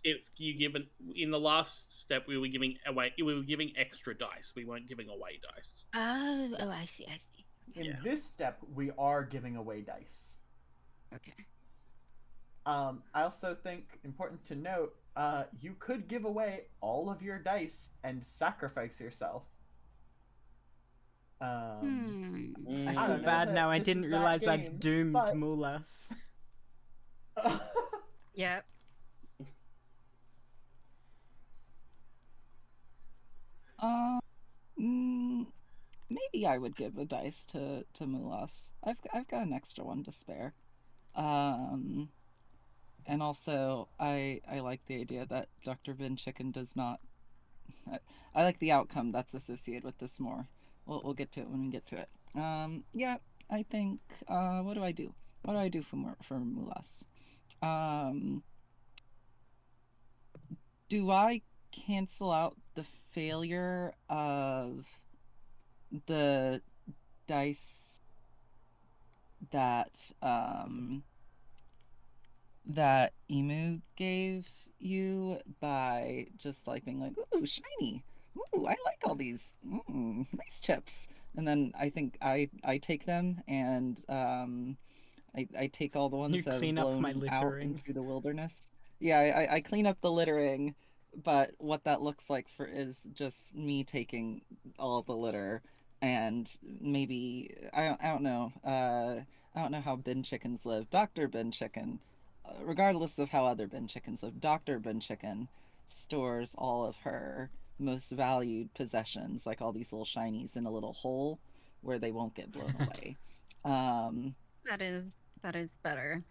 Speaker 2: It's you given in the last step. We were giving away. We were giving extra dice. We weren't giving away dice.
Speaker 3: Oh, I see.
Speaker 4: In
Speaker 2: Yeah.
Speaker 4: this step, we are giving away dice.
Speaker 3: Okay.
Speaker 4: I also think important to note, you could give away all of your dice and sacrifice yourself.
Speaker 1: I
Speaker 4: I
Speaker 1: feel
Speaker 4: don't know,
Speaker 1: bad now. I
Speaker 4: this
Speaker 1: didn't
Speaker 4: is that
Speaker 1: realize
Speaker 4: game,
Speaker 1: I've doomed
Speaker 4: but-
Speaker 1: Mulas.
Speaker 3: Yep.
Speaker 5: Maybe I would give a dice to Mulas. I've got an extra one to spare. And also I like the idea that Dr. Bin Chicken does not. I like the outcome that's associated with this more. We'll get to it when we get to it. Yeah, I think. What do? What do I do for Mulas? Do I cancel out the failure of the dice that that Emu gave you by just like being like, ooh, shiny. Ooh, I like all these nice chips. And then I think I take them and I take all the ones
Speaker 1: You
Speaker 5: that
Speaker 1: clean
Speaker 5: have
Speaker 1: up my
Speaker 5: blown out
Speaker 1: littering.
Speaker 5: into the wilderness. Yeah, I clean up the littering, but what that looks like for is just me taking all the litter and maybe I don't know. I don't know how bin chickens live. Dr. Bin Chicken, regardless of how other bin chickens live, Dr. Bin Chicken stores all of her most valued possessions, like all these little shinies, in a little hole where they won't get blown away.
Speaker 3: That is better.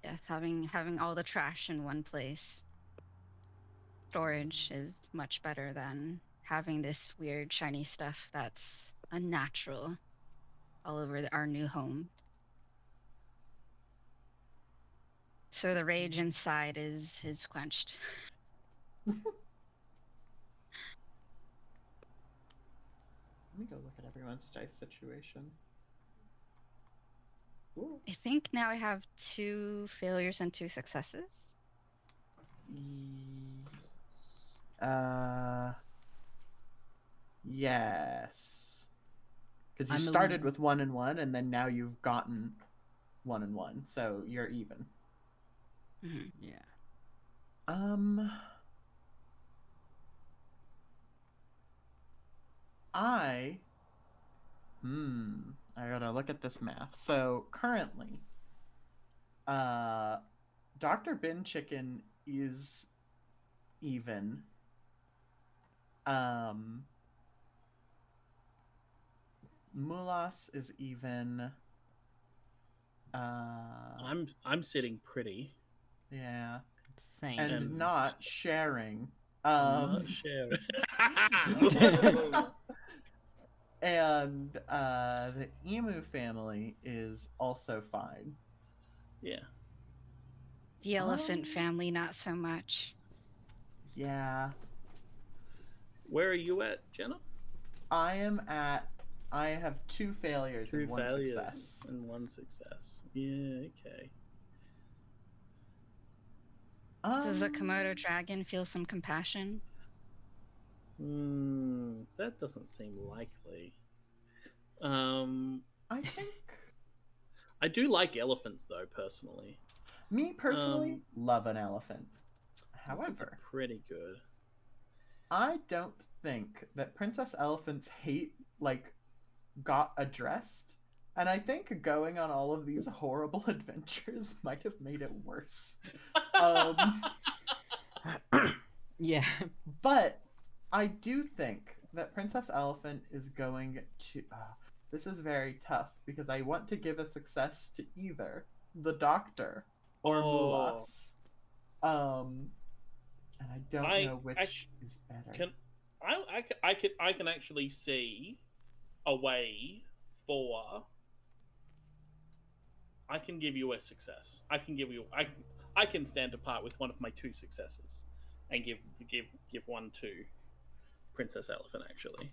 Speaker 3: Yes, having all the trash in one place. Storage is much better than having this weird shiny stuff that's unnatural all over our new home. So the rage inside is quenched.
Speaker 4: Let me go look at everyone's dice situation. Ooh.
Speaker 3: I think now I have 2 failures and 2 successes.
Speaker 4: Yes. Because you
Speaker 1: I'm a
Speaker 4: started
Speaker 1: l-
Speaker 4: with 1 and 1, and then now you've gotten 1 and 1, so you're even.
Speaker 1: Yeah.
Speaker 4: I gotta look at this math. So currently, Dr. Bin Chicken is even. Mulas is even.
Speaker 2: I'm sitting pretty.
Speaker 4: Yeah.
Speaker 1: Same.
Speaker 4: And not sharing.
Speaker 2: Not sharing.
Speaker 4: And the Emu family is also fine.
Speaker 2: Yeah.
Speaker 3: The elephant family, not so much.
Speaker 4: Yeah.
Speaker 2: Where are you at, Jenna?
Speaker 4: I have 2 failures and 1 success.
Speaker 2: And 1 success. Yeah, okay.
Speaker 3: Does the Komodo dragon feel some compassion?
Speaker 2: That doesn't seem likely.
Speaker 4: I think
Speaker 2: I do like elephants, though, personally.
Speaker 4: me personally love an elephant.
Speaker 2: Elephants
Speaker 4: However,
Speaker 2: are pretty good.
Speaker 4: I don't think that Princess Elephant's hate got addressed, and I think going on all of these horrible adventures might have made it worse.
Speaker 1: Yeah.
Speaker 4: But I do think that Princess Elephant is going to. This is very tough because I want to give a success to either the Doctor or Mulas. And I don't know which is better.
Speaker 2: I can actually see a way for. I can give you a success. I can stand apart with one of my 2 successes, and give one to Princess Elephant. Actually,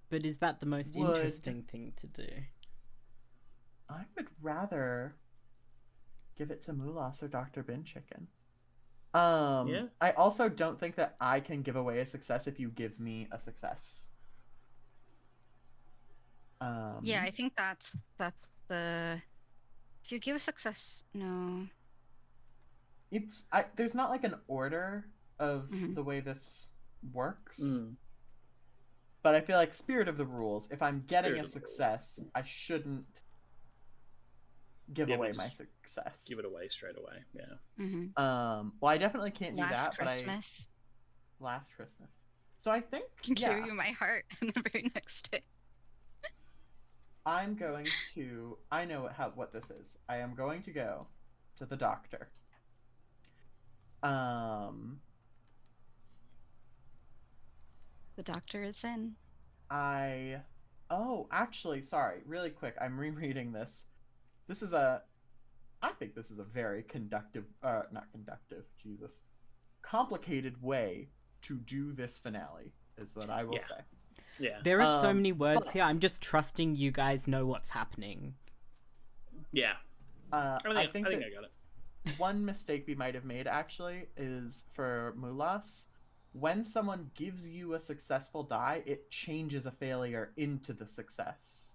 Speaker 1: But is that the most interesting thing to do?
Speaker 4: I would rather give it to Mulas or Dr. Bin Chicken.
Speaker 2: Yeah.
Speaker 4: I also don't think that I can give away a success if you give me a success.
Speaker 3: Yeah, I think that's the. If you give a success, no.
Speaker 4: There's not like an order of the way this works. But I feel like spirit of the rules, if I'm getting a success, I shouldn't give away my success.
Speaker 2: Give it away straight away. Yeah.
Speaker 4: Well, I definitely can't do that.
Speaker 3: Christmas.
Speaker 4: Last Christmas. So I think
Speaker 3: I can give you my heart on the very next day.
Speaker 4: I'm going to. I know what this is. I am going to go to the Doctor.
Speaker 3: The Doctor is in.
Speaker 4: I Oh, actually, sorry, really quick. I'm rereading this. I think this is a very not conductive, Jesus, complicated way to do this finale, is what I will say.
Speaker 2: Yeah.
Speaker 1: There are so many words
Speaker 4: but-
Speaker 1: here. I'm just trusting you guys know what's happening.
Speaker 2: Yeah. I think
Speaker 4: that
Speaker 2: I got it.
Speaker 4: one mistake we might have made actually is for Mulas. When someone gives you a successful die, it changes a failure into the success.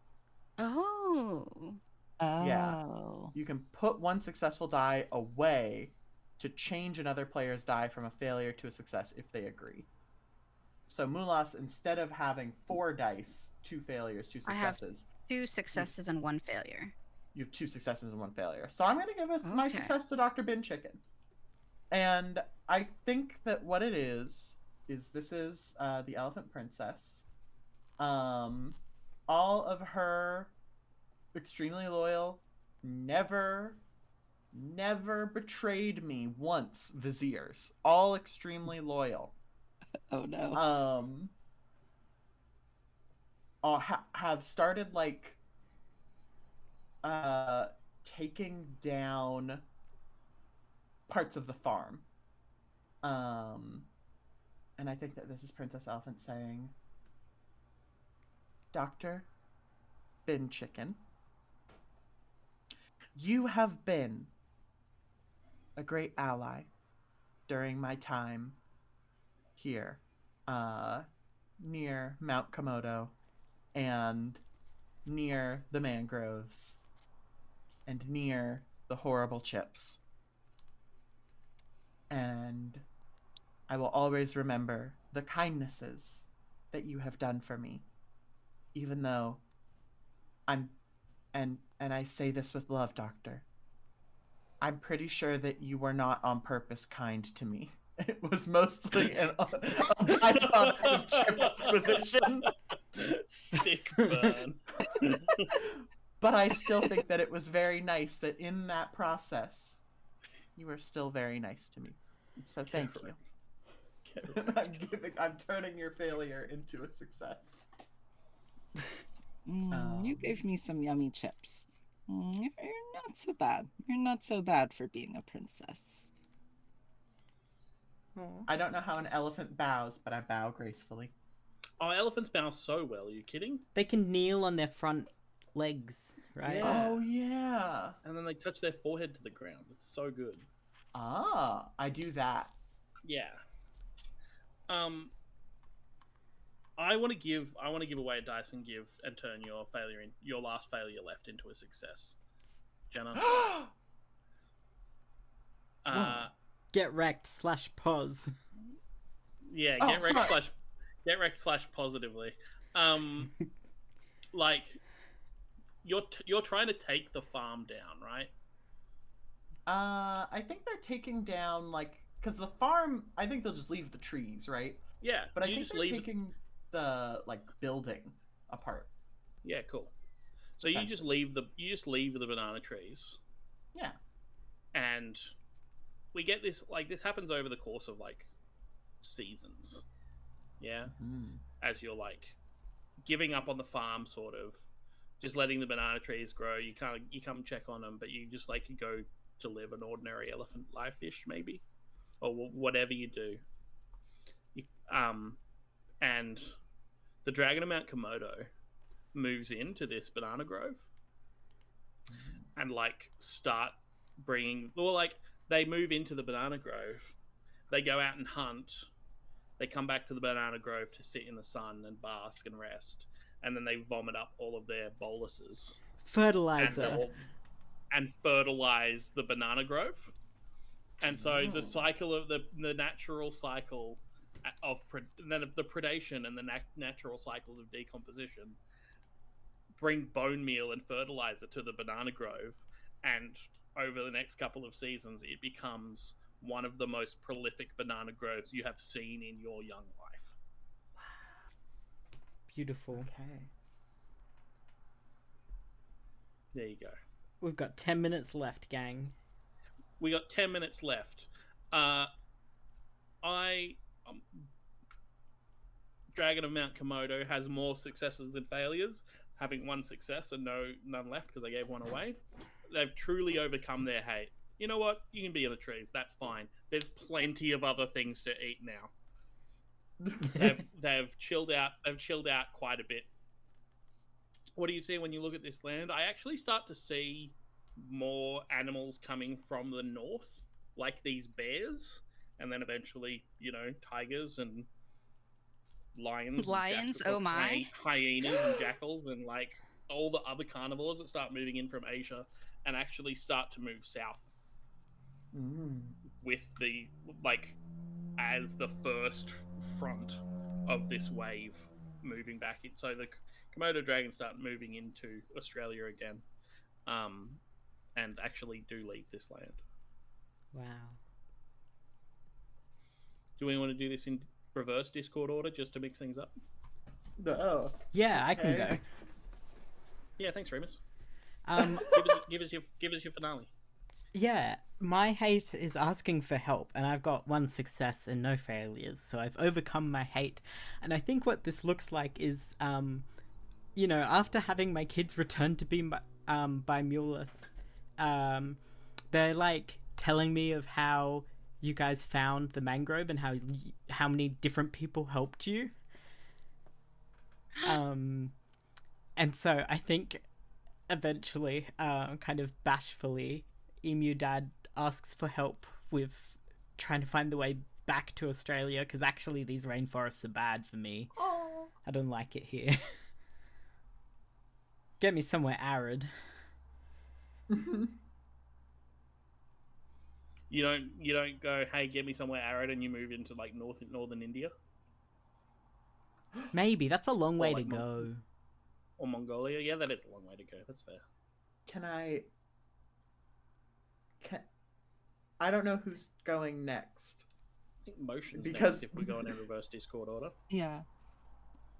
Speaker 3: Oh.
Speaker 4: Yeah.
Speaker 5: Oh.
Speaker 4: You can put one successful die away to change another player's die from a failure to a success if they agree. So Mulas, instead of having 4 dice, 2 failures, 2
Speaker 3: I have
Speaker 4: successes,
Speaker 3: 2 successes and 1 failure.
Speaker 4: you have 2 successes and 1 failure. So I'm going to give my
Speaker 3: Okay.
Speaker 4: success to Dr. Bin Chicken. And I think that what it is this is the Elephant Princess. All of her extremely loyal, never betrayed me once viziers. All extremely loyal.
Speaker 5: Oh no.
Speaker 4: Have started like taking down parts of the farm. And I think that this is Princess Elephant saying, Dr. Bin Chicken, you have been a great ally during my time here, near Mount Komodo and near the mangroves and near the horrible chips. And I will always remember the kindnesses that you have done for me, even though and I say this with love, Doctor. I'm pretty sure that you were not on purpose kind to me. It was mostly a byproduct of chip acquisition.
Speaker 2: Sick burn.
Speaker 4: But I still think that it was very nice that in that process, you were still very nice to me. So thank you. I'm turning your failure into a success.
Speaker 5: You gave me some yummy chips. You're not so bad. You're not so bad for being a princess.
Speaker 4: I don't know how an elephant bows, but I bow gracefully.
Speaker 2: Oh, elephants bow so well. Are you kidding?
Speaker 1: They can kneel on their front legs, right?
Speaker 2: Yeah.
Speaker 4: Oh, yeah.
Speaker 2: And then they touch their forehead to the ground. It's so good.
Speaker 4: Ah, I do that.
Speaker 2: Yeah. I want to give away a dice and turn your last failure left into a success. Jenna.
Speaker 1: Get wrecked / pause.
Speaker 2: Yeah,
Speaker 4: Oh,
Speaker 2: get wrecked / positively. Like you're trying to take the farm down, right?
Speaker 4: I think they're taking down because the farm. I think they'll just leave the trees, right?
Speaker 2: Yeah,
Speaker 4: But I think they're taking the building apart.
Speaker 2: Yeah, cool. So you just leave the banana trees.
Speaker 4: Yeah.
Speaker 2: And we get this this happens over the course of seasons. Yeah. As you're giving up on the farm, sort of just letting the banana trees grow. You come check on them, but you just go to live an ordinary elephant life-ish, maybe, or whatever you do. And the Dragon of Mount Komodo moves into this banana grove and start bringing. Well, they move into the banana grove. They go out and hunt. They come back to the banana grove to sit in the sun and bask and rest, and then they vomit up all of their boluses.
Speaker 1: Fertilizer.
Speaker 2: And fertilize the banana grove. And so the cycle of the natural cycle of the predation and the natural cycles of decomposition bring bone meal and fertilizer to the banana grove, and over the next couple of seasons it becomes one of the most prolific banana groves you have seen in your young life.
Speaker 1: Beautiful.
Speaker 4: Okay.
Speaker 2: There you go.
Speaker 1: We've got 10 minutes left, gang.
Speaker 2: We got 10 minutes left. Dragon of Mount Komodo has more successes than failures, having one success and none left because I gave one away. They've truly overcome their hate. You know what? You can be in the trees. That's fine. There's plenty of other things to eat now. They've chilled out. They've chilled out quite a bit. What do you see when you look at this land? I actually start to see more animals coming from the north, like these bears, and then eventually, tigers and lions,
Speaker 3: oh my,
Speaker 2: hyenas and jackals, and like all the other carnivores that start moving in from Asia and actually start to move south with the as the first front of this wave moving back in. So the Komodo dragons start moving into Australia again, and actually do leave this land.
Speaker 1: Wow.
Speaker 2: Do we want to do this in reverse Discord order just to mix things up?
Speaker 4: No.
Speaker 1: Yeah, I can go.
Speaker 2: Yeah, thanks, Remus. Give us your finale.
Speaker 1: Yeah, my hate is asking for help, and I've got one success and no failures, so I've overcome my hate. And I think what this looks like is, after having my kids return to be bimulus, they're like telling me of how you guys found the mangrove and how many different people helped you. And so I think eventually, kind of bashfully, Emu Dad asks for help with trying to find the way back to Australia, because actually these rainforests are bad for me.
Speaker 4: Oh.
Speaker 1: I don't like it here. Get me somewhere arid.
Speaker 2: You don't go, hey, get me somewhere arid, and you move into like northern India.
Speaker 1: Maybe that's a long way to go.
Speaker 2: Or Mongolia. Yeah, that is a long way to go. That's fair.
Speaker 4: I don't know who's going next.
Speaker 2: I think motion's
Speaker 4: because
Speaker 2: next if we go in reverse Discord order.
Speaker 5: Yeah.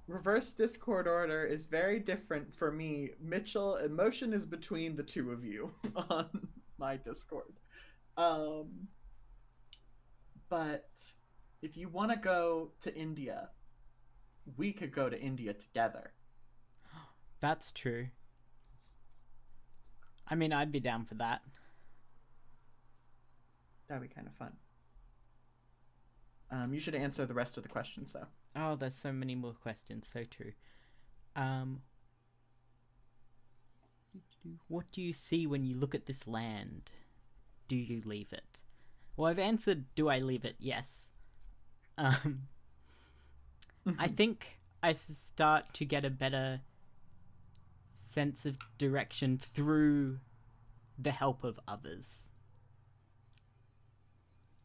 Speaker 4: Reverse Discord order is very different for me. Mitchell, motion is between the two of you on my Discord. But if you want to go to India, we could go to India together.
Speaker 1: That's true. I mean, I'd be down for that.
Speaker 4: That'd be kind of fun. You should answer the rest of the questions, though.
Speaker 1: Oh, there's so many more questions. So true. What do you see when you look at this land? Do you leave it? Well, I've answered, do I leave it? Yes. I think I start to get a better sense of direction through the help of others.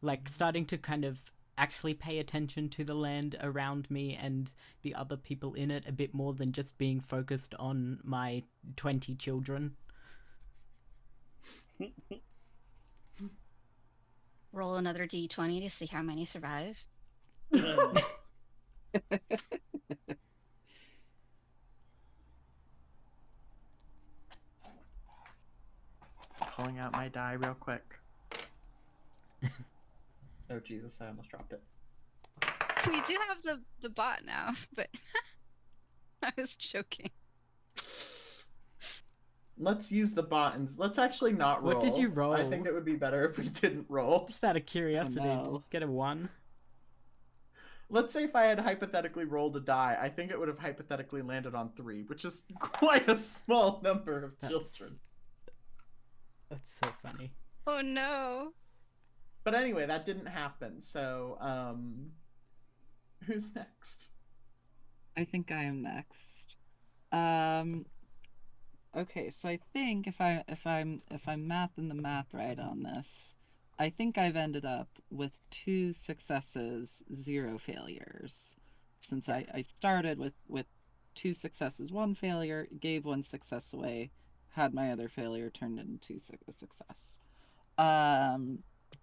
Speaker 1: Like, starting to kind of actually pay attention to the land around me and the other people in it a bit more than just being focused on my 20 children.
Speaker 3: Roll another d20 to see how many survive.
Speaker 4: Pulling out my die real quick. Oh Jesus, I almost dropped it.
Speaker 3: We do have the bot now, but I was joking.
Speaker 4: Let's use the bot and let's actually not roll.
Speaker 1: What did you roll?
Speaker 4: I think it would be better if we didn't roll.
Speaker 1: Just out of curiosity,
Speaker 5: Oh, no.
Speaker 1: did you get a 1?
Speaker 4: Let's say if I had hypothetically rolled a die, I think it would have hypothetically landed on 3, which is quite a small number of children.
Speaker 1: That's so funny.
Speaker 3: Oh no.
Speaker 4: But anyway, that didn't happen. So, who's next?
Speaker 5: I think I am next. Okay, so I think if I'm mathing the math right on this, I think I've ended up with 2 successes, 0 failures. Since I started with 2 successes, 1 failure, gave 1 success away, had my other failure turned into a success.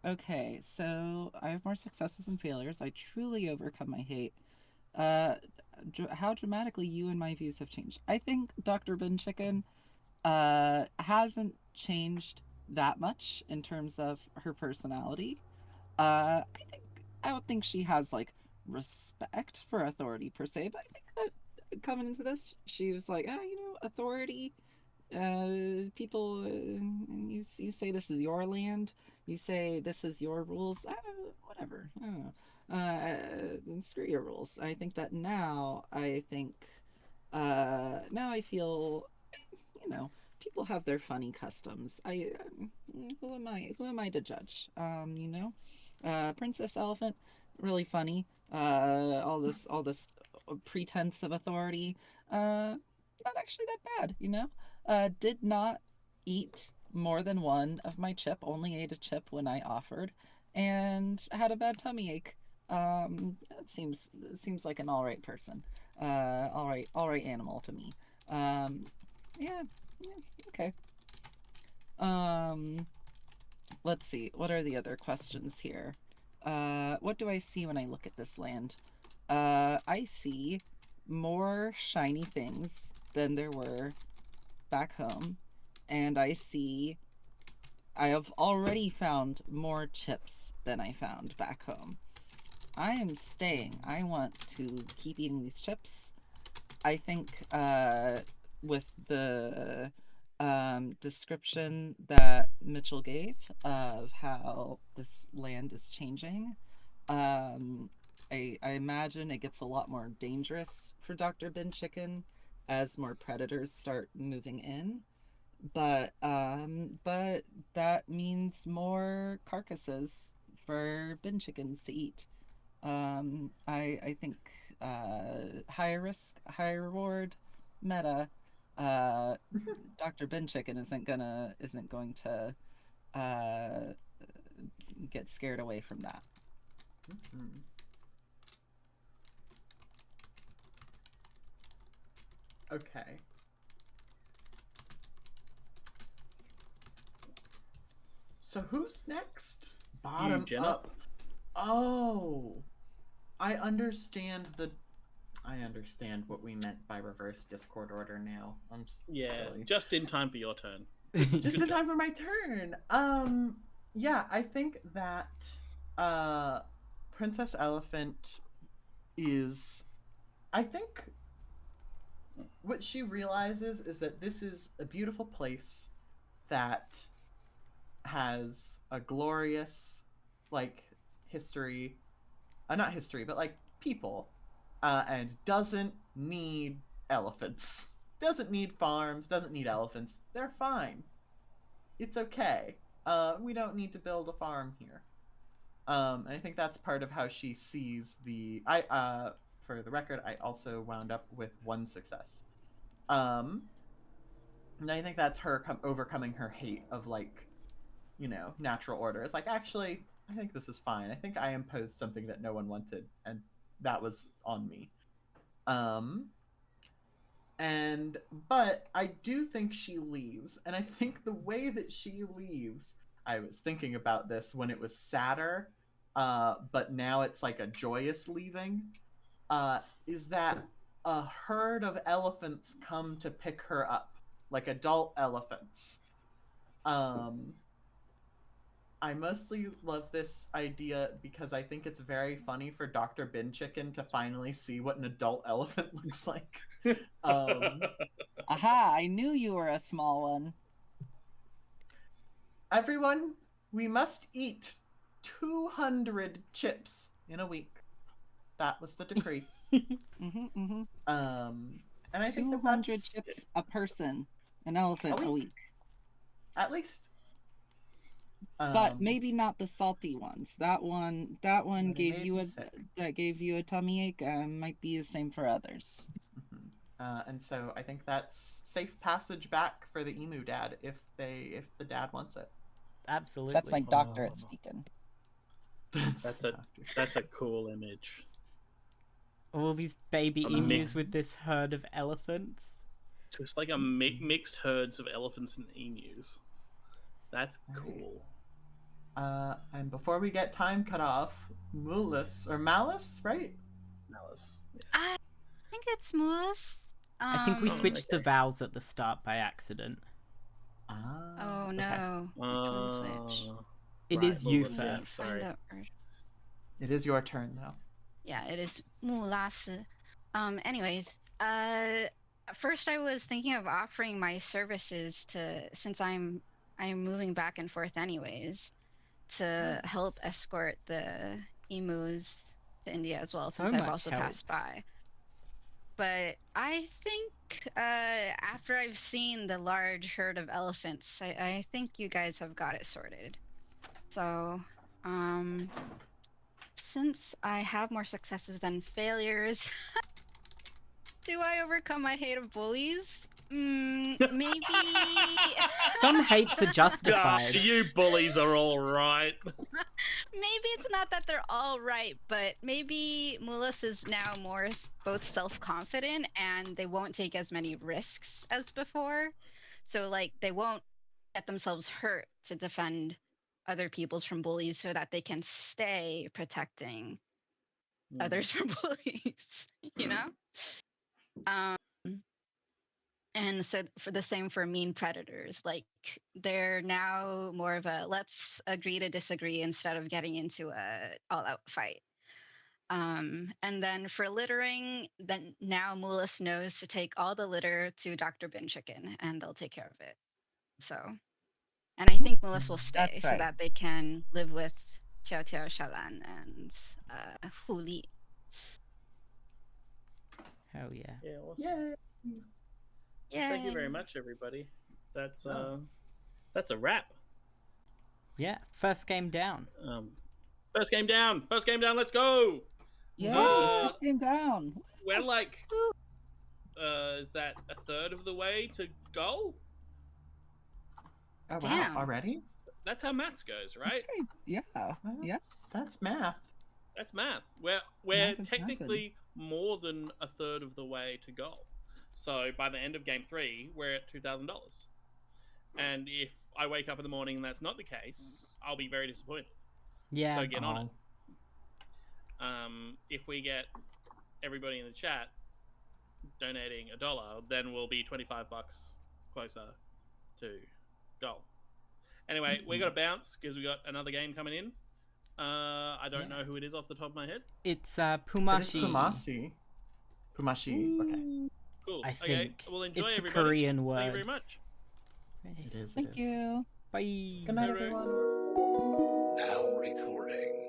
Speaker 5: Okay, so I have more successes and failures. I truly overcome my hate. How dramatically you and my views have changed. I think Dr. Bin Chicken hasn't changed that much in terms of her personality. I would think she has like respect for authority per se, but I think that coming into this, she was like, authority. People, you say this is your land. You say this is your rules. Whatever. I don't know. Screw your rules. I think that now. Now I feel, people have their funny customs. Who am I? Who am I to judge? Princess Elephant, really funny. All this pretense of authority. Not actually that bad, did not eat more than one of my chip. Only ate a chip when I offered, and had a bad tummy ache. It seems like an all right person. All right animal to me. Yeah, okay. Let's see. What are the other questions here? What do I see when I look at this land? I see more shiny things than there were back home, and I have already found more chips than I found back home. I am staying. I want to keep eating these chips. I think with the description that Mitchell gave of how this land is changing, I imagine it gets a lot more dangerous for Dr. Bin Chicken as more predators start moving in. But that means more carcasses for bin chickens to eat. I think high risk, high reward meta. Dr. Bin Chicken isn't going to get scared away from that.
Speaker 4: Mm-hmm. Okay. So who's next? Bottom
Speaker 2: Jenna?
Speaker 4: up. Oh, I understand what we meant by reverse Discord order now. I'm silly.
Speaker 2: Just in time for your turn.
Speaker 4: Just in time for my turn. Yeah, I think that Princess Elephant is, I think what she realizes is that this is a beautiful place that has a glorious, like, history, not history, but like people, and doesn't need elephants, doesn't need farms, doesn't need elephants. They're fine. It's okay. We don't need to build a farm here. And I think that's part of how she sees for the record, I also wound up with one success. And I think that's her overcoming her hate of, like, natural order. It's like, actually, I think this is fine. I think I imposed something that no one wanted, and that was on me. But I do think she leaves, and I think the way that she leaves, I was thinking about this when it was sadder, but now it's like a joyous leaving, is that a herd of elephants come to pick her up, like adult elephants. I mostly love this idea because I think it's very funny for Dr. Bin Chicken to finally see what an adult elephant looks like.
Speaker 5: Aha, I knew you were a small one.
Speaker 4: Everyone, we must eat 200 chips in a week. That was the decree. And I think
Speaker 5: 200 chips a person, an elephant a week.
Speaker 4: At least.
Speaker 5: But maybe not the salty ones. That one gave you a tummy ache. Might be the same for others.
Speaker 4: And so I think that's safe passage back for the emu dad if the dad wants it.
Speaker 1: Absolutely.
Speaker 5: That's my doctorate speaking.
Speaker 2: That's a cool image.
Speaker 1: All these baby emus with this herd of elephants.
Speaker 2: Just like a mixed herds of elephants and emus. That's cool.
Speaker 4: And before we get time cut off, Malice, right?
Speaker 2: Malice. Yeah.
Speaker 3: I think it's Mulus.
Speaker 1: I think we switched the vowels at the start by accident.
Speaker 3: Oh no! Which one switched?
Speaker 1: It is you first.
Speaker 2: Sorry.
Speaker 4: It is your turn, though.
Speaker 3: Yeah, it is 木拉斯. Anyways, first I was thinking of offering my services since I'm moving back and forth anyways, to help escort the emus to India as well,
Speaker 1: So
Speaker 3: since I've
Speaker 1: much
Speaker 3: also
Speaker 1: help.
Speaker 3: passed by. But I think after I've seen the large herd of elephants, I think you guys have got it sorted. So, since I have more successes than failures, do I overcome my hate of bullies? Maybe.
Speaker 1: Some hates are
Speaker 2: Ah,
Speaker 1: justified.
Speaker 2: you bullies are all right.
Speaker 3: Maybe it's not that they're all right, but maybe Mulis is now more both self-confident and they won't take as many risks as before. So, like, they won't get themselves hurt to defend other people's from bullies so that they can stay protecting others from bullies, you know? And so for the same for mean predators, like they're now more of a let's agree to disagree instead of getting into a all-out fight. And then for littering, then now Mulis knows to take all the litter to Dr. Bin Chicken and they'll take care of it. So, and I think Mulis will stay
Speaker 5: That's
Speaker 3: so
Speaker 5: right.
Speaker 3: that they can live with Tiao Tiao Shalan and Hu Li.
Speaker 1: Hell yeah.
Speaker 2: Yeah, awesome.
Speaker 4: Yay!
Speaker 3: Yay.
Speaker 2: Thank you very much, everybody. That's
Speaker 4: Oh.
Speaker 2: that's a wrap.
Speaker 1: Yeah, first game down.
Speaker 2: First game down. First game down. Let's go.
Speaker 5: Yay!
Speaker 2: Uh,
Speaker 5: First game down.
Speaker 2: We're like, is that a third of the way to goal?
Speaker 4: Oh wow!
Speaker 3: Damn.
Speaker 4: Already?
Speaker 2: That's how maths goes, right?
Speaker 5: That's great. Yeah.
Speaker 4: Well,
Speaker 5: Yes.
Speaker 4: that's math.
Speaker 2: That's math. We're
Speaker 5: Math is
Speaker 2: technically more than a third of the way to goal. So by the end of game 3, we're at $2,000. And if I wake up in the morning and that's not the case, I'll be very disappointed.
Speaker 1: Yeah.
Speaker 2: So get on it. If we get everybody in the chat donating $1, then we'll be $25 closer to goal. Anyway, we got to bounce because we got another game coming in. I don't know who it is off the top of my head.
Speaker 1: It's
Speaker 4: It is
Speaker 1: Pumashi.
Speaker 4: Pumashi. Pumashi. Okay.
Speaker 2: Cool.
Speaker 1: I
Speaker 2: Okay.
Speaker 1: think
Speaker 2: Well, enjoy
Speaker 1: it's a
Speaker 2: everybody.
Speaker 1: Korean
Speaker 2: Thank you
Speaker 1: word.
Speaker 2: very much.
Speaker 4: It is.
Speaker 5: Thank you.
Speaker 1: Bye.
Speaker 4: Good night,
Speaker 2: Bye-bye.
Speaker 4: everyone.
Speaker 6: Now recording.